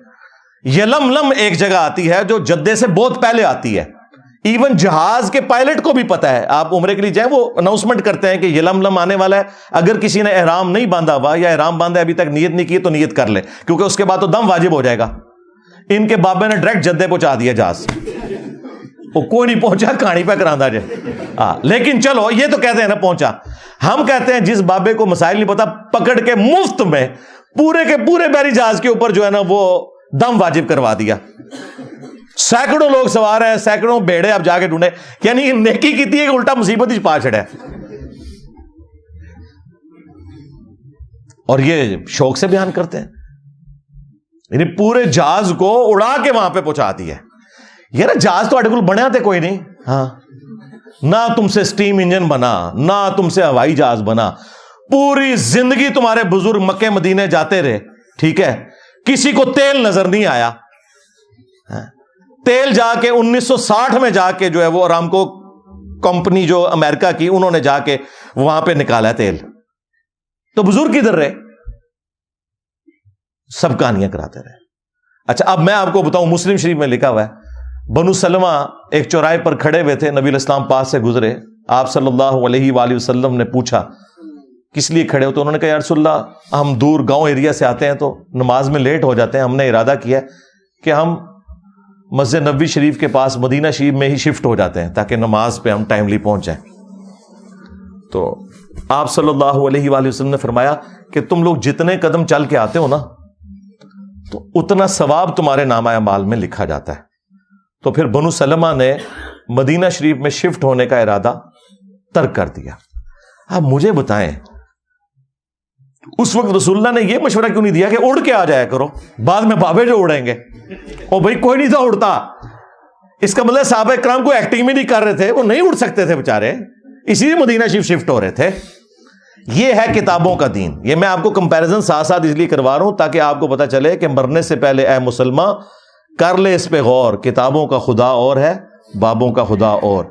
یلملم ایک جگہ آتی ہے جو جدے سے بہت پہلے آتی ہے، ایون جہاز کے پائلٹ کو بھی پتا ہے، آپ عمرے کے لیے جائیں وہ اناؤنسمنٹ کرتے ہیں کہ یلملم آنے والا ہے، اگر کسی نے احرام نہیں باندھا ہوا یا احرام باندھا ابھی تک نیت نہیں کی تو نیت کر لے، کیونکہ اس کے بعد تو دم واجب ہو جائے گا۔ ان کے بابے نے ڈائریکٹ جدے پہنچا دیا جہاز، وہ کوئی نہیں پہنچا، کہانی پہ کراندہ جائے۔ لیکن چلو یہ تو کہتے ہیں نا پہنچا، ہم کہتے ہیں جس بابے کو مسائل نہیں پتا پکڑ کے مفت میں پورے کے پورے بحری جہاز کے اوپر جو ہے نا وہ دم واجب کروا دیا۔ سینکڑوں لوگ سوار ہیں، سینکڑوں بیڑے آپ جا کے ڈھونڈے، یعنی نیکی کی تھی کہ الٹا مصیبت ہی پا چھڑے، اور یہ شوق سے بیان کرتے ہیں، یعنی پورے جہاز کو اڑا کے وہاں پہ پہنچا دیا۔ یہ نا جہاز تو اڈگل بنیا تھے کوئی نہیں، ہاں نہ تم سے سٹیم انجن بنا، نہ تم سے ہوائی جہاز بنا، پوری زندگی تمہارے بزرگ مکے مدینے جاتے رہے، ٹھیک ہے، کسی کو تیل نظر نہیں آیا۔ تیل جا کے 1960 میں جا کے جو ہے وہ ارامکو کمپنی جو امریکہ کی، انہوں نے جا کے وہاں پہ نکالا تیل، تو بزرگ کدھر رہے؟ سب کہانیاں کراتے رہے۔ اچھا اب میں آپ کو بتاؤں، مسلم شریف میں لکھا ہوا ہے، بنو سلمہ ایک چوراہے پر کھڑے ہوئے تھے، نبی علیہ السلام پاس سے گزرے، آپ صلی اللہ علیہ وآلہ وسلم نے پوچھا کس لیے کھڑے ہو؟ تو انہوں نے کہا یا رسول اللہ ہم دور گاؤں ایریا سے آتے ہیں تو نماز میں لیٹ ہو جاتے ہیں، ہم نے ارادہ کیا کہ ہم مسجد نبوی شریف کے پاس مدینہ شریف میں ہی شفٹ ہو جاتے ہیں تاکہ نماز پہ ہم ٹائملی پہنچ جائیں. تو آپ صلی اللہ علیہ وآلہ وسلم نے فرمایا کہ تم لوگ جتنے قدم چل کے آتے ہو نا تو اتنا ثواب تمہارے نامہ اعمال میں لکھا جاتا ہے. تو پھر بنو سلمہ نے مدینہ شریف میں شفٹ ہونے کا ارادہ ترک کر دیا. آپ مجھے بتائیں اس وقت رسول اللہ نے یہ مشورہ کیوں نہیں دیا کہ اڑ کے آ جایا کرو, بعد میں بابے جو اڑیں گے. او بھائی کوئی نہیں تھا اڑتا, اس کا مطلب صحابہ کرام کو ایکٹنگ بھی نہیں کر رہے تھے, وہ نہیں اڑ سکتے تھے بےچارے, اسی لیے مدینہ شریف شفٹ ہو رہے تھے. یہ ہے کتابوں کا دین. یہ میں آپ کو کمپیریزن ساتھ ساتھ اس لیے کروا رہا ہوں تاکہ آپ کو پتا چلے کہ مرنے سے پہلے اے مسلمان کر لے اس پہ غور. کتابوں کا خدا اور ہے, بابوں کا خدا اور.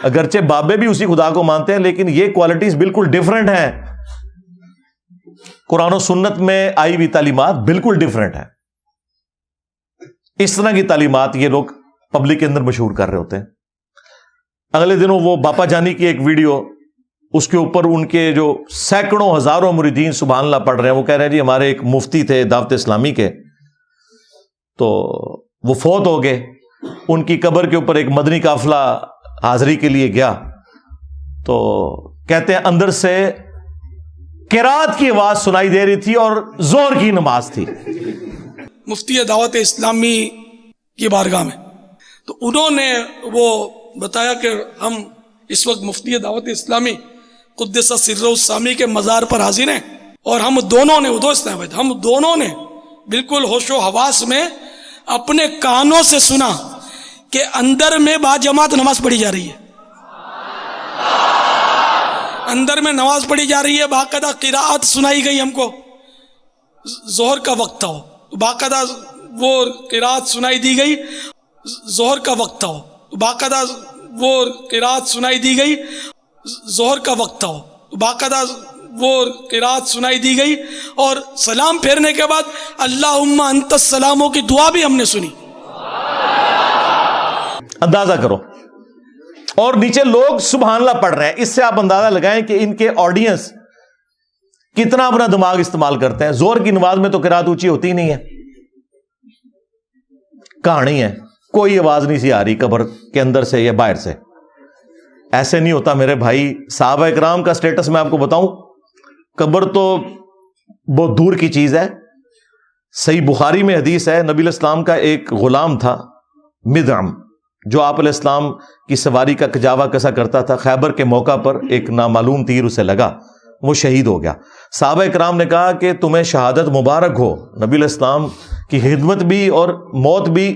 اگرچہ بابے بھی اسی خدا کو مانتے ہیں لیکن یہ کوالٹیز بالکل ڈیفرنٹ ہیں. قرآن و سنت میں آئی ہوئی تعلیمات بالکل ڈیفرنٹ ہیں. اس طرح کی تعلیمات یہ لوگ پبلک کے اندر مشہور کر رہے ہوتے ہیں. اگلے دنوں وہ باپا جانی کی ایک ویڈیو, اس کے اوپر ان کے جو سینکڑوں ہزاروں مریدین سبحان اللہ پڑھ رہے ہیں, وہ کہہ رہے ہیں جی ہمارے ایک مفتی تھے دعوت اسلامی کے, تو وہ فوت ہو گئے. ان کی قبر کے اوپر ایک مدنی قافلہ حاضری کے لیے گیا تو کہتے ہیں اندر سے قرات کی آواز سنائی دے رہی تھی اور زور کی نماز تھی. مفتی دعوت اسلامی کی بارگاہ میں تو انہوں نے وہ بتایا کہ ہم اس وقت مفتی دعوت اسلامی قدس سرہ السامی کے مزار پر حاضر ہیں, اور ہم دونوں نے بالکل ہوش و حواس میں اپنے کانوں سے سنا کہ اندر میں با جماعت نماز پڑھی جا رہی ہے, اندر میں نماز پڑھی جا رہی ہے, باقاعدہ قراءت سنائی گئی. ہم کو ظہر کا وقت تھا, باقاعدہ وہ قراءت سنائی دی گئی. ظہر کا وقت تھا, باقاعدہ وہ قراءت سنائی دی گئی. ظہر کا وقت تھا, باقاعدہ وہ قراءت سنائی دی گئی, اور سلام پھیرنے کے بعد اللہم انت السلاموں کی دعا بھی ہم نے سنی. اندازہ کرو, اور نیچے لوگ سبحان اللہ پڑھ رہے ہیں. اس سے آپ اندازہ لگائیں کہ ان کے آڈینس کتنا اپنا دماغ استعمال کرتے ہیں. زور کی نماز میں تو قرات اونچی ہوتی ہی نہیں ہے, کہانی ہے, کوئی آواز نہیں سی آ رہی قبر کے اندر سے یا باہر سے. ایسے نہیں ہوتا میرے بھائی. صحابہ کرام کا سٹیٹس میں آپ کو بتاؤں, قبر تو بہت دور کی چیز ہے. صحیح بخاری میں حدیث ہے, نبی علیہ السلام کا ایک غلام تھا مدعم, جو آپ علیہ السلام کی سواری کا کجاوا کسا کرتا تھا. خیبر کے موقع پر ایک نامعلوم تیر اسے لگا, وہ شہید ہو گیا. صحابہ کرام نے کہا کہ تمہیں شہادت مبارک ہو. نبی علیہ السلام کی خدمت بھی اور موت بھی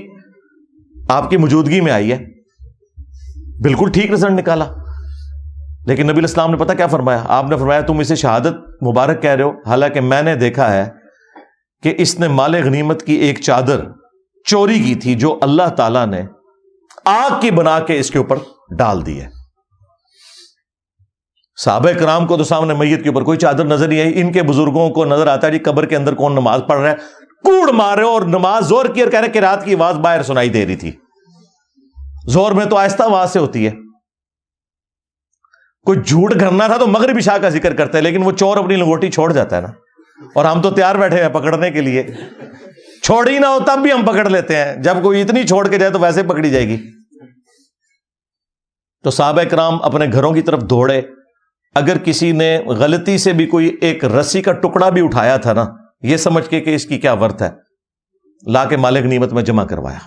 آپ کی موجودگی میں آئی ہے, بالکل ٹھیک رزلٹ نکالا. لیکن نبی علیہ السلام نے پتہ کیا فرمایا؟ آپ نے فرمایا تم اسے شہادت مبارک کہہ رہے ہو, حالانکہ میں نے دیکھا ہے کہ اس نے مال غنیمت کی ایک چادر چوری کی تھی جو اللہ تعالیٰ نے آگ کی بنا کے اس کے اوپر ڈال دی ہے. صحابہ کرام کو تو سامنے میت کے اوپر کوئی چادر نظر نہیں آئی. ان کے بزرگوں کو نظر آتا ہے جی قبر کے اندر کون نماز پڑھ رہا ہے, کوڑ مارے اور نماز زور کی, اور کہہ رہے کہ رات کی آواز باہر سنائی دے رہی تھی. زور میں تو آہستہ آواز سے ہوتی ہے. کوئی جھوٹ کرنا تھا تو مغرب عشاء کا ذکر کرتا ہے, لیکن وہ چور اپنی لنگوٹی چھوڑ جاتا ہے نا, اور ہم تو تیار بیٹھے ہیں پکڑنے کے لیے. چھوڑ ہی نہ ہو تب بھی ہم پکڑ لیتے ہیں, جب کوئی اتنی چھوڑ کے جائے تو ویسے پکڑی جائے گی. تو صحابہ کرام اپنے گھروں کی طرف دوڑے. اگر کسی نے غلطی سے بھی کوئی ایک رسی کا ٹکڑا بھی اٹھایا تھا نا, یہ سمجھ کے کہ اس کی کیا ورت ہے, لا کے مال غنیمت میں جمع کروایا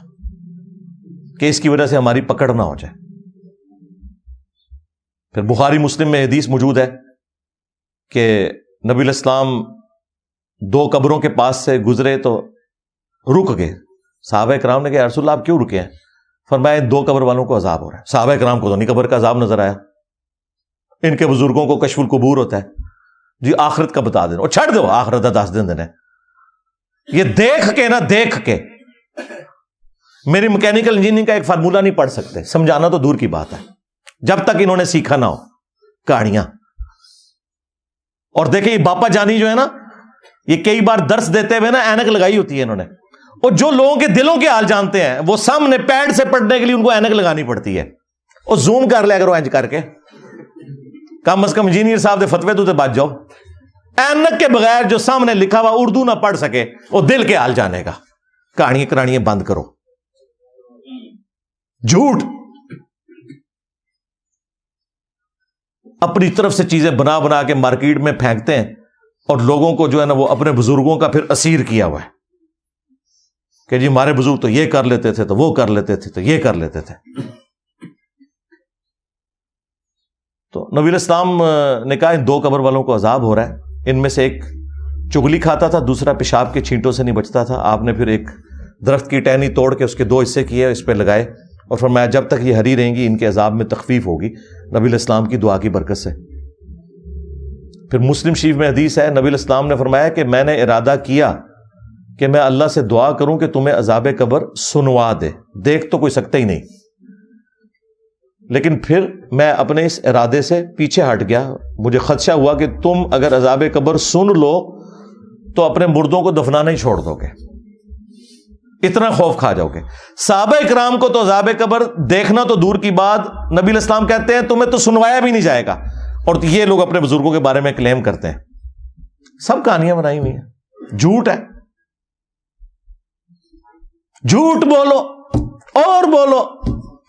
کہ اس کی وجہ سے ہماری پکڑ نہ ہو جائے. پھر بخاری مسلم میں حدیث موجود ہے کہ نبی علیہ السلام دو قبروں کے پاس سے گزرے تو رک گئے. صحابہ کرام نے کہا رسول اللہ آپ کیوں رکے ہیں؟ فرمایا دو قبر والوں کو عذاب ہو رہا ہے. صحابہ کرام کو تو نہیں قبر کا عذاب نظر آیا, ان کے بزرگوں کو کشف القبور ہوتا ہے, جی آخرت کا بتا دینا, اور چھڑ دو آخرت کا 10 دن دینا. یہ دیکھ کے نا, دیکھ کے میری میکینیکل انجینئرنگ کا ایک فارمولہ نہیں پڑھ سکتے, سمجھانا تو دور کی بات ہے جب تک انہوں نے سیکھا نہ ہو کہانیاں. اور دیکھیں یہ باپا جانی جو ہے نا, یہ کئی بار درس دیتے ہوئے نا اینک لگائی ہوتی ہے انہوں نے, اور جو لوگوں کے دلوں کے حال جانتے ہیں وہ سامنے پیڈ سے پڑھنے کے لیے ان کو اینک لگانی پڑتی ہے. اور زوم کر لیا کرو اینج کر کے, کم از کم انجینئر صاحب دے فتوے تو بچ جاؤ. اینک کے بغیر جو سامنے لکھا ہوا اردو نہ پڑھ سکے وہ دل کے حال جانے گا. کہانیاں کرانیاں بند کرو. جھوٹ. اپنی طرف سے چیزیں بنا بنا کے مارکیٹ میں پھینکتے ہیں اور لوگوں کو جو ہے نا وہ اپنے بزرگوں کا پھر اسیر کیا ہوا ہے کہ جی ہمارے بزرگ تو یہ کر لیتے تھے تو وہ کر لیتے تھے تو یہ کر لیتے تھے. تو نبی الاسلام نے کہا ان 2 قبر والوں کو عذاب ہو رہا ہے. ان میں سے ایک چگلی کھاتا تھا, دوسرا پیشاب کے چھینٹوں سے نہیں بچتا تھا. آپ نے پھر ایک درخت کی ٹہنی توڑ کے اس کے 2 حصے کیے, اس پہ لگائے اور فرمایا جب تک یہ ہری رہیں گی ان کے عذاب میں تخفیف ہوگی نبی الاسلام کی دعا کی برکت سے. پھر مسلم شریف میں حدیث ہے, نبی الاسلام نے فرمایا کہ میں نے ارادہ کیا کہ میں اللہ سے دعا کروں کہ تمہیں عذاب قبر سنوا دے. دیکھ تو کوئی سکتا ہی نہیں, لیکن پھر میں اپنے اس ارادے سے پیچھے ہٹ گیا. مجھے خدشہ ہوا کہ تم اگر عذاب قبر سن لو تو اپنے مردوں کو دفنانا ہی چھوڑ دو گے, اتنا خوف کھا جاؤ گے. صحابہ اکرام کو تو عذاب قبر دیکھنا تو دور کی بات, نبی الاسلام کہتے ہیں تمہیں تو سنوایا بھی نہیں جائے گا, اور یہ لوگ اپنے بزرگوں کے بارے میں کلیم کرتے ہیں. سب کہانیاں بنائی ہوئی ہیں, جھوٹ ہے. جھوٹ بولو اور بولو,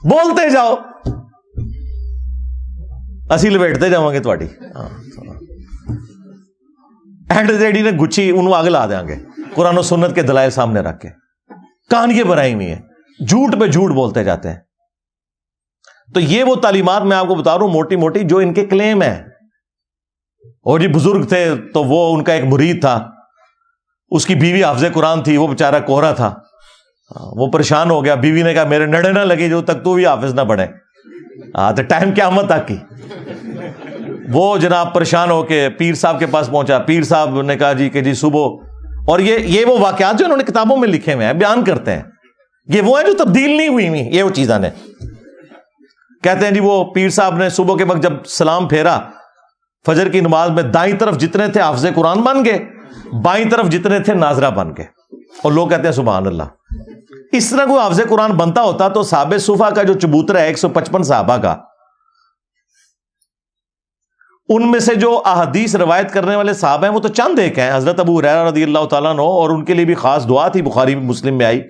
بولتے جاؤ, اسی لپیٹتے جاؤں گے تھوڑی. اینڈ ریڈی نے گچھی انہوں آگ لا دیں گے قرآن و سنت کے دلائل سامنے رکھ کے. کہانیاں بنائی ہوئی ہیں, جھوٹ پہ جھوٹ بولتے جاتے ہیں. تو یہ وہ تعلیمات میں آپ کو بتا رہا ہوں موٹی موٹی جو ان کے کلیم ہیں. اور جی بزرگ تھے تو وہ ان کا ایک مرید تھا, اس کی بیوی حافظ قرآن تھی, وہ بیچارہ کوہرا تھا, وہ پریشان ہو گیا. بیوی نے کہا میرے نڑے نہ لگے جو تک تو بھی حافظ نہ بنے. تو ٹائم قیامت تک کی. وہ جناب پریشان ہو کے پیر صاحب کے پاس پہنچا. پیر صاحب نے کہا جی کہ جی صبح, اور یہ وہ واقعات جو انہوں نے کتابوں میں لکھے ہوئے ہیں, بیان کرتے ہیں, یہ وہ ہیں جو تبدیل نہیں ہوئی ہوئی, یہ وہ چیزیں نے. کہتے ہیں جی وہ پیر صاحب نے صبح کے وقت جب سلام پھیرا فجر کی نماز میں, دائیں طرف جتنے تھے حافظ قرآن بن گئے, بائیں طرف جتنے تھے ناظرہ بن گئے. اور لوگ کہتے ہیں سبحان اللہ. اس طرح کوئی حافظ قرآن بنتا ہوتا تو صحابہ صفا کا جو چبوترا ہے 155 صحابہ کا, ان میں سے جو احادیث روایت کرنے والے صحابہ ہیں وہ تو چند ایک ہیں. حضرت ابو ہریرہ رضی اللہ تعالیٰ عنہ, اور ان کے لیے بھی خاص دعا تھی, بخاری مسلم میں آئی.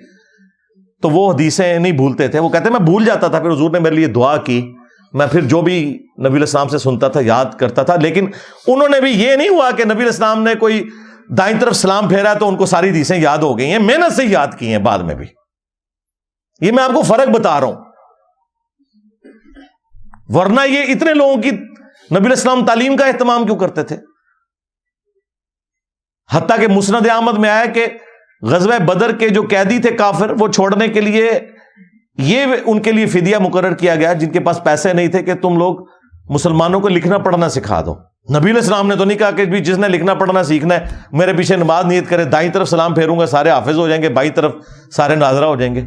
تو وہ حدیثیں نہیں بھولتے تھے. وہ کہتے ہیں میں بھول جاتا تھا, پھر حضور نے میرے لیے دعا کی, میں پھر جو بھی نبی الاسلام سے سنتا تھا یاد کرتا تھا. لیکن انہوں نے بھی یہ نہیں ہوا کہ نبی الاسلام نے کوئی دائیں طرف سلام پھیرا تو ان کو ساری حدیثیں یاد ہو گئی ہیں, محنت سے یاد کی ہیں بعد میں بھی. یہ میں آپ کو فرق بتا رہا ہوں. ورنہ یہ اتنے لوگوں کی نبی الاسلام تعلیم کا اہتمام کیوں کرتے تھے؟ حتیٰ کہ مسند احمد میں آیا کہ غزوہ بدر کے جو قیدی تھے کافر, وہ چھوڑنے کے لیے یہ ان کے لیے فدیہ مقرر کیا گیا, جن کے پاس پیسے نہیں تھے, کہ تم لوگ مسلمانوں کو لکھنا پڑھنا سکھا دو. نبی علیہ السلام نے تو نہیں کہا کہ جس نے لکھنا پڑھنا سیکھنا ہے میرے پیچھے نماز نیت کرے, دائیں طرف سلام پھیروں گا سارے حافظ ہو جائیں گے, بائیں طرف سارے ناظرہ ہو جائیں گے.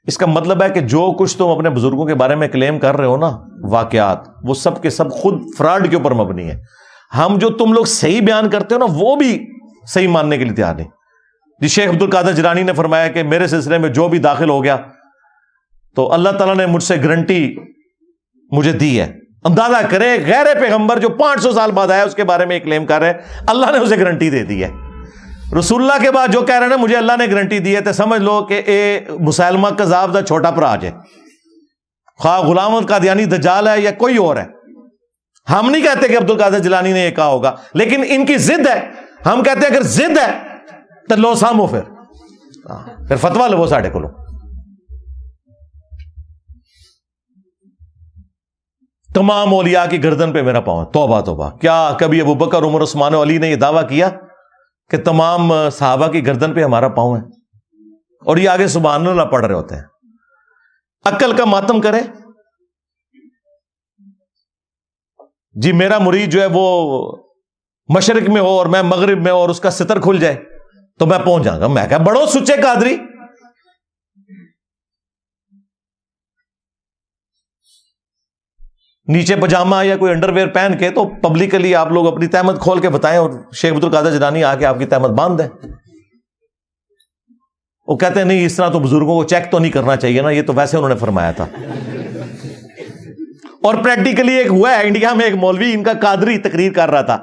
اس کا مطلب ہے کہ جو کچھ تم اپنے بزرگوں کے بارے میں کلیم کر رہے ہو نا, واقعات, وہ سب کے سب خود فراڈ کے اوپر مبنی ہے. ہم جو تم لوگ صحیح بیان کرتے ہو نا وہ بھی صحیح ماننے کے لیے تیار نہیں. جی شیخ عبد القادر جیلانی نے فرمایا کہ میرے سلسلے میں جو بھی داخل ہو گیا تو اللہ تعالیٰ نے مجھ سے گارنٹی مجھے دی ہے. اندازہ کرے غیر پیغمبر جو 500 سال بعد آیا اس کے بارے میں کلیم کر رہے ہیں, اللہ نے اسے گارنٹی دے دی ہے. رسول اللہ کے بعد جو کہہ رہے ہیں مجھے اللہ نے گارنٹی دی ہے, تو سمجھ لو کہ اے مسلمہ کذاب دا چھوٹا پراج ہے, خواہ غلام القادیانی دجال ہے یا کوئی اور ہے. ہم نہیں کہتے کہ عبد القادر جیلانی نے یہ کہا ہوگا, لیکن ان کی ضد ہے. ہم کہتے ہیں اگر ضد ہے تو لو سامو, پھر فتوا لو ساڈے کو. تمام اولیاء کی گردن پہ میرا پاؤں. توبہ توبہ, کیا کبھی ابو بکر عمر عثمان و علی نے یہ دعویٰ کیا کہ تمام صحابہ کی گردن پہ ہمارا پاؤں ہے؟ اور یہ آگے سبحان اللہ پڑھ رہے ہوتے ہیں. عقل کا ماتم کرے جی, میرا مرید جو ہے وہ مشرق میں ہو اور میں مغرب میں ہو اور اس کا ستر کھل جائے تو میں پہنچ جاؤں گا. میں کہا بڑو سچے قادری. نیچے پجامہ یا کوئی انڈر ویئر پہن کے تو پبلکلی آپ لوگ اپنی تہمت کھول کے بتائیں اور شیخ عبد القادر جیلانی آ کے آپ کی تہمت باندھ دیں. وہ کہتے ہیں نہیں اس طرح تو بزرگوں کو چیک تو نہیں کرنا چاہیے نا, یہ تو ویسے انہوں نے فرمایا تھا. اور پریکٹیکلی ایک ہوا ہے انڈیا میں, ایک مولوی ان کا قادری تقریر کر رہا تھا,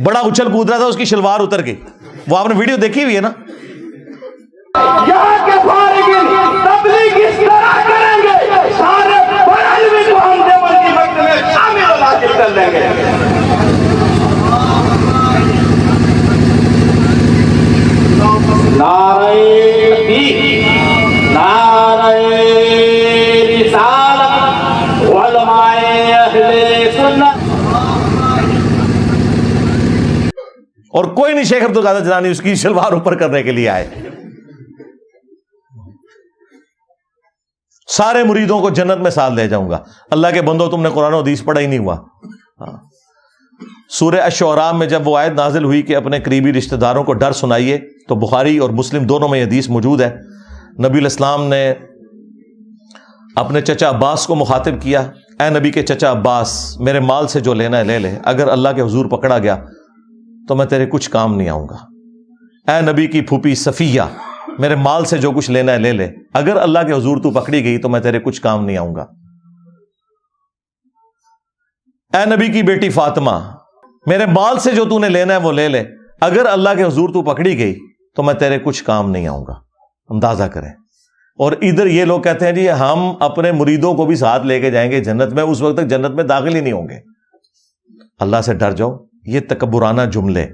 بڑا اچھل کود رہا تھا, اس کی شلوار اتر گئی. وہ آپ نے ویڈیو دیکھی ہوئی ہے نا. یہاں کے فارغین کر لیں گے. نعرہ تکبیر، نعرہ رسالت، علماء اہل سنت. اور کوئی نہیں شیخ عبد القادر جیلانی اس کی شلوار اوپر کرنے کے لیے آئے. سارے مریدوں کو جنت میں ساتھ لے جاؤں گا. اللہ کے بندو، تم نے قرآن و حدیث پڑھا ہی نہیں ہوا. سورہ الشعراء میں جب وہ آیت نازل ہوئی کہ اپنے قریبی رشتہ داروں کو ڈر سنائیے، تو بخاری اور مسلم دونوں میں یہ حدیث موجود ہے. نبی علیہ السلام نے اپنے چچا عباس کو مخاطب کیا، اے نبی کے چچا عباس، میرے مال سے جو لینا ہے لے لے، اگر اللہ کے حضور پکڑا گیا تو میں تیرے کچھ کام نہیں آؤں گا. اے نبی کی پھوپھی صفیہ، میرے مال سے جو کچھ لینا ہے لے لے، اگر اللہ کے حضور تو پکڑی گئی تو میں تیرے کچھ کام نہیں آؤں گا. اے نبی کی بیٹی فاطمہ، میرے مال سے جو تو نے لینا ہے وہ لے لے، اگر اللہ کے حضور تو پکڑی گئی تو میں تیرے کچھ کام نہیں آؤں گا. اندازہ کریں. اور ادھر یہ لوگ کہتے ہیں جی ہم اپنے مریدوں کو بھی ساتھ لے کے جائیں گے جنت میں، اس وقت تک جنت میں داخل ہی نہیں ہوں گے. اللہ سے ڈر جاؤ. یہ تکبرانہ جملے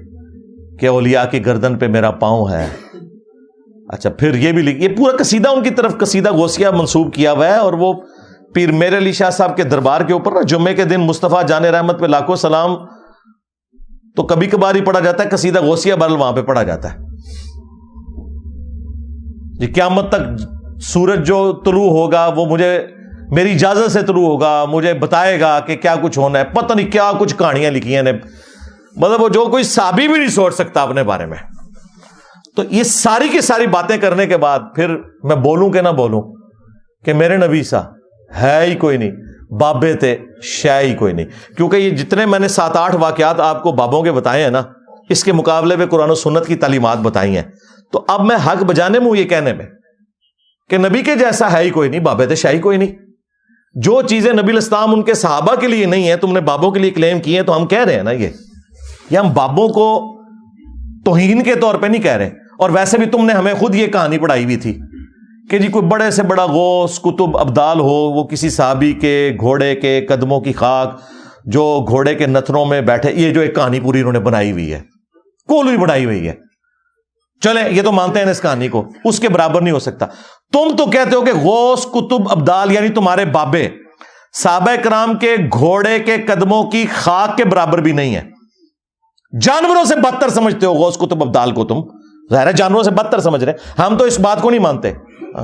کہ اولیاء کی گردن پہ میرا پاؤں ہے. اچھا پھر یہ بھی یہ پورا قصیدہ ان کی طرف قصیدہ غوثیہ منسوب کیا ہوا ہے. اور وہ پیر میر علی شاہ صاحب کے دربار کے اوپر نا جمعے کے دن مصطفیٰ جان رحمت پہ لاکھوں سلام تو کبھی کبھار ہی پڑھا جاتا ہے، قصیدہ غوثیہ برل وہاں پہ پڑھا جاتا ہے. یہ قیامت تک سورج جو طلوع ہوگا وہ مجھے میری اجازت سے طلوع ہوگا، مجھے بتائے گا کہ کیا کچھ ہونا ہے. پتہ نہیں کیا کچھ کہانیاں لکھی ہیں، مطلب وہ جو کوئی صحابی بھی نہیں سوچ سکتا اپنے بارے میں. تو یہ ساری کی ساری باتیں کرنے کے بعد پھر میں بولوں کہ نہ بولوں کہ میرے نبی سا ہے ہی کوئی نہیں، بابے تھے شے ہی کوئی نہیں. کیونکہ یہ جتنے میں نے 7-8 واقعات آپ کو بابوں کے بتائے ہیں نا، اس کے مقابلے میں قرآن و سنت کی تعلیمات بتائی ہیں. تو اب میں حق بجانے میں ہوں یہ کہنے میں کہ نبی کے جیسا ہے ہی کوئی نہیں، بابے تھے شے ہی کوئی نہیں. جو چیزیں نبی علیہ السلام ان کے صحابہ کے لیے نہیں ہیں، تم نے بابوں کے لیے کلیم کی ہیں. تو ہم کہہ رہے ہیں نا یہ ہم بابوں کو توہین کے طور پہ نہیں کہہ رہے. اور ویسے بھی تم نے ہمیں خود یہ کہانی پڑھائی ہوئی تھی کہ جی کوئی بڑے سے بڑا غوث کتب ابدال ہو، وہ کسی صحابی کے گھوڑے کے قدموں کی خاک جو گھوڑے کے نتنوں میں بیٹھے، یہ جو ایک کہانی پوری انہوں نے بنائی ہوئی ہے، کولوئی بنائی ہوئی ہے. چلیں یہ تو مانتے ہیں اس کہانی کو، اس کے برابر نہیں ہو سکتا. تم تو کہتے ہو کہ غوث کتب ابدال یعنی تمہارے بابے صحابہ کرام کے گھوڑے کے قدموں کی خاک کے برابر بھی نہیں ہے. جانوروں سے بدتر سمجھتے ہو غوث کتب ابدال کو. تم ظاہر ہے جانوروں سے بدتر سمجھ رہے. ہم تو اس بات کو نہیں مانتے.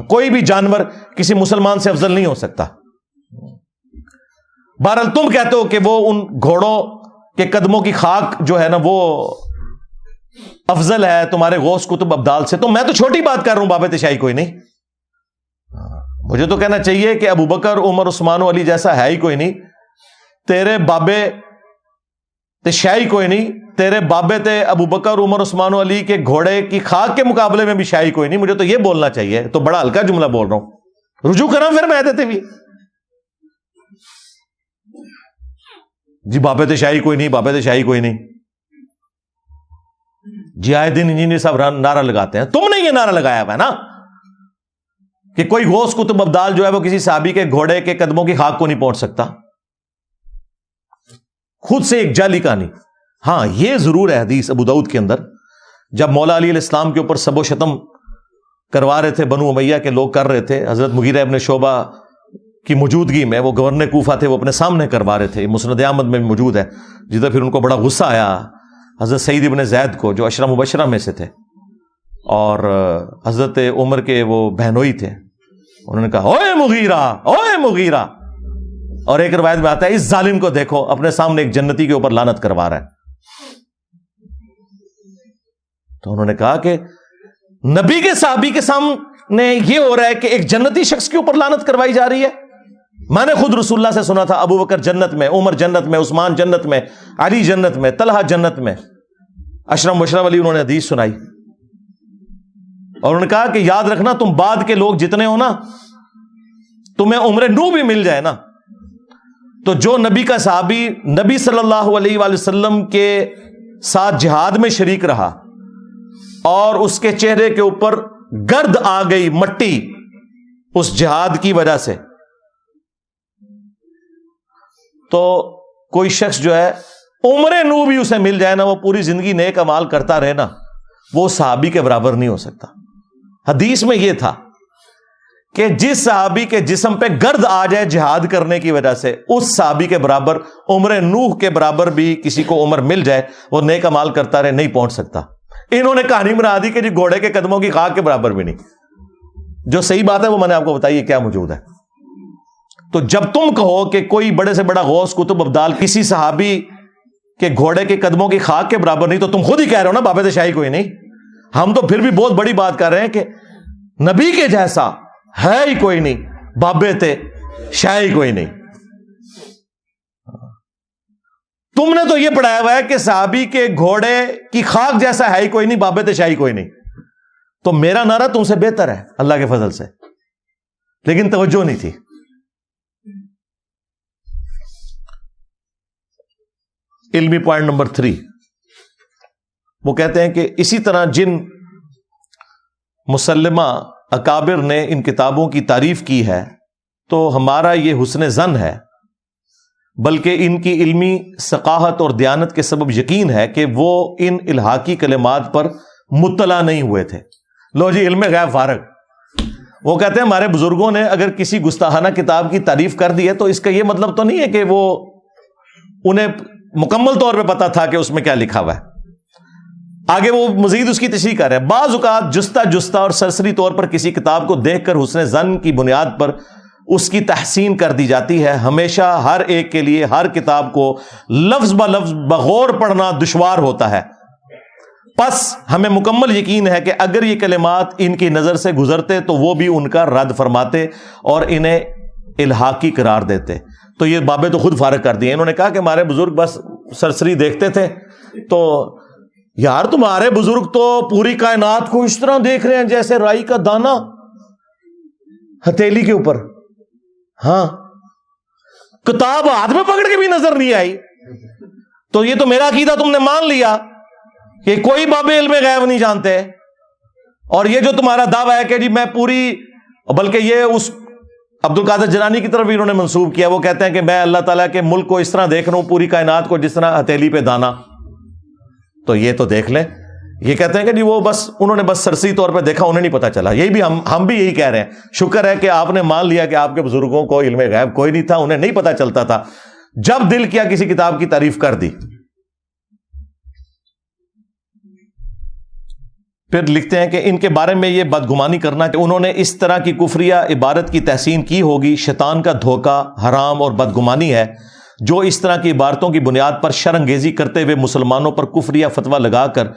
کوئی بھی جانور کسی مسلمان سے افضل نہیں ہو سکتا. بہرحال تم کہتے ہو کہ وہ ان گھوڑوں کے قدموں کی خاک جو ہے نا وہ افضل ہے تمہارے غوث کتب ابدال سے. تو میں تو چھوٹی بات کر رہا ہوں، بابے تشائی کوئی نہیں. مجھے تو کہنا چاہیے کہ ابو بکر عمر عثمان و علی جیسا ہے ہی کوئی نہیں. تیرے بابے تشائی کوئی نہیں، تیرے بابے تھے ابو بکر عمر عثمان و علی کے گھوڑے کی خاک کے مقابلے میں بھی شاہی کوئی نہیں. مجھے تو یہ بولنا چاہیے. تو بڑا ہلکا جملہ بول رہا ہوں. رجوع کرا پھر میں دیتے بھی جی بابے تشائی کوئی نہیں، بابے تشائی کوئی نہیں. جی آئے دن انجینئر صاحب نعرہ لگاتے ہیں. تم نے یہ نعرہ لگایا ہوا ہے نا کہ کوئی غوث کتب ابدال جو ہے وہ کسی صحابی کے گھوڑے کے قدموں کی خاک کو نہیں پہنچ سکتا. خود سے ایک جعلی کہانی. ہاں یہ ضرور ہے حدیث ابو داؤد کے اندر، جب مولا علی علیہ السلام کے اوپر سب و شتم کروا رہے تھے بنو امیہ کے لوگ کر رہے تھے، حضرت مغیرہ ابن شعبہ کی موجودگی میں، وہ گورنر کوفہ تھے، وہ اپنے سامنے کروا رہے تھے. مسند احمد میں موجود ہے. جدھر پھر ان کو بڑا غصہ آیا حضرت سعید ابن زید کو جو عشرہ مبشرہ میں سے تھے اور حضرت عمر کے وہ بہنوئی تھے. انہوں نے کہا اوے مغیرہ، اوے مغیرہ. اور ایک روایت میں آتا ہے اس ظالم کو دیکھو اپنے سامنے ایک جنتی کے اوپر لعنت کروا رہا ہے. تو انہوں نے کہا کہ نبی کے صحابی کے سامنے یہ ہو رہا ہے کہ ایک جنتی شخص کے اوپر لعنت کروائی جا رہی ہے. میں نے خود رسول اللہ سے سنا تھا ابو بکر جنت میں، عمر جنت میں، عثمان جنت میں، علی جنت میں، طلحہ جنت میں. عشرہ مبشرہ والی انہوں نے حدیث سنائی اور انہوں نے کہا کہ یاد رکھنا تم بعد کے لوگ جتنے ہو نا، تمہیں عمر نو بھی مل جائے نا، تو جو نبی کا صحابی نبی صلی اللہ علیہ وآلہ وسلم کے ساتھ جہاد میں شریک رہا اور اس کے چہرے کے اوپر گرد آ گئی، مٹی، اس جہاد کی وجہ سے، تو کوئی شخص جو ہے عمر نو بھی اسے مل جائے نا، وہ پوری زندگی نیک اعمال کرتا رہے نا، وہ صحابی کے برابر نہیں ہو سکتا. حدیث میں یہ تھا کہ جس صحابی کے جسم پہ گرد آ جائے جہاد کرنے کی وجہ سے، اس صحابی کے برابر، عمر نوح کے برابر بھی کسی کو عمر مل جائے، وہ نیک اعمال کرتا رہے، نہیں پہنچ سکتا. انہوں نے کہانی بنا دی کہ جی گھوڑے کے قدموں کی خاک کے برابر بھی نہیں. جو صحیح بات ہے وہ میں نے آپ کو بتائی ہے کیا موجود ہے. تو جب تم کہو کہ کوئی بڑے سے بڑا غوث قطب ابدال کسی صحابی کے گھوڑے کے قدموں کی خاک کے برابر نہیں، تو تم خود ہی کہہ رہے ہو نا بابے شاہی کوئی نہیں. ہم تو پھر بھی بہت بڑی بات کر رہے ہیں کہ نبی کے جیسا ہے ہی کوئی نہیں، بابے تھے شاہی کوئی نہیں. تم نے تو یہ پڑھایا ہوا ہے کہ صحابی کے گھوڑے کی خاک جیسا ہے ہی کوئی نہیں، بابے تھے شاہی کوئی نہیں. تو میرا نعرہ تم سے بہتر ہے اللہ کے فضل سے، لیکن توجہ نہیں تھی. علمی پوائنٹ نمبر 3، وہ کہتے ہیں کہ اسی طرح جن مسلمہ اکابر نے ان کتابوں کی تعریف کی ہے تو ہمارا یہ حسن ظن ہے، بلکہ ان کی علمی ثقافت اور دیانت کے سبب یقین ہے کہ وہ ان الحاقی کلمات پر مطلع نہیں ہوئے تھے. لو جی علم غیب فارغ. وہ کہتے ہیں ہمارے بزرگوں نے اگر کسی گستاخانہ کتاب کی تعریف کر دی ہے تو اس کا یہ مطلب تو نہیں ہے کہ وہ انہیں مکمل طور پہ پتا تھا کہ اس میں کیا لکھا ہوا ہے. آگے وہ مزید اس کی تشریح کر رہے ہیں. بعض اوقات جستہ اور سرسری طور پر کسی کتاب کو دیکھ کر حسن ظن کی بنیاد پر اس کی تحسین کر دی جاتی ہے. ہمیشہ ہر ایک کے لیے ہر کتاب کو لفظ بہ لفظ بغور پڑھنا دشوار ہوتا ہے. پس ہمیں مکمل یقین ہے کہ اگر یہ کلمات ان کی نظر سے گزرتے تو وہ بھی ان کا رد فرماتے اور انہیں الحاقی قرار دیتے. تو یہ بابے تو خود فارغ کر دیے. انہوں نے کہا کہ ہمارے بزرگ بس سرسری دیکھتے تھے. تو یار تمہارے بزرگ تو پوری کائنات کو اس طرح دیکھ رہے ہیں جیسے رائی کا دانا ہتھیلی کے اوپر. ہاں کتاب ہاتھ میں پکڑ کے بھی نظر نہیں آئی. تو یہ تو میرا عقیدہ تم نے مان لیا کہ کوئی باب علم غیب نہیں جانتے. اور یہ جو تمہارا دعویٰ ہے کہ جی میں پوری، بلکہ یہ اس عبد القادر جیلانی کی طرف بھی انہوں نے منسوب کیا. وہ کہتے ہیں کہ میں اللہ تعالیٰ کے ملک کو اس طرح دیکھ رہا ہوں، پوری کائنات کو جس طرح ہتھیلی پہ دانا. تو یہ تو دیکھ لیں. یہ کہتے ہیں کہ جی وہ بس انہوں نے بس سرسری طور پہ دیکھا، انہیں نہیں پتا چلا. یہی بھی ہم بھی یہی کہہ رہے ہیں. شکر ہے کہ آپ نے مان لیا کہ آپ کے بزرگوں کو علم غیب کوئی نہیں تھا، انہیں نہیں پتا چلتا تھا. جب دل کیا کسی کتاب کی تعریف کر دی. پھر لکھتے ہیں کہ ان کے بارے میں یہ بدگمانی کرنا کہ انہوں نے اس طرح کی کفریہ عبارت کی تحسین کی ہوگی شیطان کا دھوکہ، حرام اور بدگمانی ہے. جو اس طرح کی عبارتوں کی بنیاد پر شرانگیزی کرتے ہوئے مسلمانوں پر کفریہ فتویٰ لگا کر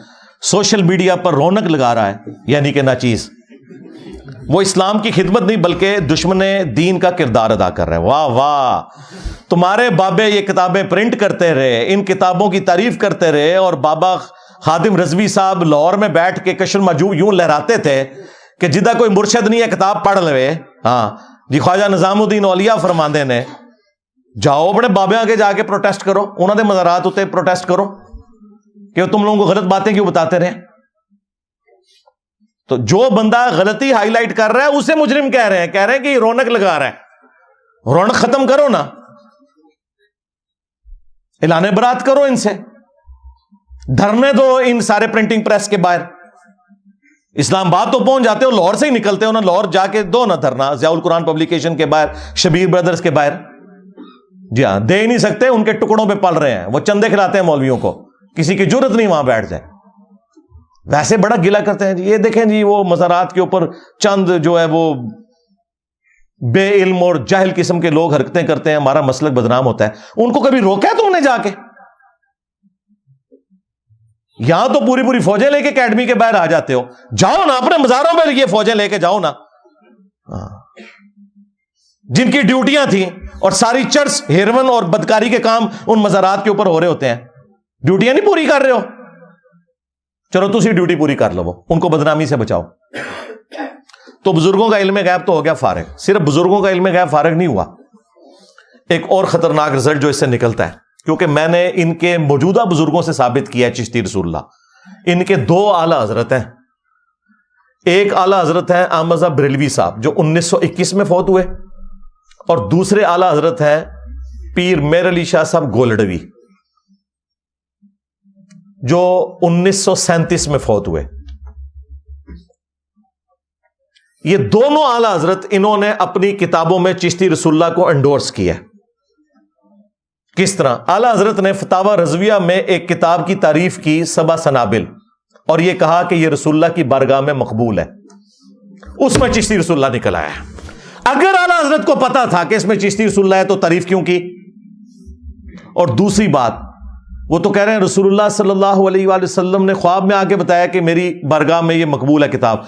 سوشل میڈیا پر رونق لگا رہا ہے، یعنی کہ ناچیز، وہ اسلام کی خدمت نہیں بلکہ دشمن دین کا کردار ادا کر رہے ہیں. واہ واہ، تمہارے بابے یہ کتابیں پرنٹ کرتے رہے، ان کتابوں کی تعریف کرتے رہے، اور بابا خادم رضوی صاحب لاہور میں بیٹھ کے کشف المحجوب یوں لہراتے تھے کہ جدہ کوئی مرشد نہیں ہے کتاب پڑھ لے. ہاں جی خواجہ نظام الدین اولیاء فرماندے نے جاؤ اپنے بابے آگے جا کے پروٹیسٹ کرو، انہوں نے مزارات ہوتے پروٹیسٹ کرو کہ تم لوگوں کو غلط باتیں کیوں بتاتے رہے. تو جو بندہ غلطی ہائی لائٹ کر رہا ہے اسے مجرم کہہ رہے ہیں کہ یہ رونق لگا رہا ہے. رونق ختم کرو نا، اعلان برات کرو ان سے، دھرنے دو ان سارے پرنٹنگ پریس کے باہر. اسلام آباد تو پہنچ جاتے ہو، لاہور سے ہی نکلتے ہو نا، لاہور جا کے دو نا دھرنا ضیاء القرآن پبلیکیشن کے باہر، شبیر بردرز کے باہر. جی ہاں، دے ہی نہیں سکتے، ان کے ٹکڑوں پہ پل رہے ہیں، وہ چندے کھلاتے ہیں مولویوں کو، کسی کی جرت نہیں وہاں بیٹھ جائے. ویسے بڑا گلا کرتے ہیں جی. یہ دیکھیں جی وہ مزارات کے اوپر چند جو ہے وہ بے علم اور جاہل قسم کے لوگ حرکتیں کرتے ہیں، ہمارا مسلک بدنام ہوتا ہے. ان کو کبھی روکا ہے تم نے جا کے؟ یہاں تو پوری پوری فوجیں لے کے اکیڈمی کے باہر آ جاتے ہو. جاؤ نا اپنے مزاروں میں یہ فوجیں لے کے جاؤ نا، جن کی ڈیوٹیاں تھیں، اور ساری چرس، ہیروین اور بدکاری کے کام ان مزارات کے اوپر ہو رہے ہوتے ہیں. ڈیوٹیاں نہیں پوری کر رہے ہو، چلو تسی ڈیوٹی پوری کر لو، ان کو بدنامی سے بچاؤ. تو بزرگوں کا علم غیب تو ہو گیا فارغ. صرف بزرگوں کا علم غیب فارغ نہیں ہوا، ایک اور خطرناک رزلٹ جو اس سے نکلتا ہے، کیونکہ میں نے ان کے موجودہ بزرگوں سے ثابت کیا ہے چشتی رسول اللہ. ان کے دو اعلی حضرت ہیں. ایک اعلی حضرت ہیں احمد بریلوی صاحب جو 1921 میں فوت ہوئے، اور دوسرے اعلی حضرت ہیں پیر میر علی شاہ صاحب گولڈوی جو 1937 میں فوت ہوئے. یہ دونوں اعلی حضرت انہوں نے اپنی کتابوں میں چشتی رسول اللہ کو انڈورس کیا. کس طرح؟ اعلی حضرت نے فتاوی رضویہ میں ایک کتاب کی تعریف کی 7 سنابل اور یہ کہا کہ یہ رسول اللہ کی بارگاہ میں مقبول ہے. اس میں چشتی رسول اللہ نکل آیا. اگر اعلی حضرت کو پتا تھا کہ اس میں چشتی رسول اللہ ہے تو تعریف کیوں کی؟ اور دوسری بات، وہ تو کہہ رہے ہیں رسول اللہ صلی اللہ علیہ وآلہ وسلم نے خواب میں آ کے بتایا کہ میری بارگاہ میں یہ مقبول ہے کتاب.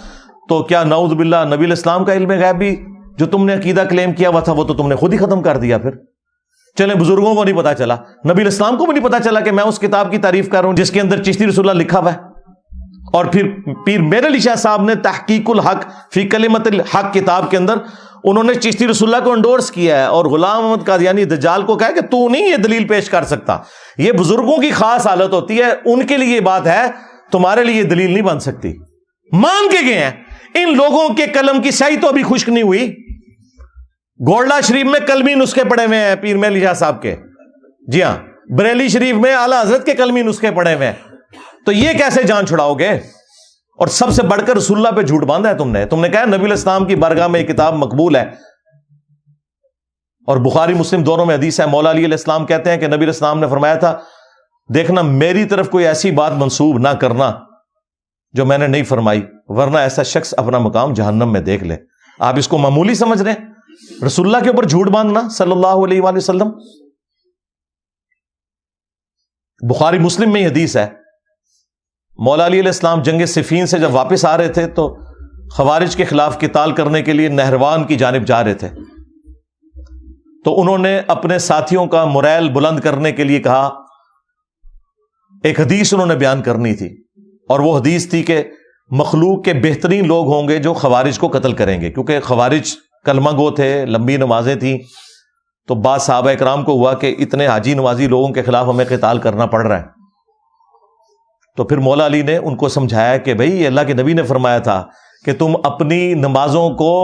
تو کیا نعوذ باللہ نبی الاسلام کا علم غیب بھی جو تم نے عقیدہ کلیم کیا ہوا تھا وہ تو تم نے خود ہی ختم کر دیا؟ پھر چلیں بزرگوں کو نہیں پتا چلا، نبی الاسلام کو بھی نہیں پتا چلا کہ میں اس کتاب کی تعریف کر رہا ہوں جس کے اندر چشتی رسول اللہ لکھا ہوا ہے. اور پھر پیر میر علی شاہ صاحب نے تحقیق الحق فی کلمت الحق کتاب کے اندر انہوں نے چشتی رسول اللہ کو انڈورس کیا ہے اور غلام احمد قادیانی دجال کو کہا کہ تو نہیں یہ دلیل پیش کر سکتا. یہ بزرگوں کی خاص حالت ہوتی ہے، ان کے لیے یہ بات ہے، تمہارے لیے یہ دلیل نہیں بن سکتی. مان کے گئے ہیں. ان لوگوں کے قلم کی سیاہی تو ابھی خشک نہیں ہوئی. گولڈا شریف میں کلمی نسخے پڑے ہوئے ہیں پیر میر علی شاہ صاحب کے. جی ہاں، بریلی شریف میں اعلی حضرت کے کلمی نسخے پڑے ہوئے ہیں. تو یہ کیسے جان چھڑاؤ گے؟ اور سب سے بڑھ کر رسول اللہ پہ جھوٹ باندھا ہے تم نے کہا نبی الاسلام کی بارگاہ میں یہ کتاب مقبول ہے. اور بخاری مسلم دونوں میں حدیث ہے، مولا علی علیہ السلام کہتے ہیں کہ نبی الاسلام نے فرمایا تھا دیکھنا میری طرف کوئی ایسی بات منسوب نہ کرنا جو میں نے نہیں فرمائی، ورنہ ایسا شخص اپنا مقام جہنم میں دیکھ لے. آپ اس کو معمولی سمجھ رہے ہیں؟ رسول اللہ کے اوپر جھوٹ باندھنا صلی اللہ علیہ وآلہ وسلم. بخاری مسلم میں یہ حدیث ہے، مولا علی علیہ السلام جنگ صفین سے جب واپس آ رہے تھے تو خوارج کے خلاف قتال کرنے کے لیے نہروان کی جانب جا رہے تھے. تو انہوں نے اپنے ساتھیوں کا موریل بلند کرنے کے لیے کہا، ایک حدیث انہوں نے بیان کرنی تھی اور وہ حدیث تھی کہ مخلوق کے بہترین لوگ ہوں گے جو خوارج کو قتل کریں گے، کیونکہ خوارج کلمہ گو تھے، لمبی نمازیں تھیں. تو بعض صحابہ اکرام کو ہوا کہ اتنے حاجی نمازی لوگوں کے خلاف ہمیں قتال کرنا پڑ رہا ہے. تو پھر مولا علی نے ان کو سمجھایا کہ بھئی اللہ کے نبی نے فرمایا تھا کہ تم اپنی نمازوں کو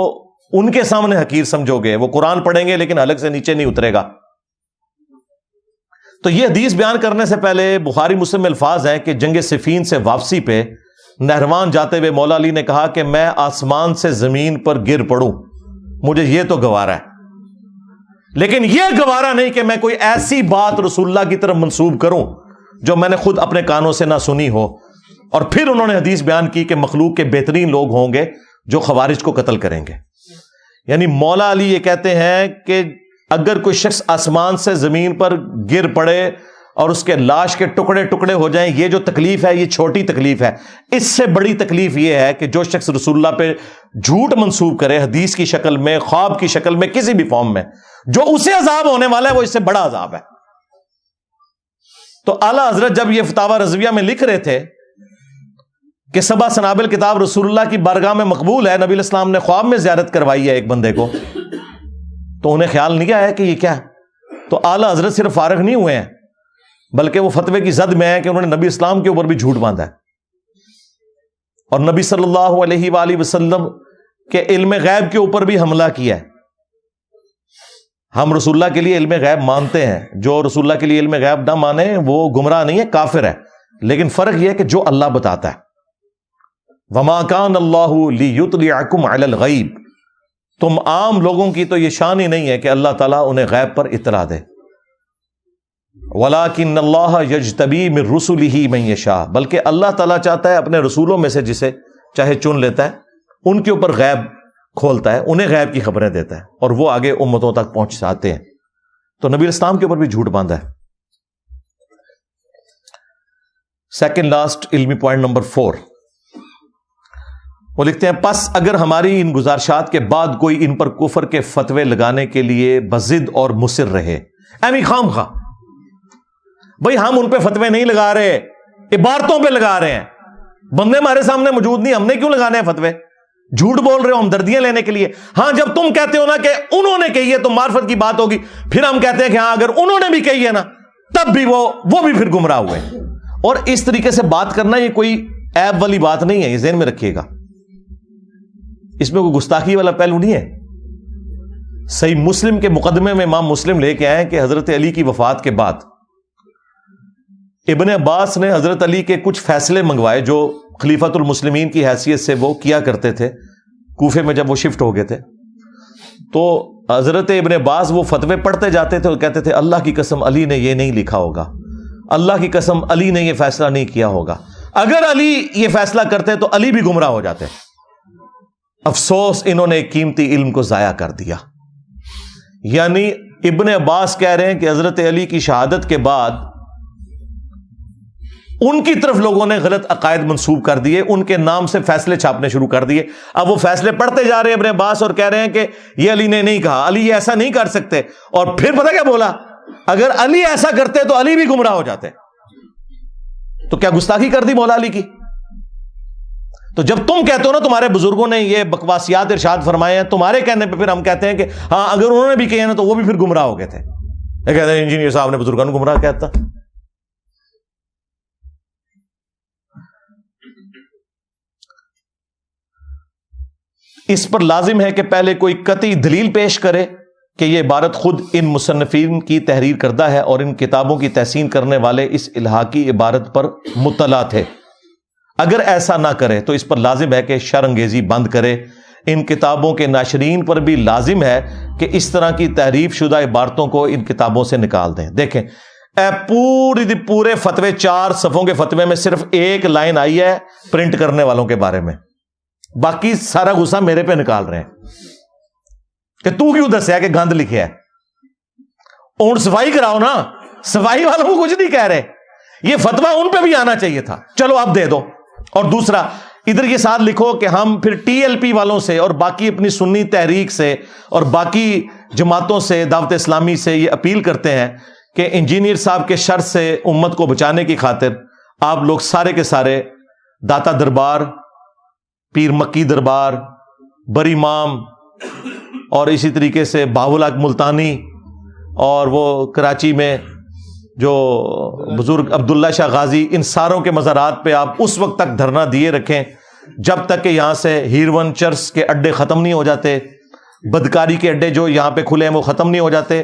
ان کے سامنے حقیر سمجھو گے، وہ قرآن پڑھیں گے لیکن حلق سے نیچے نہیں اترے گا. تو یہ حدیث بیان کرنے سے پہلے بخاری مسلم میں الفاظ ہیں کہ جنگ صفین سے واپسی پہ نہروان جاتے ہوئے مولا علی نے کہا کہ میں آسمان سے زمین پر گر پڑوں، مجھے یہ تو گوارا ہے، لیکن یہ گوارا نہیں کہ میں کوئی ایسی بات رسول اللہ کی طرف منسوب کروں جو میں نے خود اپنے کانوں سے نہ سنی ہو. اور پھر انہوں نے حدیث بیان کی کہ مخلوق کے بہترین لوگ ہوں گے جو خوارج کو قتل کریں گے. یعنی مولا علی یہ کہتے ہیں کہ اگر کوئی شخص آسمان سے زمین پر گر پڑے اور اس کے لاش کے ٹکڑے ٹکڑے ہو جائیں، یہ جو تکلیف ہے یہ چھوٹی تکلیف ہے. اس سے بڑی تکلیف یہ ہے کہ جو شخص رسول اللہ پہ جھوٹ منسوب کرے حدیث کی شکل میں، خواب کی شکل میں، کسی بھی فارم میں، جو اسے عذاب ہونے والا ہے وہ اس سے بڑا عذاب ہے. تو اعلیٰ حضرت جب یہ فتاوی رضویہ میں لکھ رہے تھے کہ 7 سنابل کتاب رسول اللہ کی بارگاہ میں مقبول ہے، نبی الاسلام نے خواب میں زیارت کروائی ہے ایک بندے کو، تو انہیں خیال نہیں آیا کہ یہ کیا ہے. تو اعلیٰ حضرت صرف فارغ نہیں ہوئے ہیں بلکہ وہ فتوے کی زد میں ہے کہ انہوں نے نبی اسلام کے اوپر بھی جھوٹ باندھا ہے اور نبی صلی اللہ علیہ وآلہ وسلم کے علم غیب کے اوپر بھی حملہ کیا ہے. ہم رسول اللہ کے لیے علم غیب مانتے ہیں، جو رسول اللہ کے لیے علم غیب نہ مانے وہ گمراہ نہیں ہے، کافر ہے. لیکن فرق یہ ہے کہ جو اللہ بتاتا ہے، وما کان اللہ لیطلعکم علی الغیب، تم عام لوگوں کی تو یہ شان ہی نہیں ہے کہ اللہ تعالیٰ انہیں غیب پر اطلاع دے. ولیکن اللہ یجتبی من رسلہ من یشاء، بلکہ اللہ تعالیٰ چاہتا ہے اپنے رسولوں میں سے جسے چاہے چن لیتا ہے، ان کے اوپر غیب کھولتا ہے، انہیں غیب کی خبریں دیتا ہے اور وہ آگے امتوں تک پہنچاتے ہیں. تو نبی اسلام کے اوپر بھی جھوٹ باندھا ہے. سیکنڈ لاسٹ علمی پوائنٹ نمبر 4، وہ لکھتے ہیں پس اگر ہماری ان گزارشات کے بعد کوئی ان پر کفر کے فتوے لگانے کے لیے بضد اور مصر رہے، ایمی خام خواہ، بھئی ہم ان پہ فتوے نہیں لگا رہے، عبارتوں پہ لگا رہے ہیں، بندے ہمارے سامنے موجود نہیں، ہم نے کیوں لگانے ہیں فتوے؟ جھوٹ بول رہے ہو ہمدردیاں لینے کے لیے. ہاں جب تم کہتے ہو نا کہ انہوں نے کہی ہے تو معرفت کی بات ہوگی، پھر ہم کہتے ہیں کہ ہاں اگر انہوں نے بھی کہی ہے نا تب بھی وہ بھی پھر گمراہ ہوئے. اور اس طریقے سے بات کرنا یہ کوئی عیب والی بات نہیں ہے، یہ ذہن میں رکھیے گا، اس میں کوئی گستاخی والا پہلو نہیں ہے. صحیح مسلم کے مقدمے میں امام مسلم لے کے آئے کہ حضرت علی کی وفات کے بعد ابن عباس نے حضرت علی کے کچھ فیصلے منگوائے جو خلیفۃ المسلمین کی حیثیت سے وہ کیا کرتے تھے کوفے میں جب وہ شفٹ ہو گئے تھے. تو حضرت ابن عباس وہ فتوے پڑھتے جاتے تھے اور کہتے تھے اللہ کی قسم علی نے یہ نہیں لکھا ہوگا, اللہ کی قسم علی نے یہ فیصلہ نہیں کیا ہوگا, اگر علی یہ فیصلہ کرتے تو علی بھی گمراہ ہو جاتے. افسوس انہوں نے ایک قیمتی علم کو ضائع کر دیا. یعنی ابن عباس کہہ رہے ہیں کہ حضرت علی کی شہادت کے بعد ان کی طرف لوگوں نے غلط عقائد منسوب کر دیے, ان کے نام سے فیصلے چھاپنے شروع کر دیے. اب وہ فیصلے پڑھتے جا رہے ہیں ابن عباس اور کہہ رہے ہیں کہ یہ علی نے نہیں کہا, علی یہ ایسا نہیں کر سکتے. اور پھر پتہ کیا بولا, اگر علی ایسا کرتے تو علی بھی گمراہ ہو جاتے. تو کیا گستاخی کر دی مولا علی کی؟ تو جب تم کہتے ہو نا تمہارے بزرگوں نے یہ بکواسیات ارشاد فرمائے ہیں, تمہارے کہنے پہ پھر ہم کہتے ہیں کہ ہاں اگر انہوں نے بھی کہے نا تو وہ بھی پھر گمراہ ہو گئے تھے. یہ کہتے ہیں انجینئر صاحب نے بزرگوں کو گمراہ کہتا. اس پر لازم ہے کہ پہلے کوئی قطعی دلیل پیش کرے کہ یہ عبارت خود ان مصنفین کی تحریر کردہ ہے اور ان کتابوں کی تحسین کرنے والے اس الحاقی عبارت پر مطلع تھے. اگر ایسا نہ کرے تو اس پر لازم ہے کہ شر انگیزی بند کرے. ان کتابوں کے ناشرین پر بھی لازم ہے کہ اس طرح کی تحریف شدہ عبارتوں کو ان کتابوں سے نکال دیں. دیکھیں پورے فتوے 4 صفحوں کے فتوے میں صرف ایک لائن آئی ہے پرنٹ کرنے والوں کے بارے میں, باقی سارا غصہ میرے پہ نکال رہے ہیں کہ تو کیوں دسیا کہ گند لکھے ہے. اونٹ صفائی کراؤ نا, صفائی والوں کو کچھ نہیں کہہ رہے. یہ فتویٰ ان پہ بھی آنا چاہیے تھا, چلو اب دے دو. اور دوسرا ادھر یہ ساتھ لکھو کہ ہم پھر ٹی ایل پی والوں سے اور باقی اپنی سنی تحریک سے اور باقی جماعتوں سے, دعوت اسلامی سے یہ اپیل کرتے ہیں کہ انجینئر صاحب کے شر سے امت کو بچانے کی خاطر آپ لوگ سارے کے سارے داتا دربار, پیر مکی دربار, بری امام اور اسی طریقے سے بہاول ملتانی اور وہ کراچی میں جو بزرگ عبداللہ شاہ غازی, ان ساروں کے مزارات پہ آپ اس وقت تک دھرنا دیے رکھیں جب تک کہ یہاں سے ہیروین چرس کے اڈے ختم نہیں ہو جاتے, بدکاری کے اڈے جو یہاں پہ کھلے ہیں وہ ختم نہیں ہو جاتے,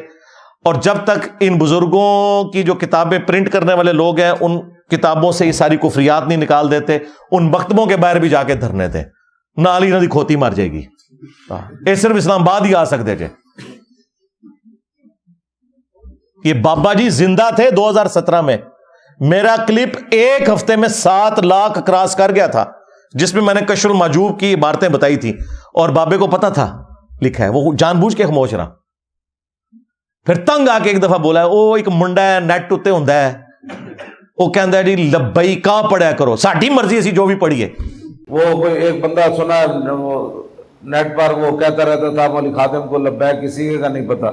اور جب تک ان بزرگوں کی جو کتابیں پرنٹ کرنے والے لوگ ہیں ان کتابوں سے یہ ساری کفریات نہیں نکال دیتے, ان مکتبوں کے باہر بھی جا کے دھرنے دیں. نہ علی نہ دی کھوتی مر جائے گی. یہ صرف اسلام آباد ہی آ سکتے تھے. یہ بابا جی زندہ تھے 2017 میں, میرا کلپ ایک ہفتے میں 7 لاکھ کراس کر گیا تھا, جس میں میں نے کشف المحجوب کی عبارتیں بتائی تھی, اور بابے کو پتا تھا لکھا ہے, وہ جان بوجھ کے خاموش رہا. پھر تنگ آ کے ایک دفعہ بولا, وہ ایک منڈا ہے نیٹ اتے ہوندا ہے, وہ کہندا ہے جی لبیکا پڑھیا کرو, ساڈی مرضی اسی جو بھی پڑھیے. وہ کوئی ایک بندہ سنا نیٹ پر وہ کہتا رہتا تھا مولوی خادم کو لبیک کسی کا نہیں پتا,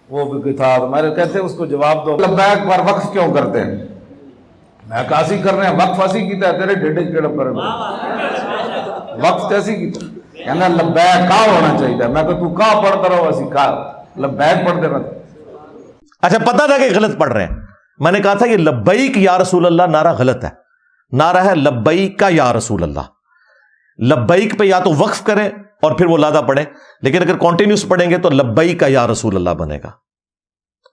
وہ بھی تھا. میں کہتے ہیں اس کو جواب دو, لبیک پر وقف کیوں کرتے ہیں؟ میں کاسی کر رہے ہیں, وقف ایسی کیتا ہے تیرے ڈیڈے کیڑا پر وقف کیسی کیتا, کہنا لبیک کا ہونا چاہیے. میں کہ تو کا پڑھتا رہو, ایسی کا لبیک پڑھ دینا. اچھا پتا تھا کہ غلط پڑھ رہے ہیں. میں نے کہا تھا یہ لبیک یا رسول اللہ نعرہ غلط ہے, نعرہ ہے لبیک کا یا رسول اللہ. لبیک پہ یا تو وقف کریں اور پھر وہ لادہ پڑھیں, لیکن اگر کنٹینیوس پڑھیں گے تو لبیک کا یا رسول اللہ بنے گا.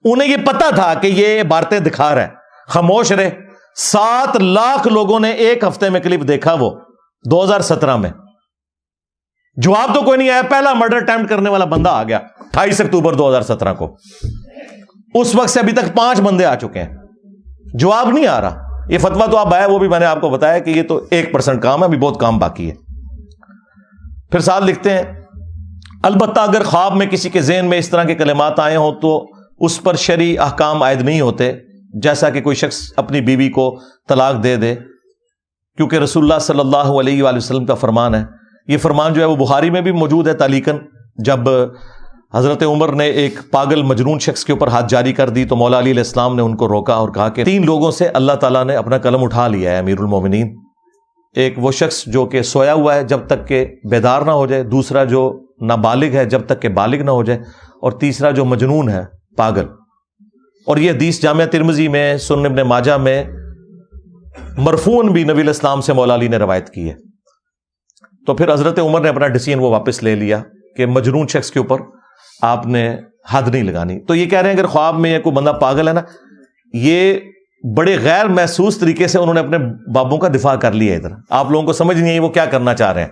انہیں یہ پتا تھا کہ یہ عبارتیں دکھا رہا ہے, خاموش رہے. 7 لاکھ لوگوں نے ایک ہفتے میں کلپ دیکھا, وہ 2017 میں. جواب تو کوئی نہیں آیا. پہلا مرڈر اٹیمپٹ کرنے والا بندہ آ گیا 28 اکتوبر 2017 کو. اس وقت سے ابھی تک 5 بندے آ چکے ہیں, جواب نہیں آ رہا. یہ فتویٰ تو اب آیا, وہ بھی میں نے آپ کو بتایا کہ یہ تو 1% کام ہے, ابھی بہت کام باقی ہے. پھر ساتھ لکھتے ہیں, البتہ اگر خواب میں کسی کے ذہن میں اس طرح کے کلمات آئے ہوں تو اس پر شرعی احکام عائد نہیں ہوتے, جیسا کہ کوئی شخص اپنی بیوی کو طلاق دے دے, کیونکہ رسول اللہ صلی اللہ علیہ وآلہ وسلم کا فرمان ہے. یہ فرمان جو ہے وہ بخاری میں بھی موجود ہے تعلیقاً. جب حضرت عمر نے ایک پاگل مجنون شخص کے اوپر ہاتھ جاری کر دی تو مولا علی علیہ السلام نے ان کو روکا اور کہا کہ 3 لوگوں سے اللہ تعالیٰ نے اپنا قلم اٹھا لیا ہے امیر المومنین. ایک وہ شخص جو کہ سویا ہوا ہے جب تک کہ بیدار نہ ہو جائے, دوسرا جو نابالغ ہے جب تک کہ بالغ نہ ہو جائے, اور تیسرا جو مجنون ہے پاگل. اور یہ حدیث جامعہ ترمذی میں, سنن ابن ماجہ میں مرفوعاً بھی نبی علیہ السلام سے مولا علی نے روایت کی ہے. تو پھر حضرت عمر نے اپنا ڈیسیژن وہ واپس لے لیا کہ مجنون شخص کے اوپر آپ نے حد نہیں لگانی. تو یہ کہہ رہے ہیں اگر خواب میں کوئی بندہ پاگل ہے نا, یہ بڑے غیر محسوس طریقے سے انہوں نے اپنے بابوں کا دفاع کر لیا. ادھر آپ لوگوں کو سمجھ نہیں ہے وہ کیا کرنا چاہ رہے ہیں.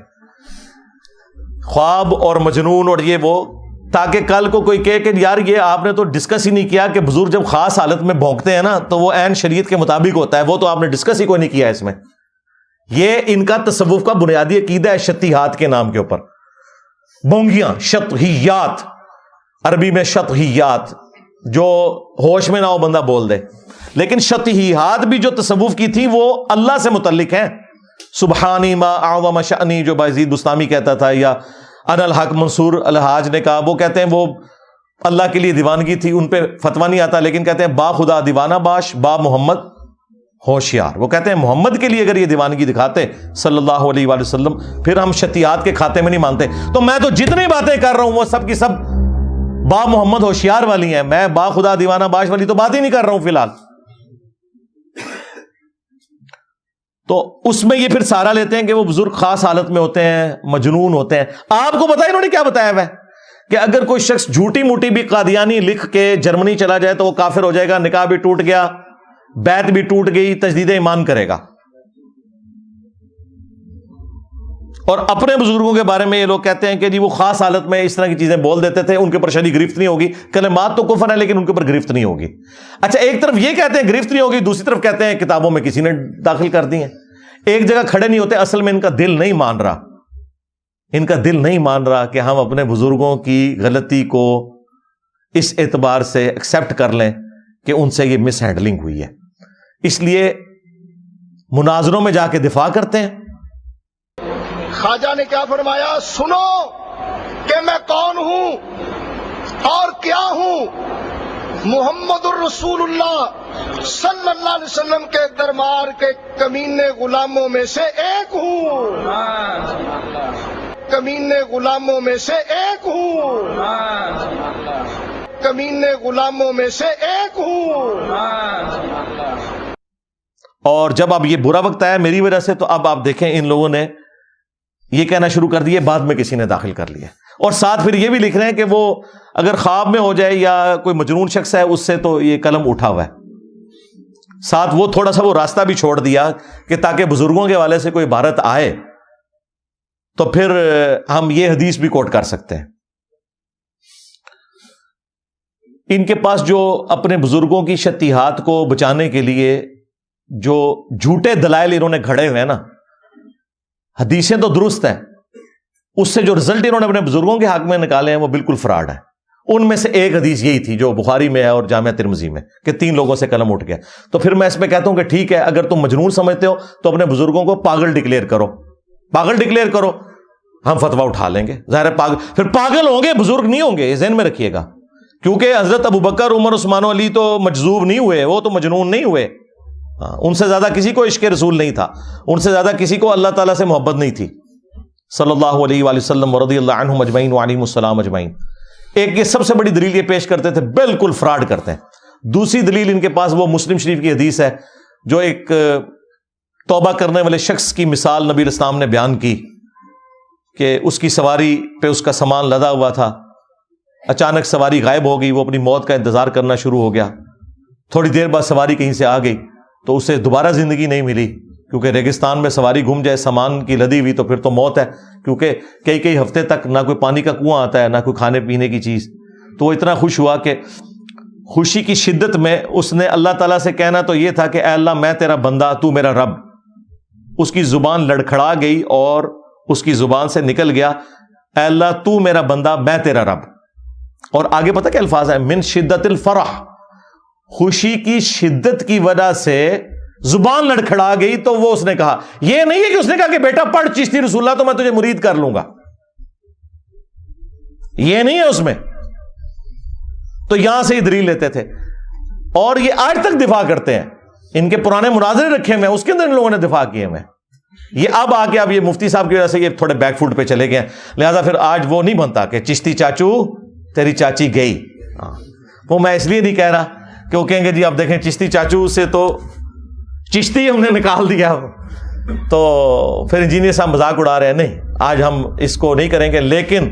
خواب اور مجنون اور یہ وہ, تاکہ کل کو کوئی کہے کہ یار یہ آپ نے تو ڈسکس ہی نہیں کیا کہ بزرگ جب خاص حالت میں بھونکتے ہیں نا تو وہ عین شریعت کے مطابق ہوتا ہے, وہ تو آپ نے ڈسکس ہی کوئی نہیں کیا اس میں. یہ ان کا تصوف کا بنیادی عقیدہ ہے شتیحات کے نام کے اوپر. بونگیاں, شطحیات, عربی میں شطحیات, جو ہوش میں نہ ہو بندہ بول دے. لیکن شطحیات بھی جو تصوف کی تھی وہ اللہ سے متعلق ہیں. سبحانی ما اعظم شأنی جو بایزید بستامی کہتا تھا, یا ان الحق منصور الحاج نے کہا, وہ کہتے ہیں وہ اللہ کے لیے دیوانگی تھی, ان پہ فتویٰ نہیں آتا, لیکن کہتے ہیں با خدا دیوانہ باش با محمد ہوشیار. وہ کہتے ہیں محمد کے لیے اگر یہ دیوانگی دکھاتے صلی اللہ علیہ وآلہ وسلم, پھر ہم شتیات کے کھاتے میں نہیں مانتے. تو میں تو جتنی باتیں کر رہا ہوں وہ سب کی سب با محمد ہوشیار والی ہیں, میں با خدا دیوانہ باش والی تو بات ہی نہیں کر رہا ہوں فی الحال. تو اس میں یہ پھر سہارا لیتے ہیں کہ وہ بزرگ خاص حالت میں ہوتے ہیں, مجنون ہوتے ہیں. آپ کو پتا انہوں نے کیا بتایا ہے کہ اگر کوئی شخص جھوٹی موٹی بھی قادیانی لکھ کے جرمنی چلا جائے تو وہ کافر ہو جائے گا, نکاح بھی ٹوٹ گیا, بیعت بھی ٹوٹ گئی, تجدید ایمان کرے گا. اور اپنے بزرگوں کے بارے میں یہ لوگ کہتے ہیں کہ جی وہ خاص حالت میں اس طرح کی چیزیں بول دیتے تھے, ان کے اوپر شرعی گرفت نہیں ہوگی. کلمات تو کفر ہے لیکن ان کے اوپر گرفت نہیں ہوگی. اچھا, ایک طرف یہ کہتے ہیں گرفت نہیں ہوگی, دوسری طرف کہتے ہیں کتابوں میں کسی نے داخل کر دی ہیں. ایک جگہ کھڑے نہیں ہوتے. اصل میں ان کا دل نہیں مان رہا, ان کا دل نہیں مان رہا کہ ہم اپنے بزرگوں کی غلطی کو اس اعتبار سے ایکسپٹ کر لیں کہ ان سے یہ مس ہینڈلنگ ہوئی ہے. اس لیے مناظروں میں جا کے دفاع کرتے ہیں. خواجہ نے کیا فرمایا, سنو کہ میں کون ہوں اور کیا ہوں. محمد الرسول اللہ صلی اللہ علیہ وسلم کے دربار کے کمینے غلاموں میں سے ایک ہوں, کمینے غلاموں میں سے ایک ہوں, کمینے غلاموں میں سے ایک ہوں. اور جب اب یہ برا وقت آیا میری وجہ سے, تو اب آپ دیکھیں ان لوگوں نے یہ کہنا شروع کر دیے, بعد میں کسی نے داخل کر لیا. اور ساتھ پھر یہ بھی لکھ رہے ہیں کہ وہ اگر خواب میں ہو جائے یا کوئی مجنون شخص ہے اس سے تو یہ قلم اٹھا ہوا ہے. ساتھ وہ تھوڑا سا وہ راستہ بھی چھوڑ دیا کہ تاکہ بزرگوں کے حوالے سے کوئی عبارت آئے تو پھر ہم یہ حدیث بھی کوٹ کر سکتے ہیں. ان کے پاس جو اپنے بزرگوں کی شتیحات کو بچانے کے لیے جو جھوٹے دلائل انہوں نے گھڑے ہوئے ہیں نا, حدیثیں تو درست ہیں, اس سے جو رزلٹ انہوں نے اپنے بزرگوں کے حق میں نکالے ہیں وہ بالکل فراڈ ہے. ان میں سے ایک حدیث یہی تھی جو بخاری میں ہے اور جامعہ ترمذی میں, کہ 3 لوگوں سے قلم اٹھ گیا. تو پھر میں اس میں کہتا ہوں کہ ٹھیک ہے, اگر تم مجنون سمجھتے ہو تو اپنے بزرگوں کو پاگل ڈکلیئر کرو, پاگل ڈکلیئر کرو, ہم فتویٰ اٹھا لیں گے. ظاہر پاگل پھر پاگل ہوں گے, بزرگ نہیں ہوں گے, ذہن میں رکھیے گا. کیونکہ حضرت ابوبکر, عمر, عثمان و علی تو مجذوب نہیں ہوئے, وہ تو مجنون نہیں ہوئے. ان سے زیادہ کسی کو عشق رسول نہیں تھا, ان سے زیادہ کسی کو اللہ تعالیٰ سے محبت نہیں تھی صلی اللہ علیہ وآلہ وسلم ورضی اللہ عنہم اجمعین وعلیہم السلام اجمعین. ایک یہ سب سے بڑی دلیل یہ پیش کرتے تھے, بالکل فراڈ کرتے ہیں. دوسری دلیل ان کے پاس وہ مسلم شریف کی حدیث ہے جو ایک توبہ کرنے والے شخص کی مثال نبی علیہ السلام نے بیان کی کہ اس کی سواری پہ اس کا سامان لدا ہوا تھا, اچانک سواری غائب ہو گئی, وہ اپنی موت کا انتظار کرنا شروع ہو گیا. تھوڑی دیر بعد سواری کہیں سے آ گئی تو اسے دوبارہ زندگی نہیں ملی, کیونکہ ریگستان میں سواری گھوم جائے سامان کی لدی ہوئی تو پھر تو موت ہے, کیونکہ کئی ہفتے تک نہ کوئی پانی کا کنواں آتا ہے نہ کوئی کھانے پینے کی چیز. تو وہ اتنا خوش ہوا کہ خوشی کی شدت میں اس نے اللہ تعالیٰ سے کہنا تو یہ تھا کہ اے اللہ میں تیرا بندہ, تو میرا رب. اس کی زبان لڑکھڑا گئی اور اس کی زبان سے نکل گیا اے اللہ تو میرا بندہ میں تیرا رب. اور آگے پتہ کیا الفاظ ہے, من شدت الفرح, خوشی کی شدت کی وجہ سے زبان لڑکھڑا گئی. تو وہ اس نے کہا, یہ نہیں ہے کہ اس نے کہا کہ بیٹا پڑھ چشتی رسول اللہ تو میں تجھے مرید کر لوں گا, یہ نہیں ہے اس میں. تو یہاں سے یہ دلیل لیتے تھے اور یہ آج تک دفاع کرتے ہیں. ان کے پرانے مناظرے رکھے ہوئے ہیں, اس کے اندر ان لوگوں نے دفاع کیے ہوئے. یہ اب آ کے اب یہ مفتی صاحب کی وجہ سے یہ تھوڑے بیک فوٹ پہ چلے گئے, لہذا پھر آج وہ نہیں بنتا کہ چشتی چاچو تیری چاچی گئی. وہ میں اس لیے نہیں کہہ رہا کہ وہ کہیں گے جی اب دیکھیں چشتی چاچو سے تو چشتی ہم نے نکال دیا, تو پھر انجینئر صاحب مذاق اڑا رہے ہیں. نہیں, آج ہم اس کو نہیں کریں گے. لیکن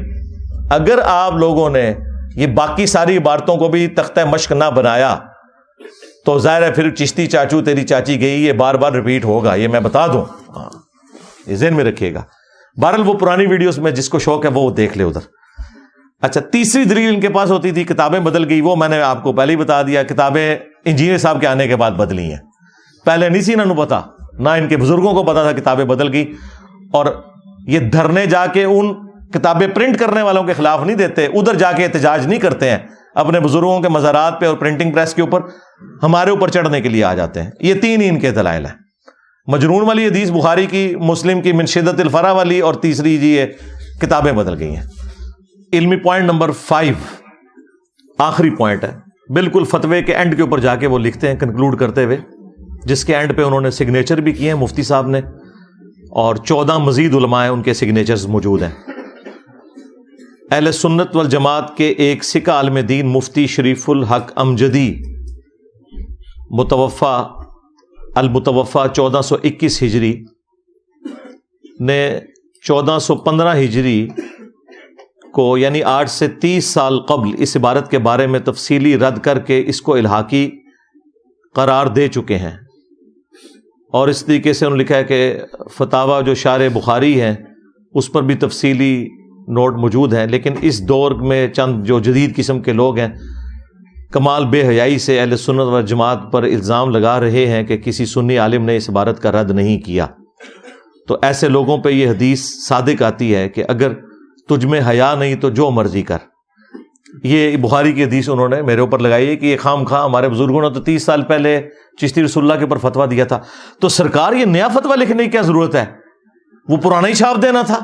اگر آپ لوگوں نے یہ باقی ساری عبارتوں کو بھی تختہ مشق نہ بنایا تو ظاہر ہے پھر چشتی چاچو تیری چاچی گئی یہ بار بار ریپیٹ ہوگا، یہ میں بتا دوں، یہ ذہن میں رکھیے گا۔ بہرحال وہ پرانی ویڈیوز میں جس کو شوق ہے وہ دیکھ لے ادھر۔ اچھا، تیسری دلیل ان کے پاس ہوتی تھی کتابیں بدل گئی، وہ میں نے آپ کو پہلے ہی بتا دیا، کتابیں انجینئر صاحب کے آنے کے بعد بدلی ہیں، پہلے نہیں سی انہوں نے پتا، نہ ان کے بزرگوں کو پتا تھا کتابیں بدل گئی، اور یہ دھرنے جا کے ان کتابیں پرنٹ کرنے والوں کے خلاف نہیں دیتے، ادھر جا کے احتجاج نہیں کرتے ہیں اپنے بزرگوں کے مزارات پہ اور پرنٹنگ پریس کے اوپر، ہمارے اوپر چڑھنے کے لیے آ جاتے ہیں۔ یہ تین ہی ان کے دلائل ہیں، مجنون والی حدیث بخاری کی، مسلم کی من شدت الفرح والی، اور تیسری جی یہ کتابیں بدل گئی ہیں۔ علمی پوائنٹ نمبر 5 آخری پوائنٹ ہے، بالکل فتوے کے اینڈ کے اوپر جا کے وہ لکھتے ہیں کنکلوڈ کرتے ہوئے، جس کے اینڈ پہ انہوں نے سگنیچر بھی کیے ہیں مفتی صاحب نے، اور 14 مزید علماء ہیں ان کے سگنیچرز موجود ہیں۔ اہل سنت والجماعت کے ایک سکھ عالم دین مفتی شریف الحق امجدی المتوفا 1421 ہجری نے 1415 ہجری کو یعنی آج سے 30 سال قبل اس عبارت کے بارے میں تفصیلی رد کر کے اس کو الحاقی قرار دے چکے ہیں، اور اس طریقے سے انہوں نے لکھا ہے کہ فتاوی جو شارح بخاری ہیں اس پر بھی تفصیلی نوٹ موجود ہیں، لیکن اس دور میں چند جو جدید قسم کے لوگ ہیں کمال بے حیائی سے اہل سنت و جماعت پر الزام لگا رہے ہیں کہ کسی سنی عالم نے اس عبارت کا رد نہیں کیا، تو ایسے لوگوں پہ یہ حدیث صادق آتی ہے کہ اگر تجھ میں حیا نہیں تو جو مرضی کر۔ یہ بخاری کی حدیث انہوں نے میرے اوپر لگائی ہے کہ یہ خام خواہ ہمارے بزرگوں نے تو 30 سال پہلے چشتی رسول اللہ کے اوپر فتویٰ دیا تھا، تو سرکار یہ نیا فتویٰ لکھنے کی کیا ضرورت ہے، وہ پرانا ہی چھاپ دینا تھا۔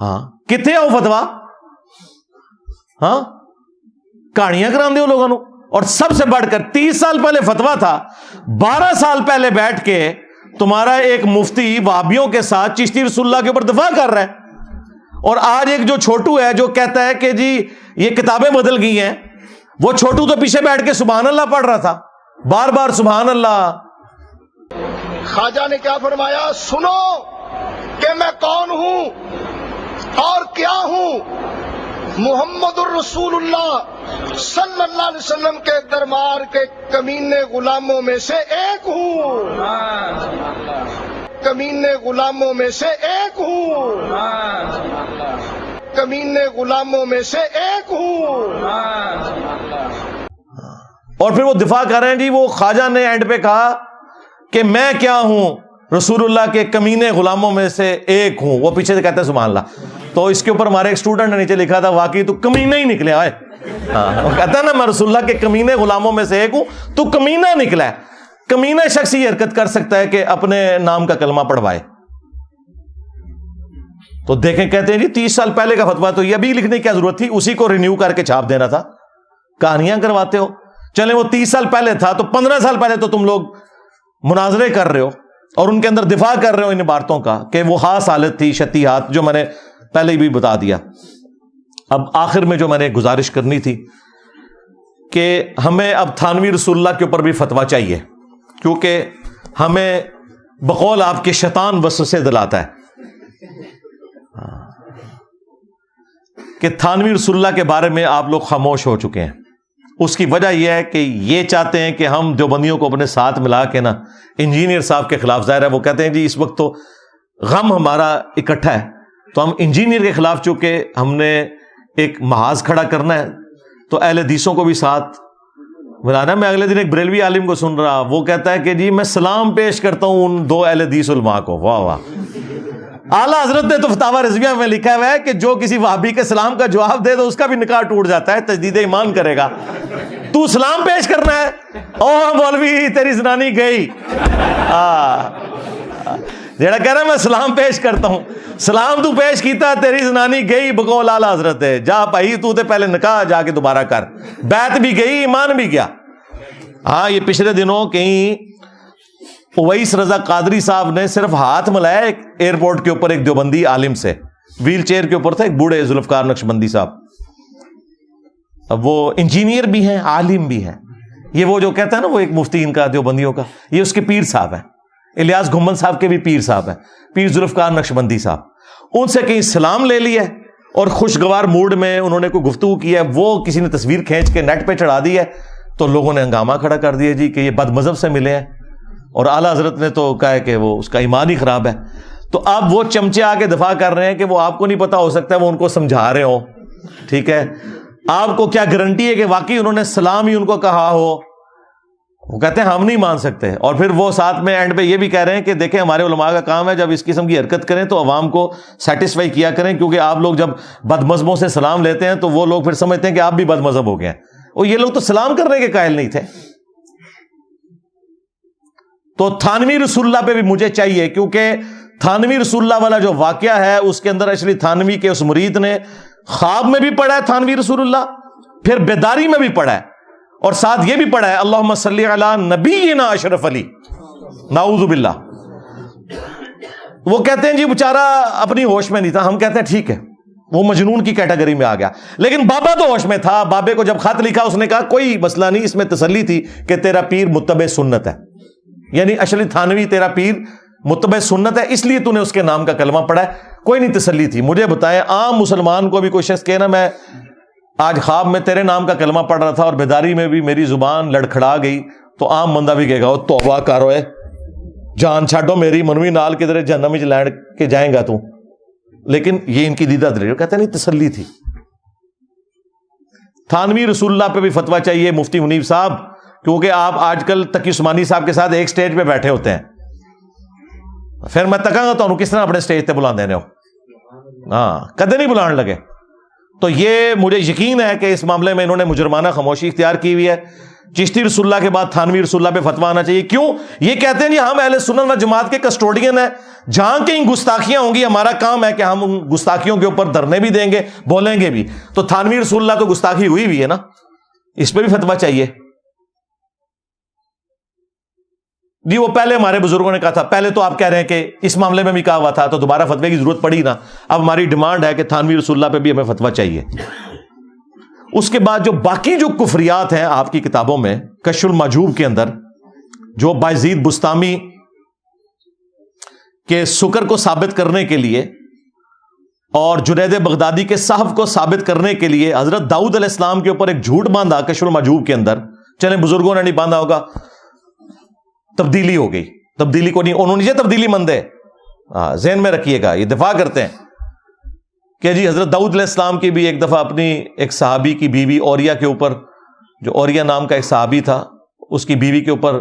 ہاں کتنے آؤ فتویٰ، ہاں کہانیاں کرا دے لوگوں، اور سب سے بڑھ کر 30 سال پہلے فتویٰ تھا، 12 سال پہلے بیٹھ کے تمہارا ایک مفتی وہابیوں کے ساتھ چشتی رسول اللہ کے اوپر دفاع کر رہا ہے، اور آج ایک جو چھوٹو ہے جو کہتا ہے کہ جی یہ کتابیں بدل گئی ہیں، وہ چھوٹو تو پیچھے بیٹھ کے سبحان اللہ پڑھ رہا تھا، بار بار سبحان اللہ۔ خواجہ نے کیا فرمایا، سنو کہ میں کون ہوں اور کیا ہوں، محمد الرسول اللہ صلی اللہ علیہ وسلم کے دربار کے کمینے غلاموں میں سے ایک ہوں، کمینے غلاموں میں سے ایک ہوں، کمینے غلاموں میں سے ایک ہوں۔ اور پھر وہ دفاع کر رہے ہیں جی، وہ خواجہ نے اینڈ پہ کہا کہ میں کیا ہوں، رسول اللہ کے کمینے غلاموں میں سے ایک ہوں، وہ پیچھے سے کہتے ہیں سبحان اللہ۔ تو اس کے اوپر ہمارے ایک اسٹوڈنٹ نے نیچے لکھا تھا واقعی تو کمینہ ہی نکلے آئے، وہ کہتا ہے نا میں رسول اللہ کے کمینے غلاموں میں سے ایک ہوں، تو کمینہ نکلا ہے۔ کمینہ شخص یہ حرکت کر سکتا ہے کہ اپنے نام کا کلمہ پڑھوائے، تو دیکھیں کہتے ہیں جی 30 سال پہلے کا فتویٰ تو یہ ابھی لکھنے کی کیا ضرورت تھی، اسی کو رینیو کر کے چھاپ دینا تھا، کہانیاں کرواتے ہو۔ چلیں وہ 30 سال پہلے تھا تو 15 سال پہلے تو تم لوگ مناظرے کر رہے ہو اور ان کے اندر دفاع کر رہے ہو ان عبارتوں کا کہ وہ خاص حالت تھی، شتیہات، جو میں نے پہلے بھی بتا دیا۔ اب آخر میں جو میں نے گزارش کرنی تھی کہ ہمیں اب تھانوی رسول اللہ کے اوپر بھی فتویٰ چاہیے، کیونکہ ہمیں بقول آپ کے شیطان وسوسے دلاتا ہے کہ تھانوی رسول اللہ کے بارے میں آپ لوگ خاموش ہو چکے ہیں۔ اس کی وجہ یہ ہے کہ یہ چاہتے ہیں کہ ہم دیوبندیوں کو اپنے ساتھ ملا کے نا انجینئر صاحب کے خلاف، ظاہر ہے وہ کہتے ہیں جی اس وقت تو غم ہمارا اکٹھا ہے، تو ہم انجینئر کے خلاف چونکہ ہم نے ایک محاذ کھڑا کرنا ہے تو اہل حدیثوں کو بھی ساتھ ملانا۔ میں اگلے دن ایک بریلوی عالم کو سن رہا، وہ کہتا ہے کہ جی میں سلام پیش کرتا ہوں ان 2 اہل حدیث علماء کو۔ واہ واہ، اعلیٰ حضرت نے تو فتاوی رضویہ میں لکھا ہوا ہے کہ جو کسی وہابی کے سلام کا جواب دے تو اس کا بھی نکاح ٹوٹ جاتا ہے، تجدید ایمان کرے گا۔ تو سلام پیش کرنا ہے، او مولوی تیری زنانی گئی، جیڑا کہہ رہا میں سلام پیش کرتا ہوں، سلام تو پیش کیتا تیری زنانی گئی بقول اعلیٰ حضرت ہے، جا بھائی تو تے پہلے نکاح جا کے دوبارہ کر، بیعت بھی گئی ایمان بھی گیا۔ ہاں یہ پچھلے دنوں کہیں اویس رضا قادری صاحب نے صرف ہاتھ ملایا ایک ایئرپورٹ کے اوپر ایک دیوبندی عالم سے، ویل چیئر کے اوپر تھا ایک بوڑھے ذوالفقار نقشبندی صاحب، اب وہ انجینئر بھی ہیں عالم بھی ہیں، یہ وہ جو کہتا ہے نا وہ ایک مفتی ان کا دیوبندیوں کا، یہ اس کے پیر صاحب ہیں، الیاس گھمن صاحب کے بھی پیر صاحب ہیں، پیر ذوالفقار نقشبندی صاحب، ان سے کہیں سلام لے لیا اور خوشگوار موڈ میں انہوں نے کوئی گفتگو کی ہے, وہ کسی نے تصویر کھینچ کے نیٹ پہ چڑھا دی ہے, تو لوگوں نے ہنگامہ کھڑا کر دیا جی کہ یہ بد مذہب سے ملے ہیں, اور اعلیٰ حضرت نے تو کہا ہے کہ وہ اس کا ایمان ہی خراب ہے. تو اب وہ چمچے آ کے دفاع کر رہے ہیں کہ وہ آپ کو نہیں پتا, ہو سکتا ہے وہ ان کو سمجھا رہے ہوں, ٹھیک ہے, آپ کو کیا گارنٹی ہے کہ واقعی انہوں نے سلام ہی ان کو کہا ہو؟ وہ کہتے ہیں ہم نہیں مان سکتے. اور پھر وہ ساتھ میں اینڈ پہ یہ بھی کہہ رہے ہیں کہ دیکھیں ہمارے علماء کا کام ہے جب اس قسم کی حرکت کریں تو عوام کو سیٹسفائی کیا کریں, کیونکہ آپ لوگ جب بد مذہبوں سے سلام لیتے ہیں تو وہ لوگ پھر سمجھتے ہیں کہ آپ بھی بد مذہب ہو گئے ہیں, اور یہ لوگ تو سلام کرنے کے قائل نہیں تھے. تو تھانوی رسول اللہ پہ بھی مجھے چاہیے, کیونکہ تھانوی رسول اللہ والا جو واقعہ ہے اس کے اندر ایکچولی تھانوی کے اس مرید نے خواب میں بھی پڑھا ہے تھانوی رسول اللہ, پھر بیداری میں بھی پڑھا ہے, اور ساتھ یہ بھی پڑھا ہے اللہم صلی علی نبینا اشرف علی, نعوذ باللہ. وہ کہتے ہیں جی بیچارہ اپنی ہوش میں نہیں تھا, ہم کہتے ہیں ٹھیک ہے وہ مجنون کی کیٹیگری میں آ گیا, لیکن بابا تو ہوش میں تھا. بابے کو جب خط لکھا اس نے کہا کوئی مسئلہ نہیں, اس میں تسلی تھی کہ تیرا پیر متبع سنت ہے, یعنی اشلی تھانوی تیرا پیر متبع سنت ہے, اس لیے تو نے اس کے نام کا کلمہ پڑھا ہے, کوئی نہیں تسلی تھی. مجھے بتائیں عام مسلمان کو بھی کوئی شخص کہے نا میں آج خواب میں تیرے نام کا کلمہ پڑھ رہا تھا اور بیداری میں بھی میری زبان لڑکھڑا گئی, تو عام بندہ بھی کہے گا وہ توبہ کرو ہے, جان چھاڈو میری منوی نال کدھر جہنم وچ لینڈ کے جائیں گا تو. لیکن یہ ان کی دیدہ دلیل, کہتے ہیں نہیں تسلی تھی. تھانوی رسول اللہ پہ بھی فتویٰ چاہیے مفتی منیف صاحب, کیونکہ آپ آج کل تقی عثمانی صاحب کے ساتھ ایک سٹیج پہ بیٹھے ہوتے ہیں, پھر میں تکاں گا تو کس طرح اپنے سٹیج تے بلا دینے ہو, ہاں کدے نہیں بلان لگے. تو یہ مجھے یقین ہے کہ اس معاملے میں انہوں نے مجرمانہ خاموشی اختیار کی ہوئی ہے. چشتی رسول اللہ کے بعد تھانوی رسول اللہ پہ فتویٰ آنا چاہیے. کیوں؟ یہ کہتے ہیں جی ہم اہل سنت و جماعت کے کسٹوڈین ہیں, جہاں کہیں گستاخیاں ہوں گی ہمارا کام ہے کہ ہم ان گستاخیوں کے اوپر دھرنے بھی دیں گے, بولیں گے بھی. تو تھانوی رسول اللہ تو گستاخی ہوئی ہوئی ہے نا, اس پہ بھی فتویٰ چاہیے. جی وہ پہلے ہمارے بزرگوں نے کہا تھا, پہلے تو آپ کہہ رہے ہیں کہ اس معاملے میں بھی کہا ہوا تھا تو دوبارہ فتوے کی ضرورت پڑی نا, اب ہماری ڈیمانڈ ہے کہ تھانوی رسول اللہ پہ بھی ہمیں فتویٰ چاہیے. اس کے بعد جو باقی جو کفریات ہیں آپ کی کتابوں میں, کشف المحجوب کے اندر جو بایزید بستامی کے سکر کو ثابت کرنے کے لیے اور جنید بغدادی کے صحف کو ثابت کرنے کے لیے حضرت داؤد علیہ السلام کے اوپر ایک جھوٹ باندھا کشف المحجوب کے اندر, چلیں بزرگوں نے نہیں باندھا ہوگا, تبدیلی ہو گئی. تبدیلی کو نہیں, انہوں نے یہ تبدیلی مند ہے, ذہن میں رکھیے گا, یہ دفاع کرتے ہیں کہ جی حضرت داؤد علیہ السلام کی بھی ایک دفعہ اپنی ایک صحابی کی بیوی اوریا کے اوپر, جو اوریا نام کا ایک صحابی تھا, اس کی بیوی کے اوپر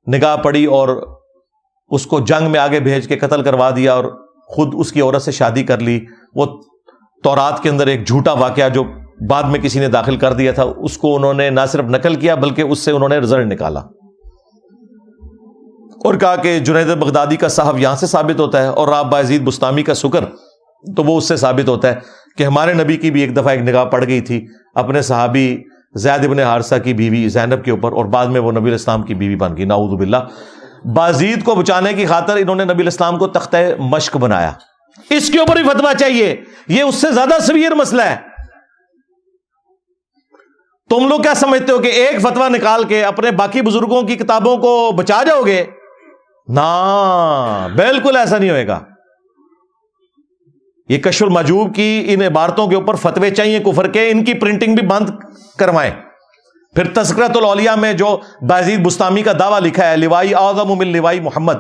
نگاہ پڑی اور اس کو جنگ میں آگے بھیج کے قتل کروا دیا اور خود اس کی عورت سے شادی کر لی. وہ تورات کے اندر ایک جھوٹا واقعہ جو بعد میں کسی نے داخل کر دیا تھا, اس کو انہوں نے نہ صرف نقل کیا بلکہ اس سے انہوں نے رزلٹ نکالا اور کہا کہ جنید بغدادی کا صحف یہاں سے ثابت ہوتا ہے, اور آپ بایزید بستامی کا سکر تو وہ اس سے ثابت ہوتا ہے کہ ہمارے نبی کی بھی ایک دفعہ ایک نگاہ پڑ گئی تھی اپنے صحابی زید ابن حارثہ کی بیوی زینب کے اوپر, اور بعد میں وہ نبی الاسلام کی بیوی بن گئی, نعوذ باللہ. بازید کو بچانے کی خاطر انہوں نے نبی الاسلام کو تختہ مشق بنایا. اس کے اوپر بھی فتویٰ چاہیے, یہ اس سے زیادہ سیویئر مسئلہ ہے. تم لوگ کیا سمجھتے ہو کہ ایک فتویٰ نکال کے اپنے باقی بزرگوں کی کتابوں کو بچا جاؤ گے؟ نا, بالکل ایسا نہیں ہوئے گا. یہ کشف المحجوب کی ان عبارتوں کے اوپر فتوے چاہیے کفر کے, ان کی پرنٹنگ بھی بند کروائیں. پھر تذکرۃ الاولیاء میں جو بایزید بستامی کا دعویٰ لکھا ہے, لوائی اعظم من لوائی محمد,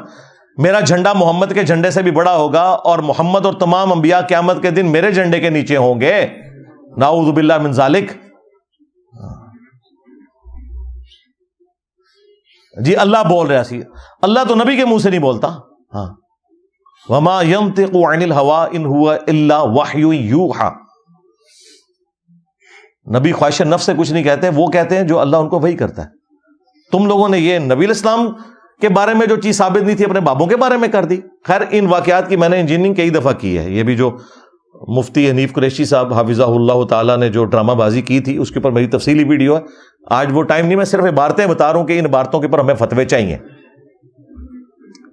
میرا جھنڈا محمد کے جھنڈے سے بھی بڑا ہوگا اور محمد اور تمام انبیاء قیامت کے دن میرے جھنڈے کے نیچے ہوں گے, نعوذ باللہ من ذالک. جی اللہ بول رہا سی, اللہ تو نبی کے منہ سے نہیں بولتا. ہاں, وما ينطق عن الهوى ان هو الا وحی یوحى, نبی خواہش نفس سے کچھ نہیں کہتے, وہ کہتے ہیں جو اللہ ان کو وحی کرتا ہے. تم لوگوں نے یہ نبی الاسلام کے بارے میں جو چیز ثابت نہیں تھی اپنے بابوں کے بارے میں کر دی. خیر ان واقعات کی میں نے انجینئرنگ کئی دفعہ کی ہے. یہ بھی جو مفتی حنیف قریشی صاحب حافظہ اللہ تعالیٰ نے جو ڈرامہ بازی کی تھی اس کے اوپر میری تفصیلی ویڈیو ہے. آج وہ ٹائم نہیں, میں صرف عبارتیں بتا رہا ہوں کہ ان عبارتوں کے اوپر ہمیں فتوے چاہیے.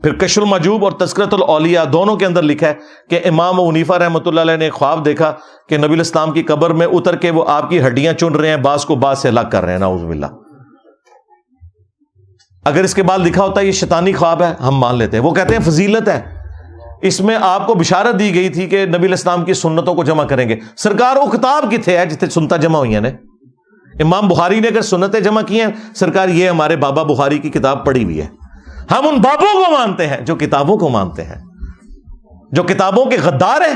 پھر کشف المحجوب اور تذکرۃ الاولیاء دونوں کے اندر لکھا ہے کہ امام ابو حنیفہ رحمۃ اللہ علیہ نے ایک خواب دیکھا کہ نبی الاسلام کی قبر میں اتر کے وہ آپ کی ہڈیاں چن رہے ہیں, بعض کو بعض سے الگ کر رہے ہیں, نعوذ باللہ. اگر اس کے بعد لکھا ہوتا ہے یہ شیطانی خواب ہے ہم مان لیتے ہیں. وہ کہتے ہیں فضیلت ہے, اس میں آپ کو بشارت دی گئی تھی کہ نبی الاسلام کی سنتوں کو جمع کریں گے. سرکار وہ کتاب کتنے ہے جتنے سنتا جمع ہوئی ہیں نے؟ امام بخاری نے اگر سنتیں جمع کی ہیں سرکار یہ ہمارے بابا بخاری کی کتاب پڑھی ہوئی ہے. ہم ان بابوں کو مانتے ہیں جو کتابوں کو مانتے ہیں. جو کتابوں کے غدار ہیں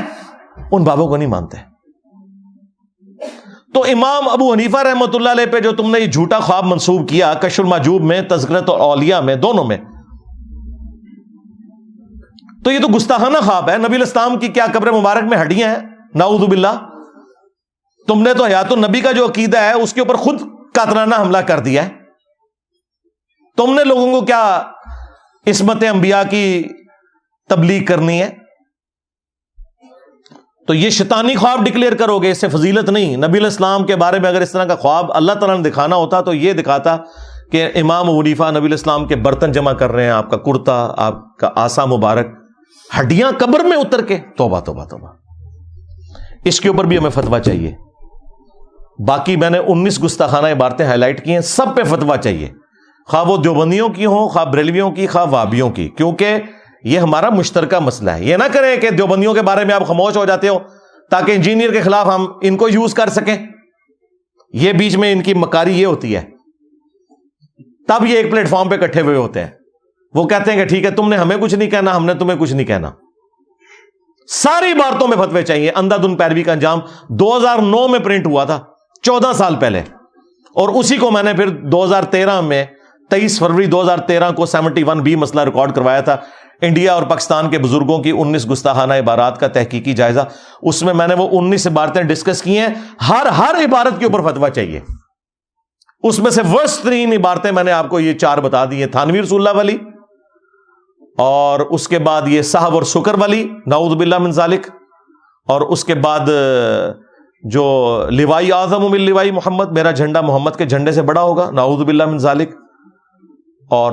ان بابوں کو نہیں مانتے. تو امام ابو حنیفہ رحمۃ اللہ علیہ پہ جو تم نے یہ جھوٹا خواب منسوب کیا کشف المحجوب میں، تذکرۃ الاولیاء میں، دونوں میں، تو یہ تو گستاخانہ خواب ہے. نبی الاسلام کی کیا قبر مبارک میں ہڈیاں ہیں؟ نعوذ باللہ. تم نے تو حیات النبی کا جو عقیدہ ہے اس کے اوپر خود قاطرانہ حملہ کر دیا ہے. تم نے لوگوں کو کیا عصمت انبیاء کی تبلیغ کرنی ہے؟ تو یہ شیطانی خواب ڈکلیئر کرو گے، اس سے فضیلت نہیں. نبی الاسلام کے بارے میں اگر اس طرح کا خواب اللہ تعالیٰ نے دکھانا ہوتا تو یہ دکھاتا کہ امام ابو حنیفہ نبی الاسلام کے برتن جمع کر رہے ہیں، آپ کا کرتا، آپ کا آسا مبارک، ہڈیاں قبر میں اتر کے. توبہ توبہ توبہ. اس کے اوپر بھی ہمیں فتویٰ چاہیے. باقی میں نے 19 گستاخانہ عبارتیں ہائی لائٹ کی ہیں، سب پہ فتویٰ چاہیے، خواہ وہ دیوبندیوں کی ہوں، خواہ بریلویوں کی، خواہ وہابیوں کی، کیونکہ یہ ہمارا مشترکہ مسئلہ ہے. یہ نہ کریں کہ دیوبندیوں کے بارے میں آپ خاموش ہو جاتے ہو تاکہ انجینئر کے خلاف ہم ان کو یوز کر سکیں. یہ بیچ میں ان کی مکاری یہ ہوتی ہے، تب یہ ایک پلیٹ فارم پہ اکٹھے ہوئے ہوتے ہیں. وہ کہتے ہیں کہ ٹھیک ہے تم نے ہمیں کچھ نہیں کہنا، ہم نے تمہیں کچھ نہیں کہنا. ساری عبارتوں میں فتوے چاہیے. اندھا دھند پیروی کا انجام 2009 میں پرنٹ ہوا تھا، 14 سال پہلے، اور اسی کو میں نے پھر 2013 میں 23 فروری 2013 کو 71B مسئلہ ریکارڈ کروایا تھا، انڈیا اور پاکستان کے بزرگوں کی 19 گستاخانہ عبارات کا تحقیقی جائزہ. اس میں نے وہ 19 عبارتیں ڈسکس کی ہیں. ہر عبارت کے اوپر فتویٰ چاہیے. اس میں سے ورسٹ ترین عبارتیں میں نے آپ کو یہ 4 بتا دی ہیں. تھانوی رسول اللہ والی، اور اس کے بعد یہ صحب اور سکر والی، نعوذ باللہ من ذالک، اور اس کے بعد جو لوائی اعظم من لوائی محمد، میرا جھنڈا محمد کے جھنڈے سے بڑا ہوگا، نعوذ باللہ من ذالک. اور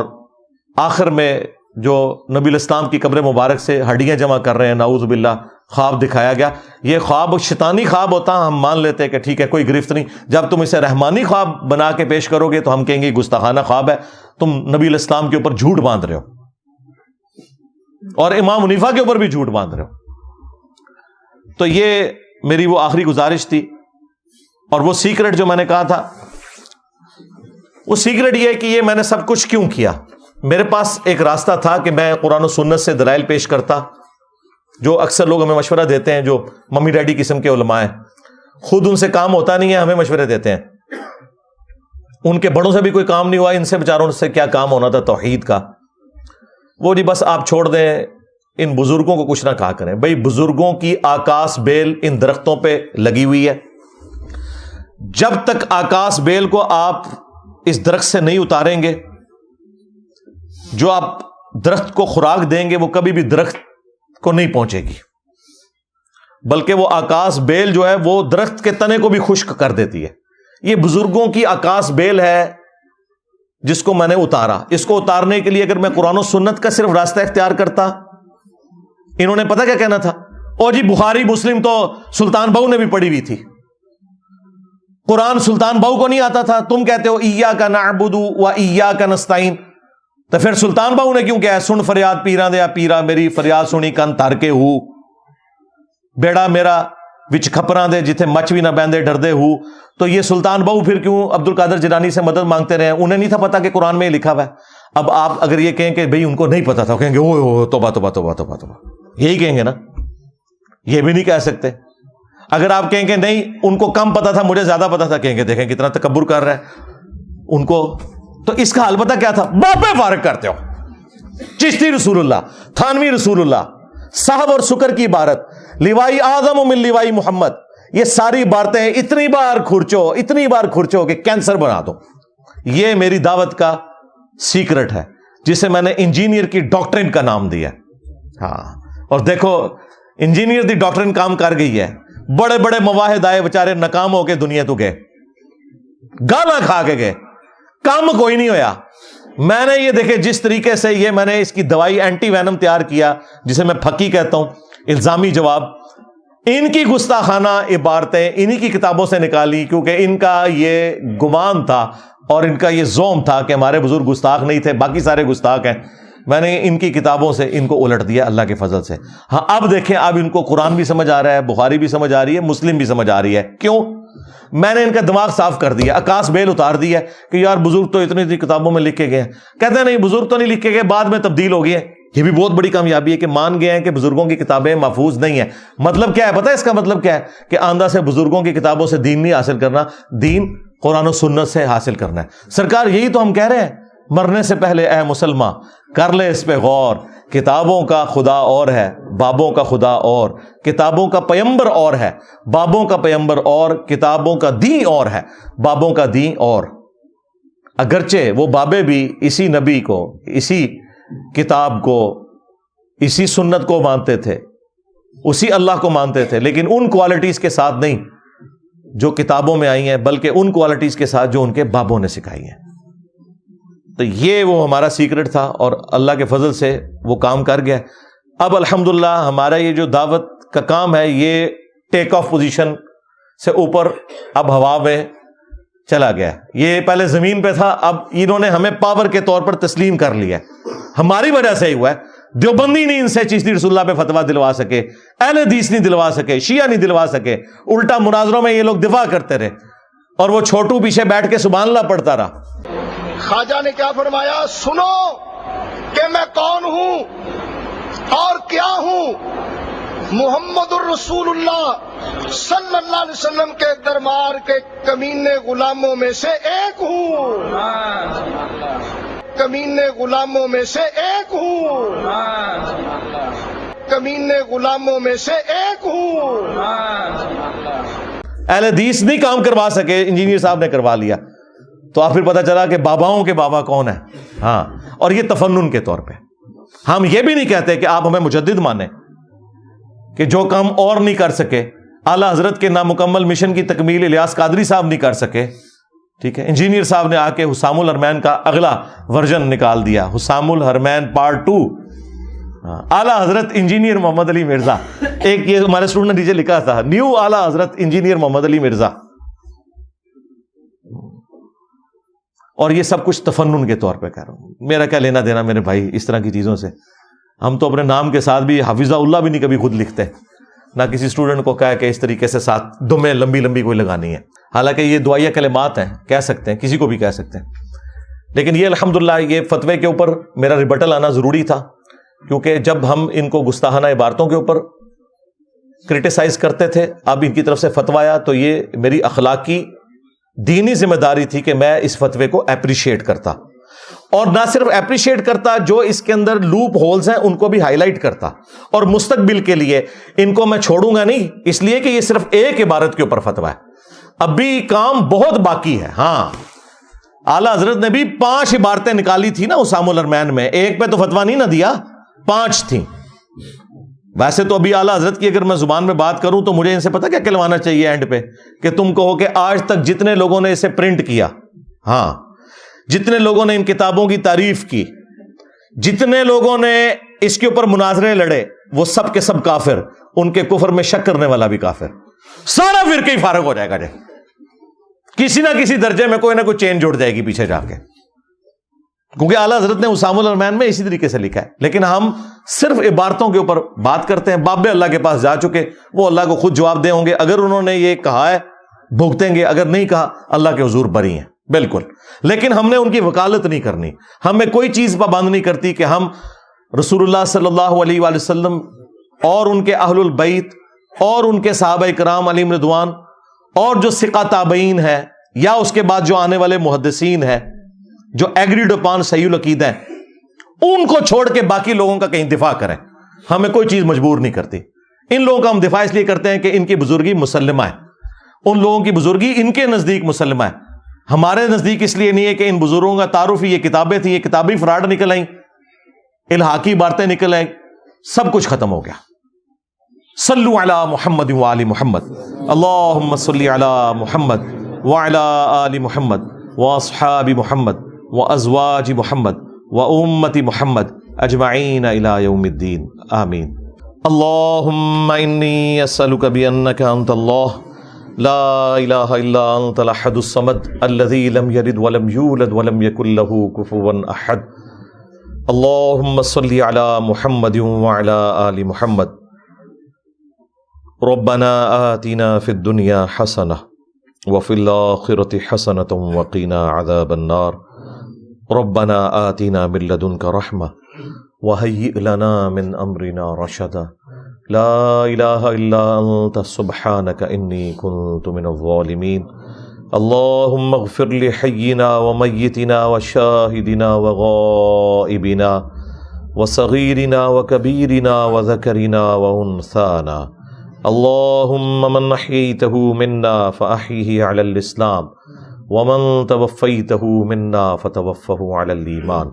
آخر میں جو نبی الاسلام کی قبر مبارک سے ہڈیاں جمع کر رہے ہیں، نعوذ باللہ، خواب دکھایا گیا. یہ خواب شیطانی خواب ہوتا، ہم مان لیتے ہیں کہ ٹھیک ہے کوئی گرفت نہیں. جب تم اسے رحمانی خواب بنا کے پیش کرو گے تو ہم کہیں گے گستاخانہ خواب ہے، تم نبی الاسلام کے اوپر جھوٹ باندھ رہے ہو اور امام حنیفہ کے اوپر بھی جھوٹ باندھ رہے ہو. تو یہ میری وہ آخری گزارش تھی. اور وہ سیکرٹ جو میں نے کہا تھا، وہ سیکرٹ یہ ہے کہ یہ میں نے سب کچھ کیوں کیا. میرے پاس ایک راستہ تھا کہ میں قرآن و سنت سے دلائل پیش کرتا. جو اکثر لوگ ہمیں مشورہ دیتے ہیں، جو ممی ڈیڈی قسم کے علماء ہیں، خود ان سے کام ہوتا نہیں ہے، ہمیں مشورے دیتے ہیں. ان کے بڑوں سے بھی کوئی کام نہیں ہوا، ان سے بیچاروں سے کیا کام ہونا تھا توحید کا. وہ جی بس آپ چھوڑ دیں، ان بزرگوں کو کچھ نہ کہا کریں. بھائی بزرگوں کی آکاس بیل ان درختوں پہ لگی ہوئی ہے. جب تک آکاس بیل کو آپ اس درخت سے نہیں اتاریں گے، جو آپ درخت کو خوراک دیں گے وہ کبھی بھی درخت کو نہیں پہنچے گی، بلکہ وہ آکاس بیل جو ہے وہ درخت کے تنے کو بھی خشک کر دیتی ہے. یہ بزرگوں کی آکاس بیل ہے جس کو میں نے اتارا. اس کو اتارنے کے لیے اگر میں قرآن و سنت کا صرف راستہ اختیار کرتا، انہوں نے پتہ کیا کہنا تھا، او جی بخاری مسلم تو سلطان بہو نے بھی پڑھی ہوئی تھی، قرآن سلطان بہو کو نہیں آتا تھا. تم کہتے ہو ایاک نعبد و ایاک نستعین، تو پھر سلطان بہو نے کیوں کہا سن فریاد پیراں دیا پیرا، میری فریاد سنی کن تر کے ہو، بیڑا میرا وچ کھپراں دے جتھے مچ بھی نہ بیندے ڈردے ہو. تو یہ سلطان بہو پھر کیوں عبد القادر جیلانی سے مدد مانگتے رہے؟ انہیں نہیں تھا پتا کہ قرآن میں لکھا ہوا ہے. اب آپ اگر یہ کہیں کہ بھئی ان کو نہیں پتا تھا، کہیں گے اوہ توبہ توبہ توبہ توبہ توبہ، یہی کہیں گے نا. یہ بھی نہیں کہہ سکتے. اگر آپ کہیں کہ نہیں ان کو کم پتا تھا مجھے زیادہ پتا تھا، کہیں گے دیکھیں کتنا تکبر کر رہا ہے ان کو. تو اس کا حل پتہ کیا تھا؟ باپے فارغ کرتے ہو. چشتی رسول اللہ، تھانوی رسول اللہ، صاحب اور سکر کی عبارت، لوائی اعظم من لوائی محمد، یہ ساری عبارتیں اتنی بار کھرچو کہ کینسر بنا دو. یہ میری دعوت کا سیکرٹ ہے جسے میں نے انجینئر کی ڈاکٹرن کا نام دیا. ہاں، اور دیکھو انجینئر دی ڈاکٹرن کام کر گئی ہے. بڑے بڑے مواحد آئے بیچارے ناکام ہو کے دنیا تو گئے، گالا کھا کے گئے، کام کوئی نہیں ہویا. میں نے یہ دیکھے جس طریقے سے یہ میں نے اس کی دوائی اینٹی وینم تیار کیا جسے میں پھکی کہتا ہوں، الزامی جواب، ان کی گستاخانہ عبارتیں انہی کی کتابوں سے نکالی، کیونکہ ان کا یہ گمان تھا اور ان کا یہ زوم تھا کہ ہمارے بزرگ گستاخ نہیں تھے، باقی سارے گستاخ ہیں. میں نے ان کی کتابوں سے ان کو الٹ دیا اللہ کے فضل سے. ہاں اب دیکھیں، اب ان کو قرآن بھی سمجھ آ رہا ہے، بخاری بھی سمجھ آ رہی ہے، مسلم بھی سمجھ آ رہی ہے. کیوں؟ میں نے ان کا دماغ صاف کر دیا، عکاس بیل اتار دیا کہ یار بزرگ تو اتنی کتابوں میں لکھ کے گئے ہیں. کہتے ہیں نہیں، بزرگ تو نہیں لکھ کے گئے، بعد میں تبدیل ہو گئی ہے. یہ بھی بہت بڑی کامیابی ہے کہ مان گئے ہیں کہ بزرگوں کی کتابیں محفوظ نہیں ہیں. مطلب کیا ہے پتہ ہے اس کا مطلب کیا ہے؟ کہ آندہ سے بزرگوں کی کتابوں سے دین نہیں حاصل کرنا، دین قرآن و سنت سے حاصل کرنا ہے. سرکار یہی تو ہم کہہ رہے ہیں، مرنے سے پہلے اے مسلمان کر لے اس پہ غور. کتابوں کا خدا اور ہے، بابوں کا خدا اور. کتابوں کا پیمبر اور ہے، بابوں کا پیمبر اور. کتابوں کا دین اور ہے، بابوں کا دین اور. اگرچہ وہ بابے بھی اسی نبی کو، اسی کتاب کو، اسی سنت کو مانتے تھے، اسی اللہ کو مانتے تھے، لیکن ان کوالٹیز کے ساتھ نہیں جو کتابوں میں آئی ہیں، بلکہ ان کوالٹیز کے ساتھ جو ان کے بابوں نے سکھائی ہیں. تو یہ وہ ہمارا سیکرٹ تھا اور اللہ کے فضل سے وہ کام کر گیا. اب الحمدللہ ہمارا یہ جو دعوت کا کام ہے یہ ٹیک آف پوزیشن سے اوپر اب ہوا میں چلا گیا. یہ پہلے زمین پہ تھا، اب انہوں نے ہمیں پاور کے طور پر تسلیم کر لیا. ہماری وجہ سے ہی ہوا ہے. دیوبندی نہیں ان سے چشتی رسول اللہ پہ فتویٰ دلوا سکے، اہل حدیث نہیں دلوا سکے، شیعہ نہیں دلوا سکے. الٹا مناظروں میں یہ لوگ دفاع کرتے رہے اور وہ چھوٹو پیچھے بیٹھ کے سبحان اللہ پڑھتا رہا. خواجہ نے کیا فرمایا؟ سنو کہ میں کون ہوں اور کیا ہوں. محمد الرسول اللہ صلی اللہ علیہ وسلم کے دربار کے کمینے غلاموں میں سے ایک ہوں. کمینے غلاموں میں سے ایک ہوں. کمینے غلاموں میں سے ایک ہوں. اہل حدیث نہیں کام کروا سکے، انجینئر صاحب نے کروا لیا. تو آپ پھر پتہ چلا کہ باباؤں کے بابا کون ہیں. ہاں، اور یہ تفنن کے طور پہ. ہم یہ بھی نہیں کہتے کہ آپ ہمیں مجدد مانیں کہ جو کام اور نہیں کر سکے. اعلیٰ حضرت کے نامکمل مشن کی تکمیل الیاس قادری صاحب نہیں کر سکے، ٹھیک ہے، انجینئر صاحب نے آ کے حسام الحرمین کا اگلا ورژن نکال دیا، حسام الحرمین پارٹ 2. اعلیٰ حضرت انجینئر محمد علی مرزا، ایک یہ ہمارے اسٹوڈنٹ نے نیچے لکھا تھا، نیو اعلیٰ حضرت انجینئر محمد علی مرزا. اور یہ سب کچھ تفنن کے طور پہ کہہ رہا ہوں. میرا کیا لینا دینا میرے بھائی اس طرح کی چیزوں سے. ہم تو اپنے نام کے ساتھ بھی حافظہ اللہ بھی نہیں کبھی خود لکھتے، نہ کسی اسٹوڈنٹ کو کہا کہ اس طریقے سے ساتھ دمیں لمبی لمبی کوئی لگانی ہے. حالانکہ یہ دعائیہ کلمات ہیں، کہہ سکتے ہیں، کسی کو بھی کہہ سکتے ہیں. لیکن یہ الحمدللہ یہ فتوے کے اوپر میرا ریبٹل آنا ضروری تھا، کیونکہ جب ہم ان کو گستاخانہ عبارتوں کے اوپر کرٹیسائز کرتے تھے، اب ان کی طرف سے فتویٰ آیا تو یہ میری اخلاقی دینی ذمہ داری تھی کہ میں اس فتوے کو اپریشیٹ کرتا، اور نہ صرف اپریشیٹ کرتا، جو اس کے اندر لوپ ہولز ہیں ان کو بھی ہائی لائٹ کرتا. اور مستقبل کے لیے ان کو میں چھوڑوں گا نہیں، اس لیے کہ یہ صرف ایک عبارت کے اوپر فتویٰ ہے، ابھی کام بہت باقی ہے. ہاں، اعلیٰ حضرت نے بھی 5 عبارتیں نکالی تھی نا حسام الحرمین میں، ایک پہ تو فتویٰ نہیں نہ دیا، 5 تھیں. ویسے تو ابھی اعلیٰ حضرت کی اگر میں زبان میں بات کروں تو مجھے ان سے پتہ کیا کہلوانا چاہیے اینڈ پہ، کہ تم کہو کہ آج تک جتنے لوگوں نے اسے پرنٹ کیا، ہاں، جتنے لوگوں نے ان کتابوں کی تعریف کی، جتنے لوگوں نے اس کے اوپر مناظرے لڑے، وہ سب کے سب کافر، ان کے کفر میں شک کرنے والا بھی کافر. سارا فرقہ ہی فارغ ہو جائے گا. کسی نہ کسی درجے میں کوئی نہ کوئی چین جڑ جائے گی پیچھے جا کے، کیونکہ اعلیٰ حضرت نے حسام الحرمین میں اسی طریقے سے لکھا ہے. لیکن ہم صرف عبارتوں کے اوپر بات کرتے ہیں. باب اللہ کے پاس جا چکے، وہ اللہ کو خود جواب دے ہوں گے. اگر انہوں نے یہ کہا ہے بھگتیں گے، اگر نہیں کہا اللہ کے حضور بری ہیں بالکل. لیکن ہم نے ان کی وکالت نہیں کرنی. ہمیں کوئی چیز پابند نہیں کرتی کہ ہم رسول اللہ صلی اللہ علیہ وآلہ وسلم اور ان کے اہل البیت اور ان کے صحابہ کرام علیہم رضوان اور جو ثقہ تابعین ہے یا اس کے بعد جو آنے والے محدثین ہیں جو ایگریڈ اپان صحیح العقیدہ ہیں، ان کو چھوڑ کے باقی لوگوں کا کہیں دفاع کریں. ہمیں کوئی چیز مجبور نہیں کرتی. ان لوگوں کا ہم دفاع اس لیے کرتے ہیں کہ ان کی بزرگی مسلمہ ہے، ان لوگوں کی بزرگی ان کے نزدیک مسلمہ ہے. ہمارے نزدیک اس لیے نہیں ہے کہ ان بزرگوں کا تعارف ہی یہ کتابیں تھیں، یہ کتابی فراڈ نکل آئیں، الحاقی باتیں نکل آئیں، سب کچھ ختم ہو گیا. صلو علی محمد وآل محمد، اللہم صلی علی محمد وعلی آل محمد واصحاب محمد وازواج محمد وامت محمد اجمعین الی یوم الدین، آمین. اللہم انی اسألک بانک انت اللہ لا الہ الا انت الاحد الصمد الذی لم یلد ولم یولد ولم یکن له کفوا احد. اللهم صل على محمد وعلى آل محمد. ربنا آتنا في الدنيا حسنة وفي الآخرة حسنة وقنا عذاب النار. ربنا آتنا من لدنك رحمة وهيئ لنا من أمرنا رشدا. لا إله إلا أنت سبحانك إني كنت من الظالمين. اللهم اغفر لحينا وميتنا وشاهدنا وغائبنا وصغيرنا وكبيرنا وذكرنا وأنثانا. اللهم من أحييته منا فأحيه على الإسلام ومن توفيته منا فتوفه على الإيمان.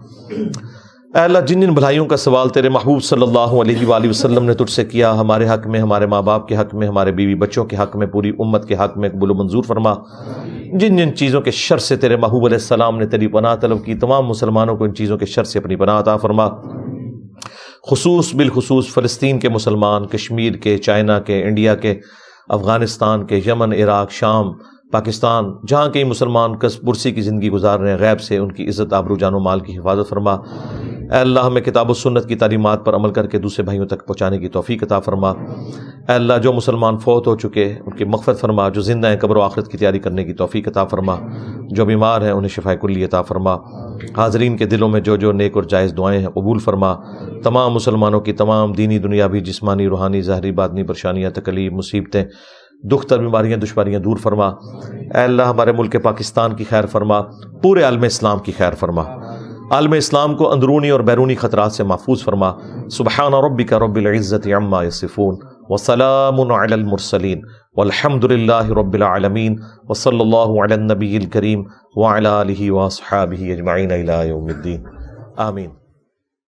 اے اللہ، جن جن بھلائیوں کا سوال تیرے محبوب صلی اللہ علیہ وآلہ وسلم نے تجھ سے کیا، ہمارے حق میں، ہمارے ماں باپ کے حق میں، ہمارے بیوی بچوں کے حق میں، پوری امت کے حق میں قبول و منظور فرما. جن جن چیزوں کے شر سے تیرے محبوب علیہ السلام نے تیری پناہ طلب کی، تمام مسلمانوں کو ان چیزوں کے شر سے اپنی پناہ عطا فرما. بالخصوص فلسطین کے مسلمان، کشمیر کے، چائنا کے، انڈیا کے، افغانستان کے، یمن، عراق، شام، پاکستان، جہاں کئی مسلمان کس پرسی کی زندگی گزار رہے ہیں، غیب سے ان کی عزت، آبرو، جان و مال کی حفاظت فرما. اے اللہ، ہمیں کتاب و سنت کی تعلیمات پر عمل کر کے دوسرے بھائیوں تک پہنچانے کی توفیق عطا فرما. اے اللہ، جو مسلمان فوت ہو چکے ان کی مغفرت فرما، جو زندہ ہیں قبر و آخرت کی تیاری کرنے کی توفیق عطا فرما، جو بیمار ہیں انہیں شفاء کلی عطا فرما. حاضرین کے دلوں میں جو جو نیک اور جائز دعائیں ہیں قبول فرما. تمام مسلمانوں کی تمام دینی، دنیاوی، جسمانی، روحانی، ظاہری، باطنی پریشانیاں، تکلیف، مصیبتیں، دکھ تر، بیماریاں، دشواریاں دور فرما. اے اللہ، ہمارے ملک پاکستان کی خیر فرما، پورے عالم اسلام کی خیر فرما. عالم اسلام کو اندرونی اور بیرونی خطرات سے محفوظ فرما. سبحان ربک رب العزت عما یصفون وسلام علی المرسلین والحمد للہ رب العالمین وصلی اللہ علی النبی الکریم وعلی آلہ واصحابہ اجمعین الی یوم الدین. آمین.